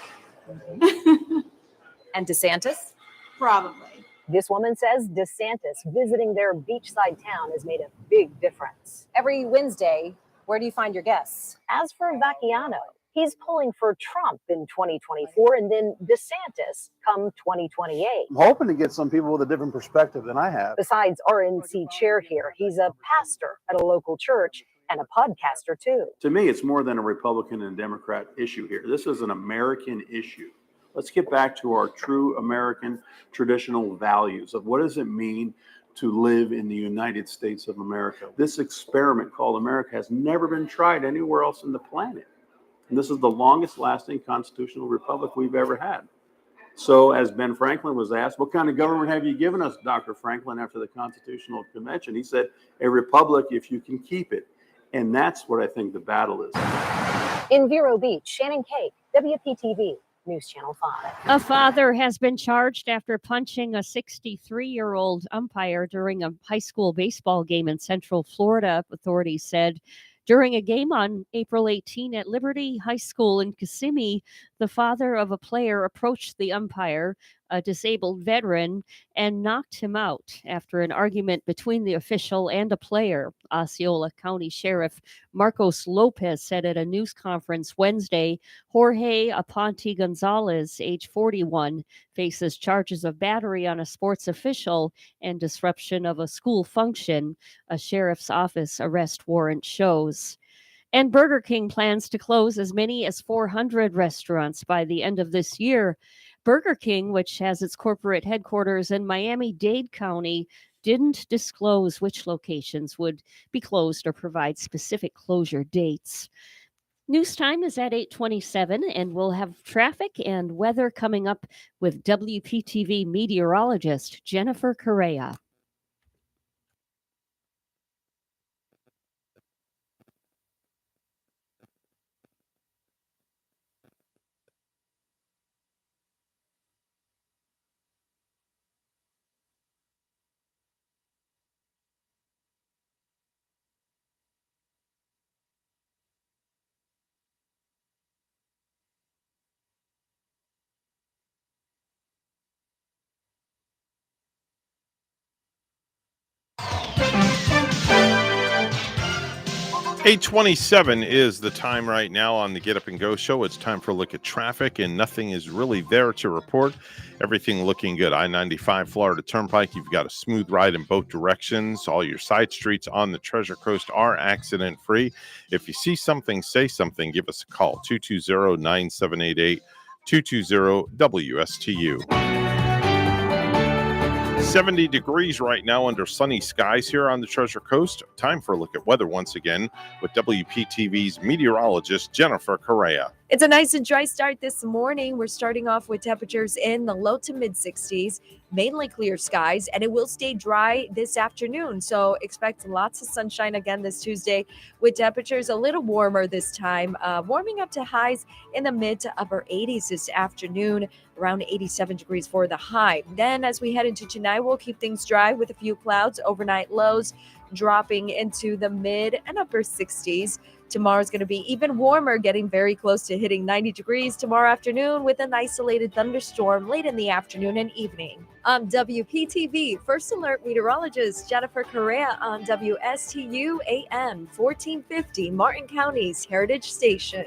And DeSantis? Probably. This woman says DeSantis visiting their beachside town has made a big difference. Every Wednesday, where do you find your guests? As for Vacchiano, he's pulling for Trump in 2024 and then DeSantis come 2028. I'm hoping to get some people with a different perspective than I have. Besides RNC chair here, he's a pastor at a local church and a podcaster too. To me, it's more than a Republican and Democrat issue here. This is an American issue. Let's get back to our true American traditional values of what does it mean to live in the United States of America. This experiment called America has never been tried anywhere else on the planet. And this is the longest lasting constitutional republic we've ever had. So as Ben Franklin was asked, what kind of government have you given us, Dr. Franklin, after the Constitutional Convention? He said, a republic if you can keep it. And that's what I think the battle is. In Vero Beach, Shannon Cake, WPTV, News Channel 5. A father has been charged after punching a 63-year-old umpire during a high school baseball game in Central Florida, authorities said. During a game on April 18 at Liberty High School in Kissimmee, the father of a player approached the umpire, a disabled veteran, and knocked him out after an argument between the official and a player. Osceola County Sheriff Marcos Lopez said at a news conference Wednesday, Jorge Aponte Gonzalez, age 41, faces charges of battery on a sports official and disruption of a school function, a sheriff's office arrest warrant shows. And Burger King plans to close as many as 400 restaurants by the end of this year. Burger King, which has its corporate headquarters in Miami-Dade County, didn't disclose which locations would be closed or provide specific closure dates. News time is at 8:27, and we'll have traffic and weather coming up with WPTV meteorologist Jennifer Correa. Eight 8:27 is the time right now on the Get Up and Go show. It's time for a look at traffic, and nothing is really there to report. Everything looking good. I-95 Florida Turnpike, you've got a smooth ride in both directions. All your side streets on the Treasure Coast are accident-free. If you see something, say something. Give us a call, 220-9788, 220-WSTU. 70 degrees right now under sunny skies here on the Treasure Coast. Time for a look at weather once again with WPTV's meteorologist Jennifer Correa. It's a nice and dry start this morning. We're starting off with temperatures in the low to mid 60s, mainly clear skies, and it will stay dry this afternoon. So expect lots of sunshine again this Tuesday with temperatures a little warmer this time, warming up to highs in the mid to upper 80s this afternoon, around 87 degrees for the high. Then as we head into tonight, we'll keep things dry with a few clouds, overnight lows dropping into the mid and upper 60s. Tomorrow's going to be even warmer, getting very close to hitting 90 degrees tomorrow afternoon with an isolated thunderstorm late in the afternoon and evening. I'm WPTV First Alert meteorologist Jennifer Correa on WSTU AM 1450, Martin County's Heritage Station.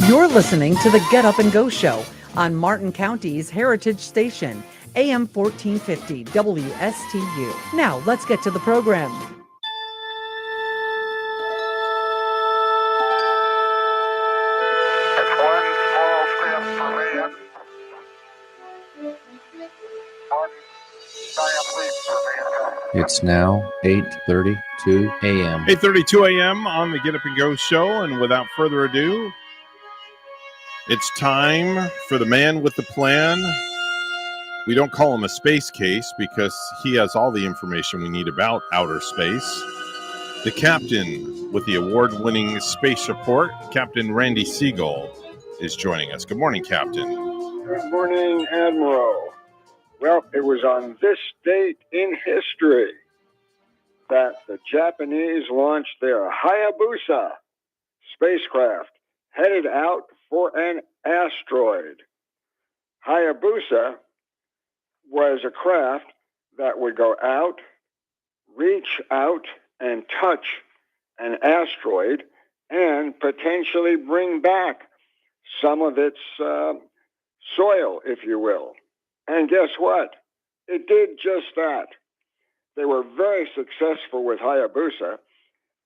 You're listening to the Get Up and Go Show on Martin County's Heritage Station, AM 1450 WSTU. Now, let's get to the program. It's now 8:32 a.m. 8:32 a.m. on the Get Up and Go Show, and without further ado, it's time for the man with the plan. We don't call him a space case because he has all the information we need about outer space. The captain with the award-winning space report, Captain Randy Siegel, is joining us. Good morning, Captain. Good morning, Admiral. Well, it was on this date in history that the Japanese launched their Hayabusa spacecraft headed out for an asteroid. Hayabusa was a craft that would go out, reach out, and touch an asteroid and potentially bring back some of its soil, if you will. And guess what? It did just that. They were very successful with Hayabusa,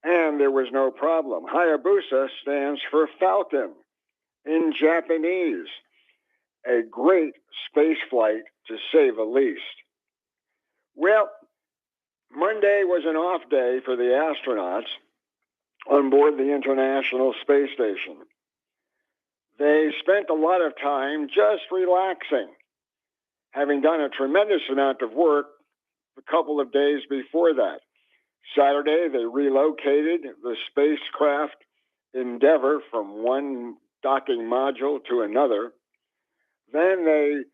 and there was no problem. Hayabusa stands for Falcon in Japanese. A great space flight, to say the least. Well, Monday was an off day for the astronauts on board the International Space Station. They spent a lot of time just relaxing, having done a tremendous amount of work a couple of days before that. Saturday, they relocated the spacecraft Endeavour from one docking module to another. Then they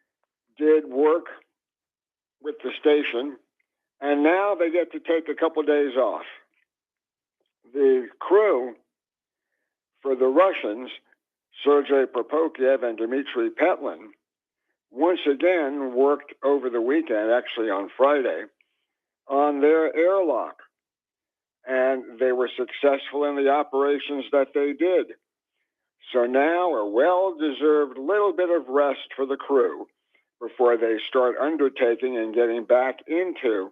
did work with the station, and now they get to take a couple days off. The crew for the Russians, Sergei Prokofiev and Dmitry Petlin, once again worked over the weekend, actually on Friday, on their airlock. And they were successful in the operations that they did. So now a well-deserved little bit of rest for the crew before they start undertaking and getting back into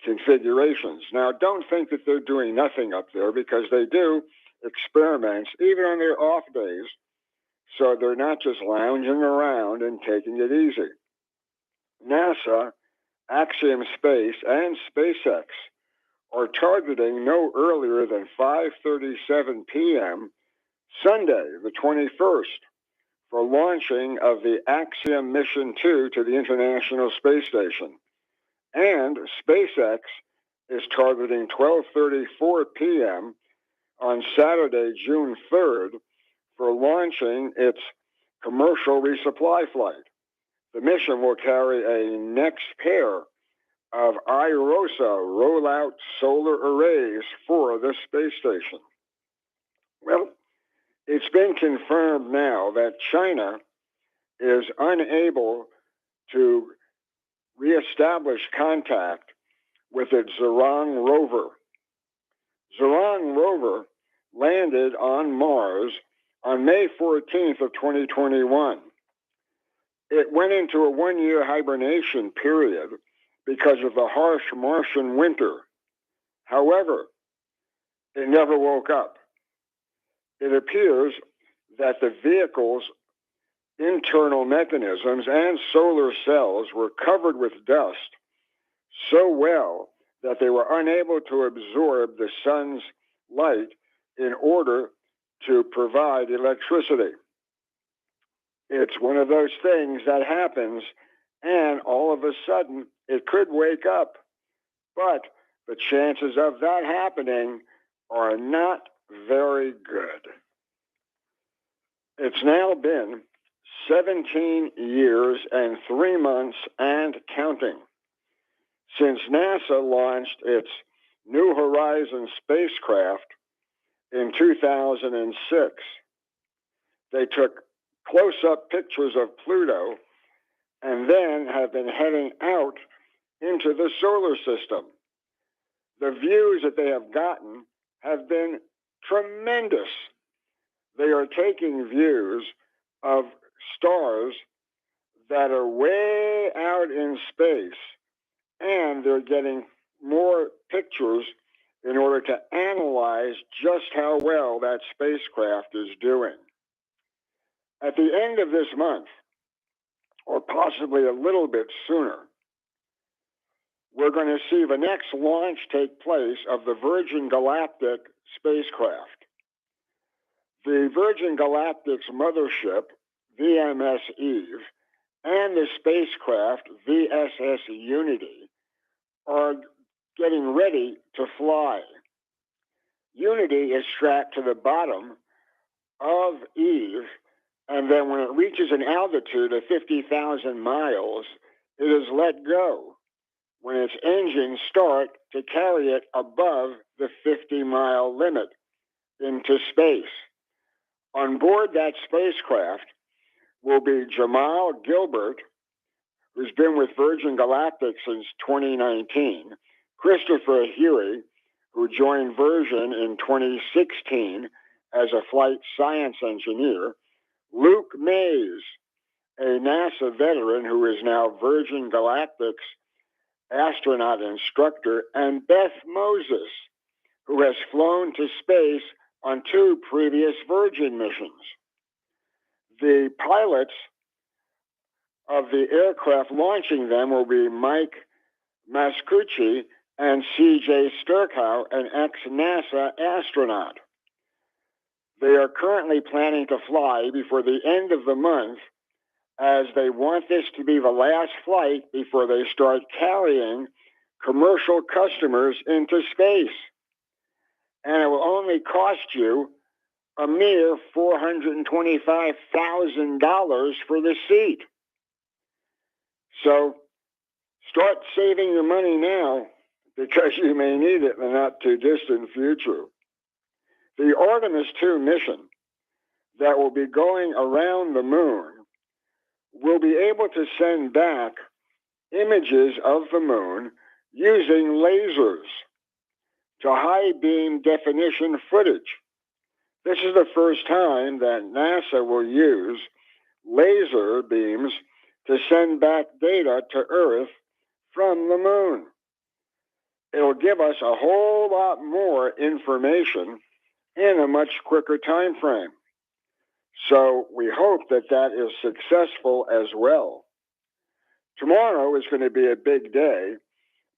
configurations. Now, don't think that they're doing nothing up there, because they do experiments even on their off days. So they're not just lounging around and taking it easy. NASA, Axiom Space, and SpaceX are targeting no earlier than 5:37 p.m. Sunday, the 21st, for launching of the Axiom Mission 2 to the International Space Station. And SpaceX is targeting 12:34 p.m. on Saturday, June 3rd, for launching its commercial resupply flight. The mission will carry a next pair of IROSA rollout solar arrays for the space station. Well, it's been confirmed now that China is unable to reestablish contact with its Zhurong rover. Zhurong rover landed on Mars on May 14th of 2021. It went into a one-year hibernation period because of the harsh Martian winter. However, it never woke up. It appears that the vehicle's internal mechanisms and solar cells were covered with dust so well that they were unable to absorb the sun's light in order to provide electricity. It's one of those things that happens, and all of a sudden it could wake up. But the chances of that happening are not very good. It's now been 17 years and 3 months and counting since NASA launched its New Horizons spacecraft in 2006. They took close-up pictures of Pluto and then have been heading out into the solar system. The views that they have gotten have been tremendous. they are taking views of stars that are way out in space, and they're getting more pictures in order to analyze just how well that spacecraft is doing. At the end of this month, or possibly a little bit sooner, we're going to see the next launch take place of the Virgin Galactic spacecraft. The Virgin Galactic's mothership, VMS Eve, and the spacecraft, VSS Unity, are getting ready to fly. Unity is strapped to the bottom of Eve, and then when it reaches an altitude of 50,000 miles, it is let go when its engines start to carry it above the 50-mile limit into space. On board that spacecraft will be Jamal Gilbert, who's been with Virgin Galactic since 2019, Christopher Huey, who joined Virgin in 2016 as a flight science engineer, Luke Mays, a NASA veteran who is now Virgin Galactic's astronaut instructor, and Beth Moses, who has flown to space on 2 previous Virgin missions. The pilots of the aircraft launching them will be Mike Mascucci and C.J. Sturkow, an ex-NASA astronaut. They are currently planning to fly before the end of the month, as they want this to be the last flight before they start carrying commercial customers into space. And it will only cost you a mere $425,000 for the seat. So start saving your money now, because you may need it in the not too distant future. The Artemis II mission that will be going around the moon will be able to send back images of the moon using lasers to high beam definition footage. This is the first time that NASA will use laser beams to send back data to Earth from the moon. It'll give us a whole lot more information in a much quicker time frame. So we hope that that is successful as well. Tomorrow is going to be a big day,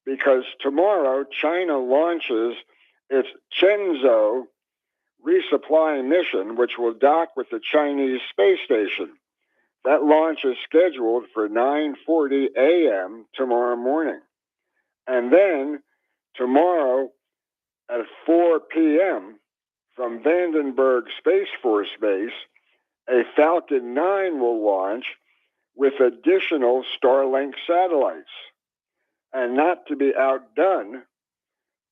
because tomorrow China launches its Shenzhou resupply mission, which will dock with the Chinese space station. That launch is scheduled for 9:40 a.m. tomorrow morning. And then tomorrow at 4 p.m. from Vandenberg Space Force Base, a Falcon 9 will launch with additional Starlink satellites. And not to be outdone,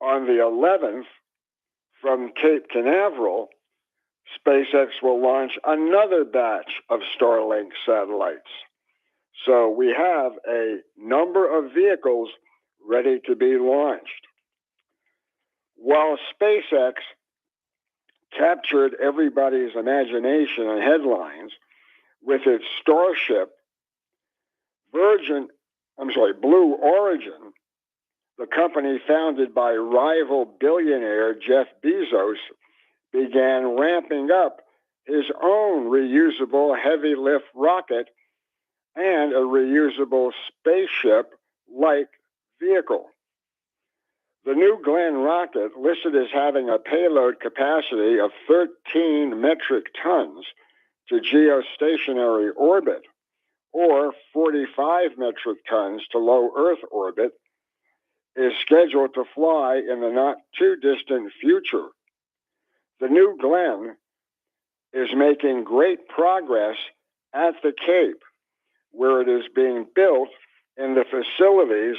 on the 11th from Cape Canaveral, SpaceX will launch another batch of Starlink satellites. So we have a number of vehicles ready to be launched. While SpaceX captured everybody's imagination and headlines with its Starship, Blue Origin, the company founded by rival billionaire Jeff Bezos, began ramping up his own reusable heavy lift rocket and a reusable spaceship-like vehicle. The New Glenn rocket, listed as having a payload capacity of 13 metric tons to geostationary orbit, or 45 metric tons to low Earth orbit, is scheduled to fly in the not too distant future. The New Glenn is making great progress at the Cape, where it is being built in the facilities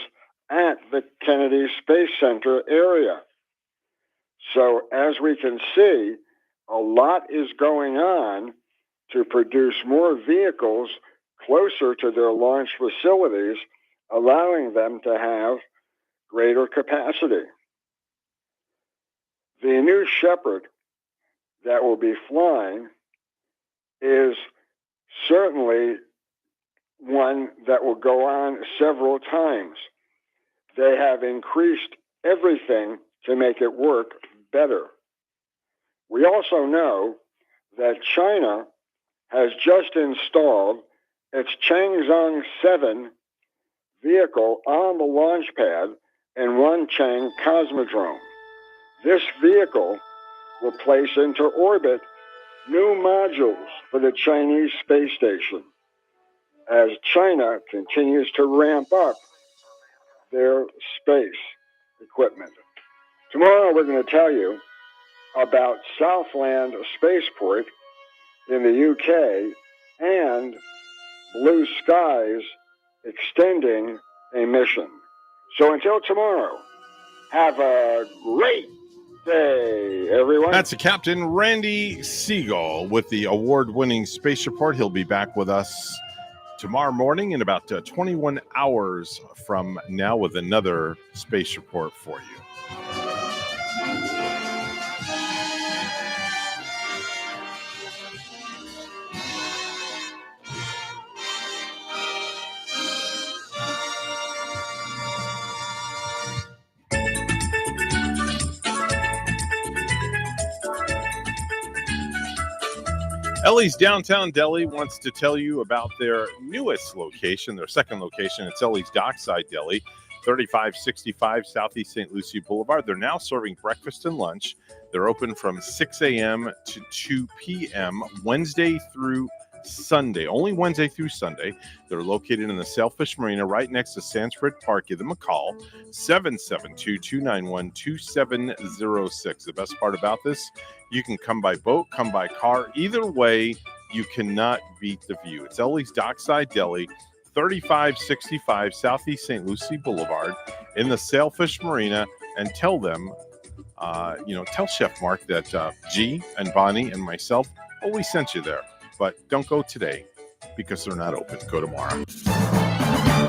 at the Kennedy Space Center area. So as we can see, a lot is going on to produce more vehicles closer to their launch facilities, allowing them to have greater capacity. The New Shepard, that will be flying is certainly one that will go on several times. They have increased everything to make it work better. We also know that China has just installed its Chang'e 7 vehicle on the launch pad in Wenchang Cosmodrome. This vehicle will place into orbit new modules for the Chinese space station as China continues to ramp up their space equipment. Tomorrow we're going to tell you about Southland Spaceport in the UK and Blue Skies extending a mission. So until tomorrow, have a great day, everyone. That's Captain Randy Siegel with the award-winning space report. He'll be back with us tomorrow morning in about 21 hours from now with another space report for you. Ellie's Downtown Deli wants to tell you about their newest location, their second location. It's Ellie's Dockside Deli, 3565 Southeast St. Lucie Boulevard. They're now serving breakfast and lunch. They're open from 6 a.m. to 2 p.m. Wednesday through Sunday, only Wednesday through Sunday. They're located in the Sailfish Marina right next to Sanskrit Park in the McCall, 772-291-2706. The best part about this, you can come by boat, come by car. Either way, you cannot beat the view. It's Ellie's Dockside Deli, 3565 Southeast St. Lucie Boulevard in the Sailfish Marina, and tell them, tell Chef Mark that G and Bonnie and myself always sent you there. But don't go today because they're not open. Go tomorrow.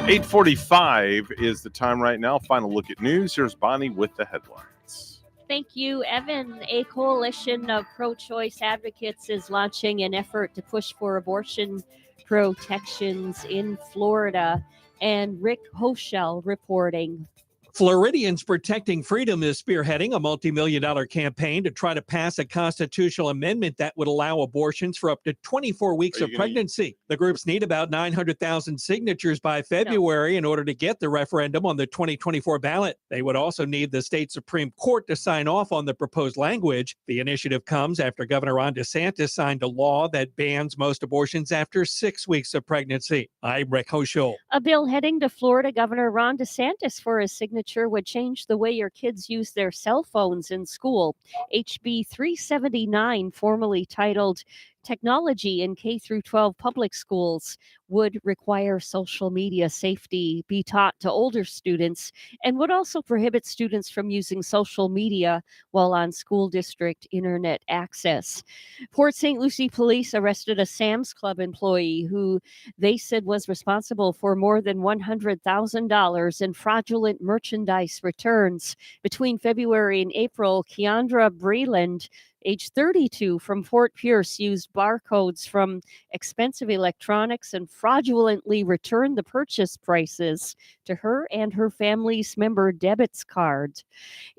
8:45 is the time right now. Final look at news. Here's Bonnie with the headlines. Thank you, Evan. A coalition of pro-choice advocates is launching an effort to push for abortion protections in Florida. And Rick Hochel reporting. Floridians Protecting Freedom is spearheading a multi-million-dollar campaign to try to pass a constitutional amendment that would allow abortions for up to 24 weeks of pregnancy. The groups need about 900,000 signatures by February in order to get the referendum on the 2024 ballot. They would also need the state Supreme Court to sign off on the proposed language. The initiative comes after Governor Ron DeSantis signed a law that bans most abortions after 6 weeks of pregnancy. I'm Rick Hochel. A bill heading to Florida Governor Ron DeSantis for his signature would change the way your kids use their cell phones in school. HB 379, formerly titled Technology in K-12 Public Schools, would require social media safety be taught to older students and would also prohibit students from using social media while on school district internet access. Port St. Lucie police arrested a Sam's Club employee who they said was responsible for more than $100,000 in fraudulent merchandise returns. Between February and April, Keandra Breland, age 32, from Fort Pierce, used barcodes from expensive electronics and fraudulently returned the purchase prices to her and her family's member debits card.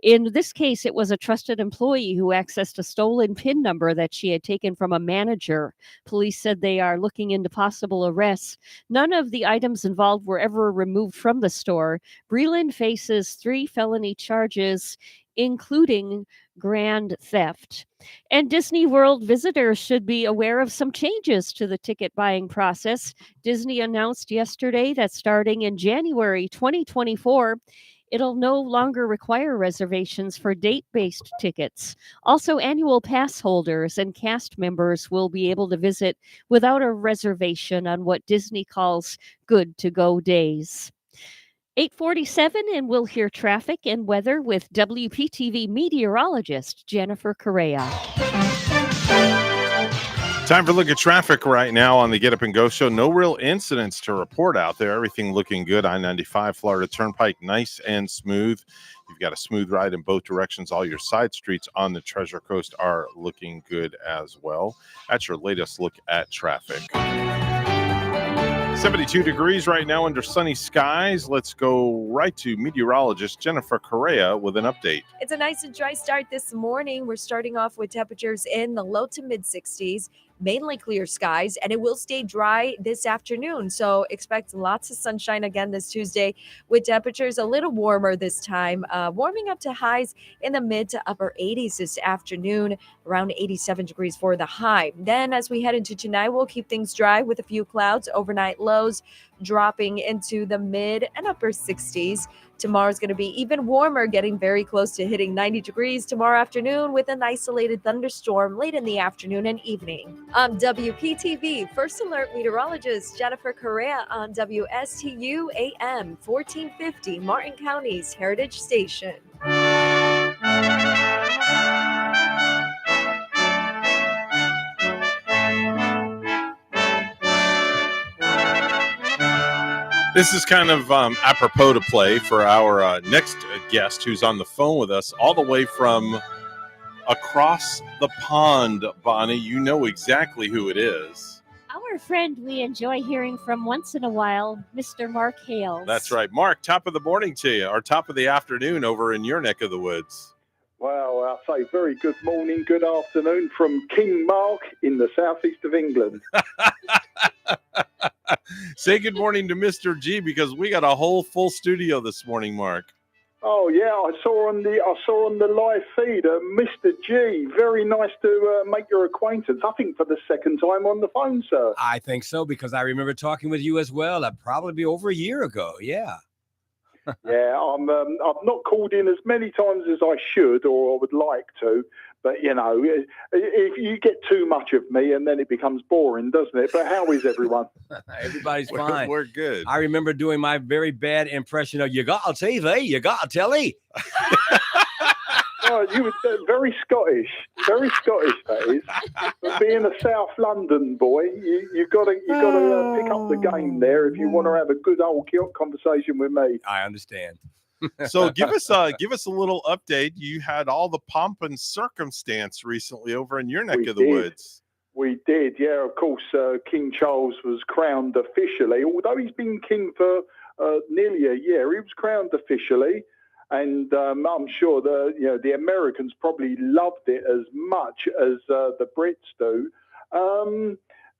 In this case, it was a trusted employee who accessed a stolen PIN number that she had taken from a manager. Police said they are looking into possible arrests. None of the items involved were ever removed from the store. Breland faces 3 felony charges, including grand theft. And Disney World visitors should be aware of some changes to the ticket buying process. Disney announced yesterday that starting in January 2024, it'll no longer require reservations for date-based tickets. Also, annual pass holders and cast members will be able to visit without a reservation on what Disney calls good-to-go days. 8:47, and we'll hear traffic and weather with WPTV meteorologist Jennifer Correa. Time for a look at traffic right now on the Get Up and Go show. No real incidents to report out there. Everything looking good. I-95 Florida Turnpike, nice and smooth. You've got a smooth ride in both directions. All your side streets on the Treasure Coast are looking good as well. That's your latest look at traffic. 72 degrees right now under sunny skies. Let's go right to meteorologist Jennifer Correa with an update. It's a nice and dry start this morning. We're starting off with temperatures in the low to mid 60s, mainly clear skies, and it will stay dry this afternoon. So expect lots of sunshine again this Tuesday with temperatures a little warmer this time, warming up to highs in the mid to upper 80s this afternoon, around 87 degrees for the high. Then as we head into tonight, we'll keep things dry with a few clouds, overnight lows dropping into the mid and upper 60s. Tomorrow's going to be even warmer, getting very close to hitting 90 degrees tomorrow afternoon with an isolated thunderstorm late in the afternoon and evening. I'm WPTV First Alert meteorologist Jennifer Correa on WSTU AM 1450, Martin County's Heritage Station. This is kind of apropos to play for our next guest who's on the phone with us all the way from across the pond, Bonnie. You know exactly who it is. Our friend we enjoy hearing from once in a while, Mr. Mark Hales. That's right. Mark, top of the morning to you, or top of the afternoon over in your neck of the woods. Well, I'll say very good morning, good afternoon from King Mark in the southeast of England. Say good morning to Mr. G because we got a whole full studio this morning, Mark. Oh yeah, I saw on the live feed, Mr. G. Very nice to make your acquaintance. I think for the second time on the phone, sir. I think so because I remember talking with you as well. That'd probably be over a year ago. Yeah. Yeah, I've not called in as many times as I should or I would like to, but you know, if you get too much of me and then it becomes boring, doesn't it? But how is everyone? Everybody's fine. We're good. I remember doing my very bad impression of "You got a TV, you got a telly." Oh, you were very Scottish, that is. But being a South London boy, you got to pick up the game there if you want to have a good old conversation with me. I understand. So give us a little update. You had all the pomp and circumstance recently over in your neck of the woods. We did, yeah. Of course, King Charles was crowned officially. Although he's been king for nearly a year, he was crowned officially. And I'm sure the Americans probably loved it as much as the Brits do.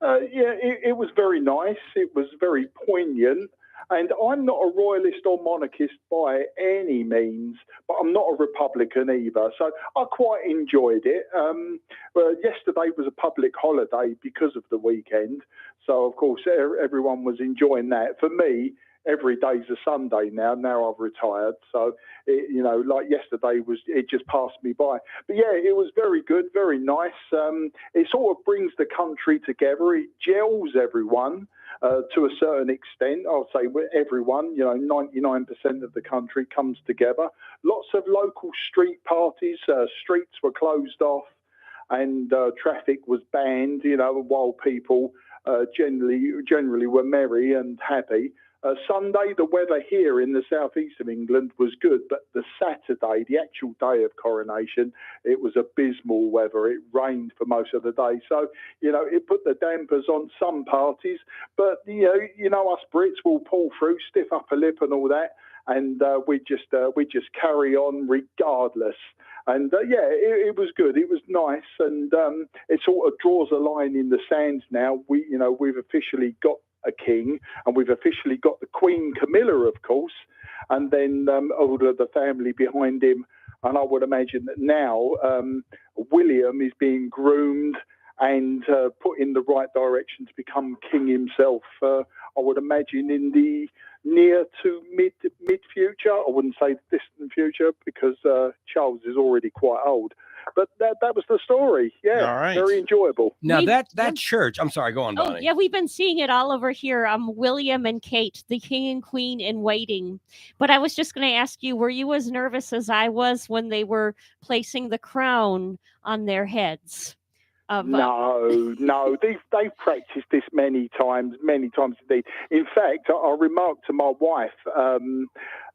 It was very nice. It was very poignant. And I'm not a royalist or monarchist by any means, but I'm not a Republican either. So I quite enjoyed it. Yesterday was a public holiday because of the weekend. So, of course, everyone was enjoying that. For me, every day's a Sunday now. Now I've retired. So, like yesterday it just passed me by. But yeah, it was very good, very nice. It sort of brings the country together. It gels everyone to a certain extent. I'll say everyone, 99% of the country comes together. Lots of local street parties. Streets were closed off and traffic was banned, while people generally were merry and happy. Sunday, the weather here in the southeast of England was good, but the Saturday, the actual day of coronation, it was abysmal weather. It rained for most of the day. So, it put the dampers on some parties, but, us Brits will pull through, stiff upper lip and all that, and we just carry on regardless. And it was good. It was nice, and it sort of draws a line in the sands now. We've officially got a king, and we've officially got the Queen Camilla, of course, and then all of the family behind him. And I would imagine that now William is being groomed and put in the right direction to become king himself. I would imagine in the near to mid future. I wouldn't say distant future because Charles is already quite old. But that was the story. Yeah, all right. Very enjoyable. Now that church, I'm sorry, go on, Bonnie. Oh, yeah, we've been seeing it all over here. William and Kate, the king and queen in waiting. But I was just going to ask you, were you as nervous as I was when they were placing the crown on their heads? No, they've practiced this many times indeed. In fact, I remarked to my wife,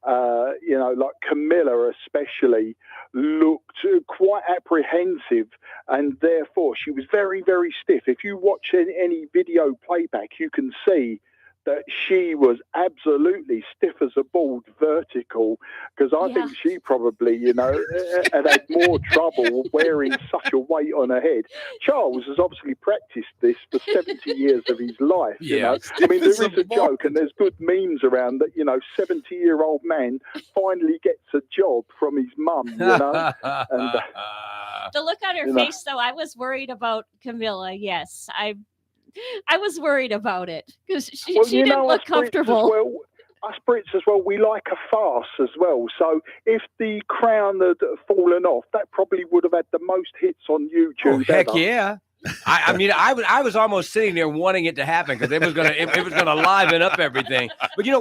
like Camilla especially looked quite apprehensive, and therefore she was very, very stiff. If you watch any video playback, you can see that she was absolutely stiff as a board, vertical, because I think she probably, had had more trouble wearing such a weight on her head. Charles has obviously practiced this for 70 years of his life. Yeah. I mean, there is a joke, and there's good memes around that, 70-year-old man finally gets a job from his mum, And, the look on her face, though, I was worried about Camilla. Yes, I was worried about it because she didn't look comfortable. Us Brits as well, we like a farce as well. So if the crown had fallen off, that probably would have had the most hits on YouTube. Oh, heck yeah. I was almost sitting there wanting it to happen because it was gonna liven up everything. But I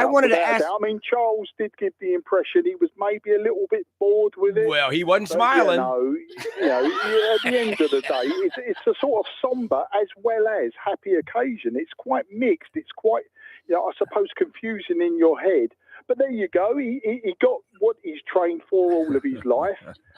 wanted to ask. I mean, Charles did give the impression he was maybe a little bit bored with it. Well, he wasn't smiling. At the end of the day, it's a sort of somber as well as happy occasion. It's quite mixed. It's quite, I suppose, confusing in your head. But there you go. He got what he's trained for all of his life,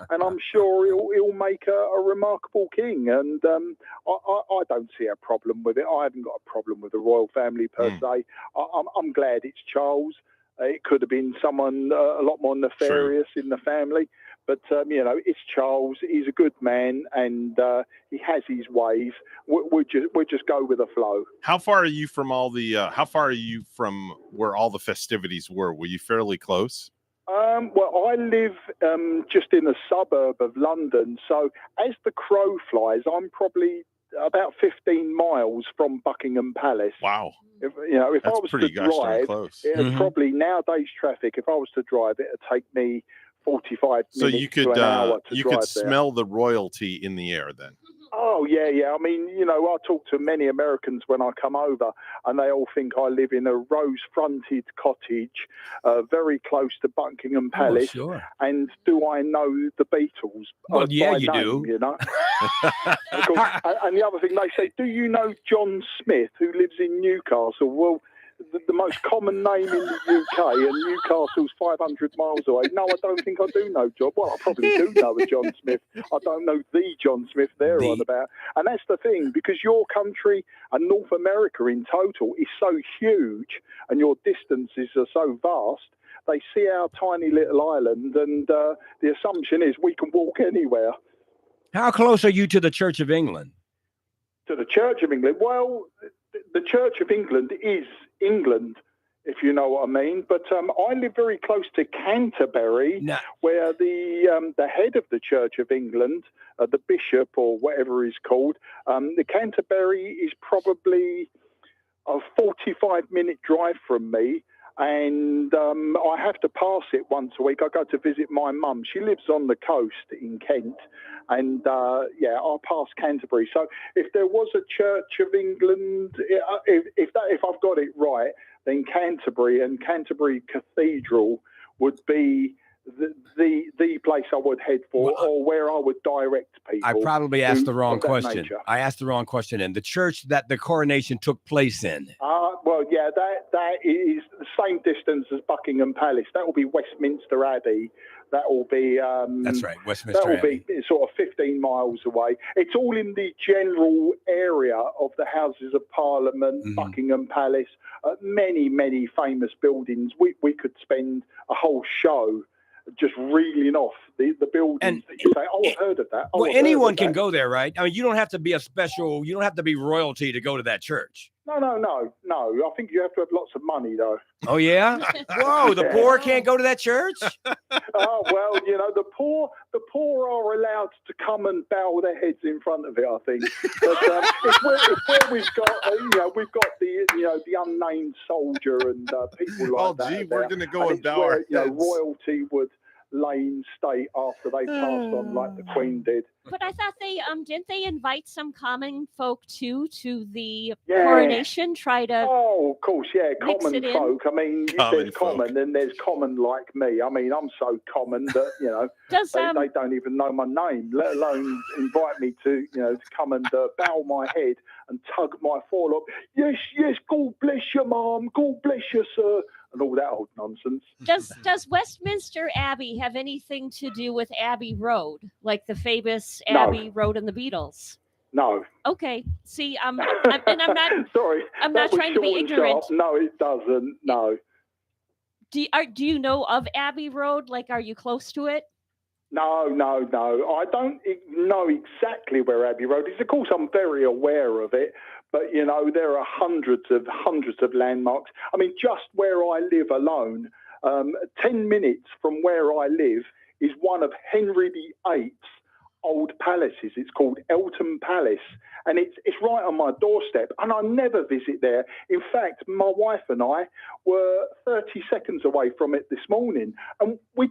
and I'm sure he'll make a remarkable king. And I don't see a problem with it. I haven't got a problem with the royal family per se. I'm glad it's Charles. It could have been someone a lot more nefarious in the family. But, it's Charles. He's a good man, and he has his ways. We'll just go with the flow. How far are you from how far are you from where all the festivities were? Were you fairly close? Well, I live just in a suburb of London. So as the crow flies, I'm probably about 15 miles from Buckingham Palace. Wow. If I was to drive, it'd probably, nowadays traffic, if I was to drive, it'd take me 45 so minutes you could to an hour to you drive could smell the royalty in the air then. Oh yeah. I mean, I talk to many Americans when I come over, and they all think I live in a rose-fronted cottage, very close to Buckingham Palace. Oh, sure. And do I know the Beatles? Well, yeah, you name, do. And the other thing they say, do you know John Smith, who lives in Newcastle? Well, the most common name in the UK, and Newcastle's 500 miles away. No, I don't think I do know John. Well, I probably do know a John Smith. I don't know the John Smith they're on about. And that's the thing, because your country and North America in total is so huge, and your distances are so vast, they see our tiny little island, and the assumption is we can walk anywhere. How close are you to the Church of England? To the Church of England? Well, the Church of England is England, if you know what I mean. But I live very close to Canterbury, where the head of the Church of England, the bishop or whatever he's called, the Canterbury is probably a 45-minute drive from me. And I have to pass it once a week. I go to visit my mum. She lives on the coast in Kent. And, I'll pass Canterbury. So if there was a Church of England, if I've got it right, then Canterbury and Canterbury Cathedral would be the place I would head for, or where I would direct people. I probably asked the wrong question. I asked the wrong question. And the church that the coronation took place in? That is the same distance as Buckingham Palace. That will be Westminster Abbey. That will be... That's right, Westminster Abbey. That will be sort of 15 miles away. It's all in the general area of the Houses of Parliament, Buckingham Palace, many, many famous buildings. We could spend a whole show just reeling off the buildings that you say, I've heard of that. Well, anyone can go there, right? I mean, you don't have to be you don't have to be royalty to go to that church. No. I think you have to have lots of money, though. Oh, yeah? Whoa, the poor can't go to that church? Oh, well, the poor are allowed to come and bow their heads in front of it, I think. But it's where we've got the unnamed soldier and people like that. Oh, gee, we're going to go and bow our heads. Royalty would Lane State after they passed on like the Queen did. But I thought they didn't they invite some common folk too to the Yeah. coronation? Try to of course, yeah, mix common it in. folk. I mean, Common there's common and there's common like me. I mean, I'm so common that they don't even know my name, let alone invite me to to come and bow my head and tug my forelock. Yes, God bless you, Mum. God bless you, sir. And all that old nonsense. Does Westminster Abbey have anything to do with Abbey Road, like the famous No. Abbey Road and the Beatles? No. Okay. See, and I'm not. Sorry. I'm that not was trying to be short and ignorant. sharp. No, it doesn't. No. Do you know of Abbey Road? Like, are you close to it? No. I don't know exactly where Abbey Road is. Of course, I'm very aware of it, but there are hundreds of landmarks. I mean, just where I live alone, 10 minutes from where I live is one of Henry VIII's old palaces. It's called Eltham Palace, and it's right on my doorstep, and I never visit there. In fact, my wife and I were 30 seconds away from it this morning, and we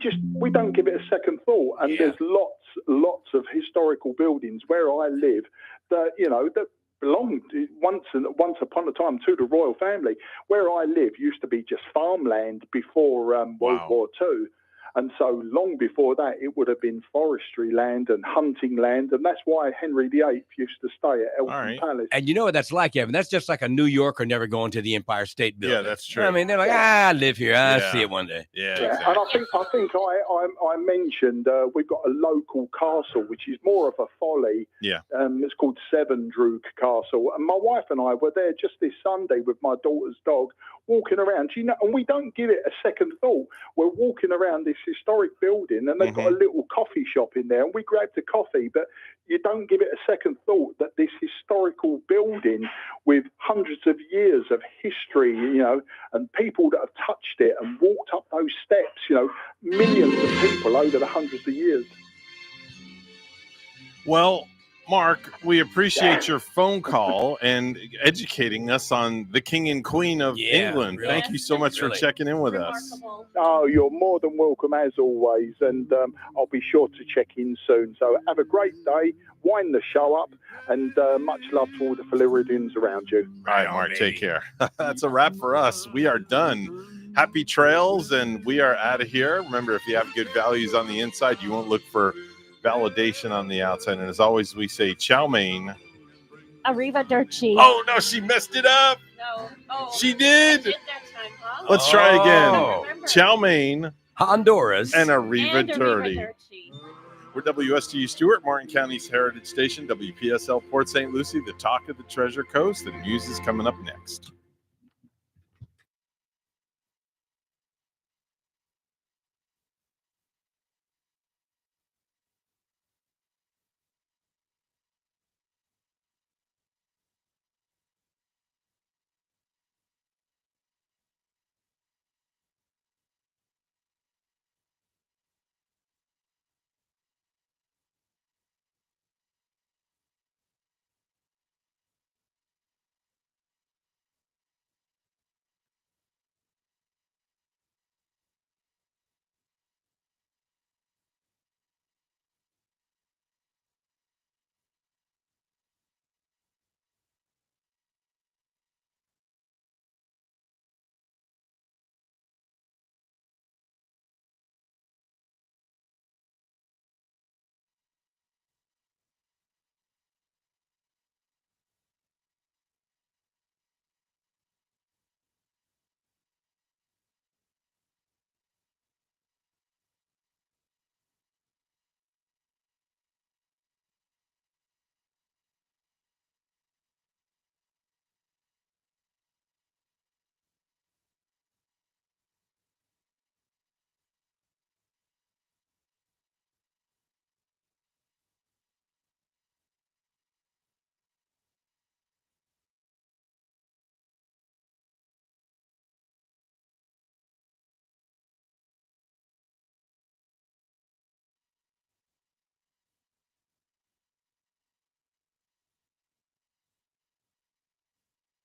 don't give it a second thought. And there's lots of historical buildings where I live that that belonged once upon a time to the royal family. Where I live used to be just farmland before World War II. And so long before that, it would have been forestry land and hunting land. And that's why Henry VIII used to stay at Eltham Palace. And you know what that's like, Evan? That's just like a New Yorker never going to the Empire State Building. Yeah, that's true. I mean, they're like, I live here. I'll see it one day. Yeah, exactly. And I mentioned we've got a local castle, which is more of a folly. Yeah. It's called Sevendrug Castle. And my wife and I were there just this Sunday with my daughter's dog, walking around. And we don't give it a second thought. We're walking around this historic building, and they've got a little coffee shop in there, and we grabbed a coffee, but you don't give it a second thought that this historical building with hundreds of years of history, and people that have touched it and walked up those steps, millions of people over the hundreds of years. Well, Mark, we appreciate your phone call and educating us on the King and Queen of England. really. Thank you so much for checking in with us. Oh, you're more than welcome as always, and I'll be sure to check in soon. So have a great day, wind the show up, and much love to all the Floridians around you. All right, Mark, take care. That's a wrap for us. We are done. Happy trails, and we are out of here. Remember, if you have good values on the inside, you won't look for validation on the outside. And as always, we say ciao mein. Arrivederci. Oh no, she messed it up. No. Oh, She did. I did that time, huh? Let's try again. Ciao mein, Honduras, and arrivederci. We're WSTU Stewart, Martin County's Heritage Station, WPSL Port St. Lucie, the talk of the Treasure Coast. The news is coming up next.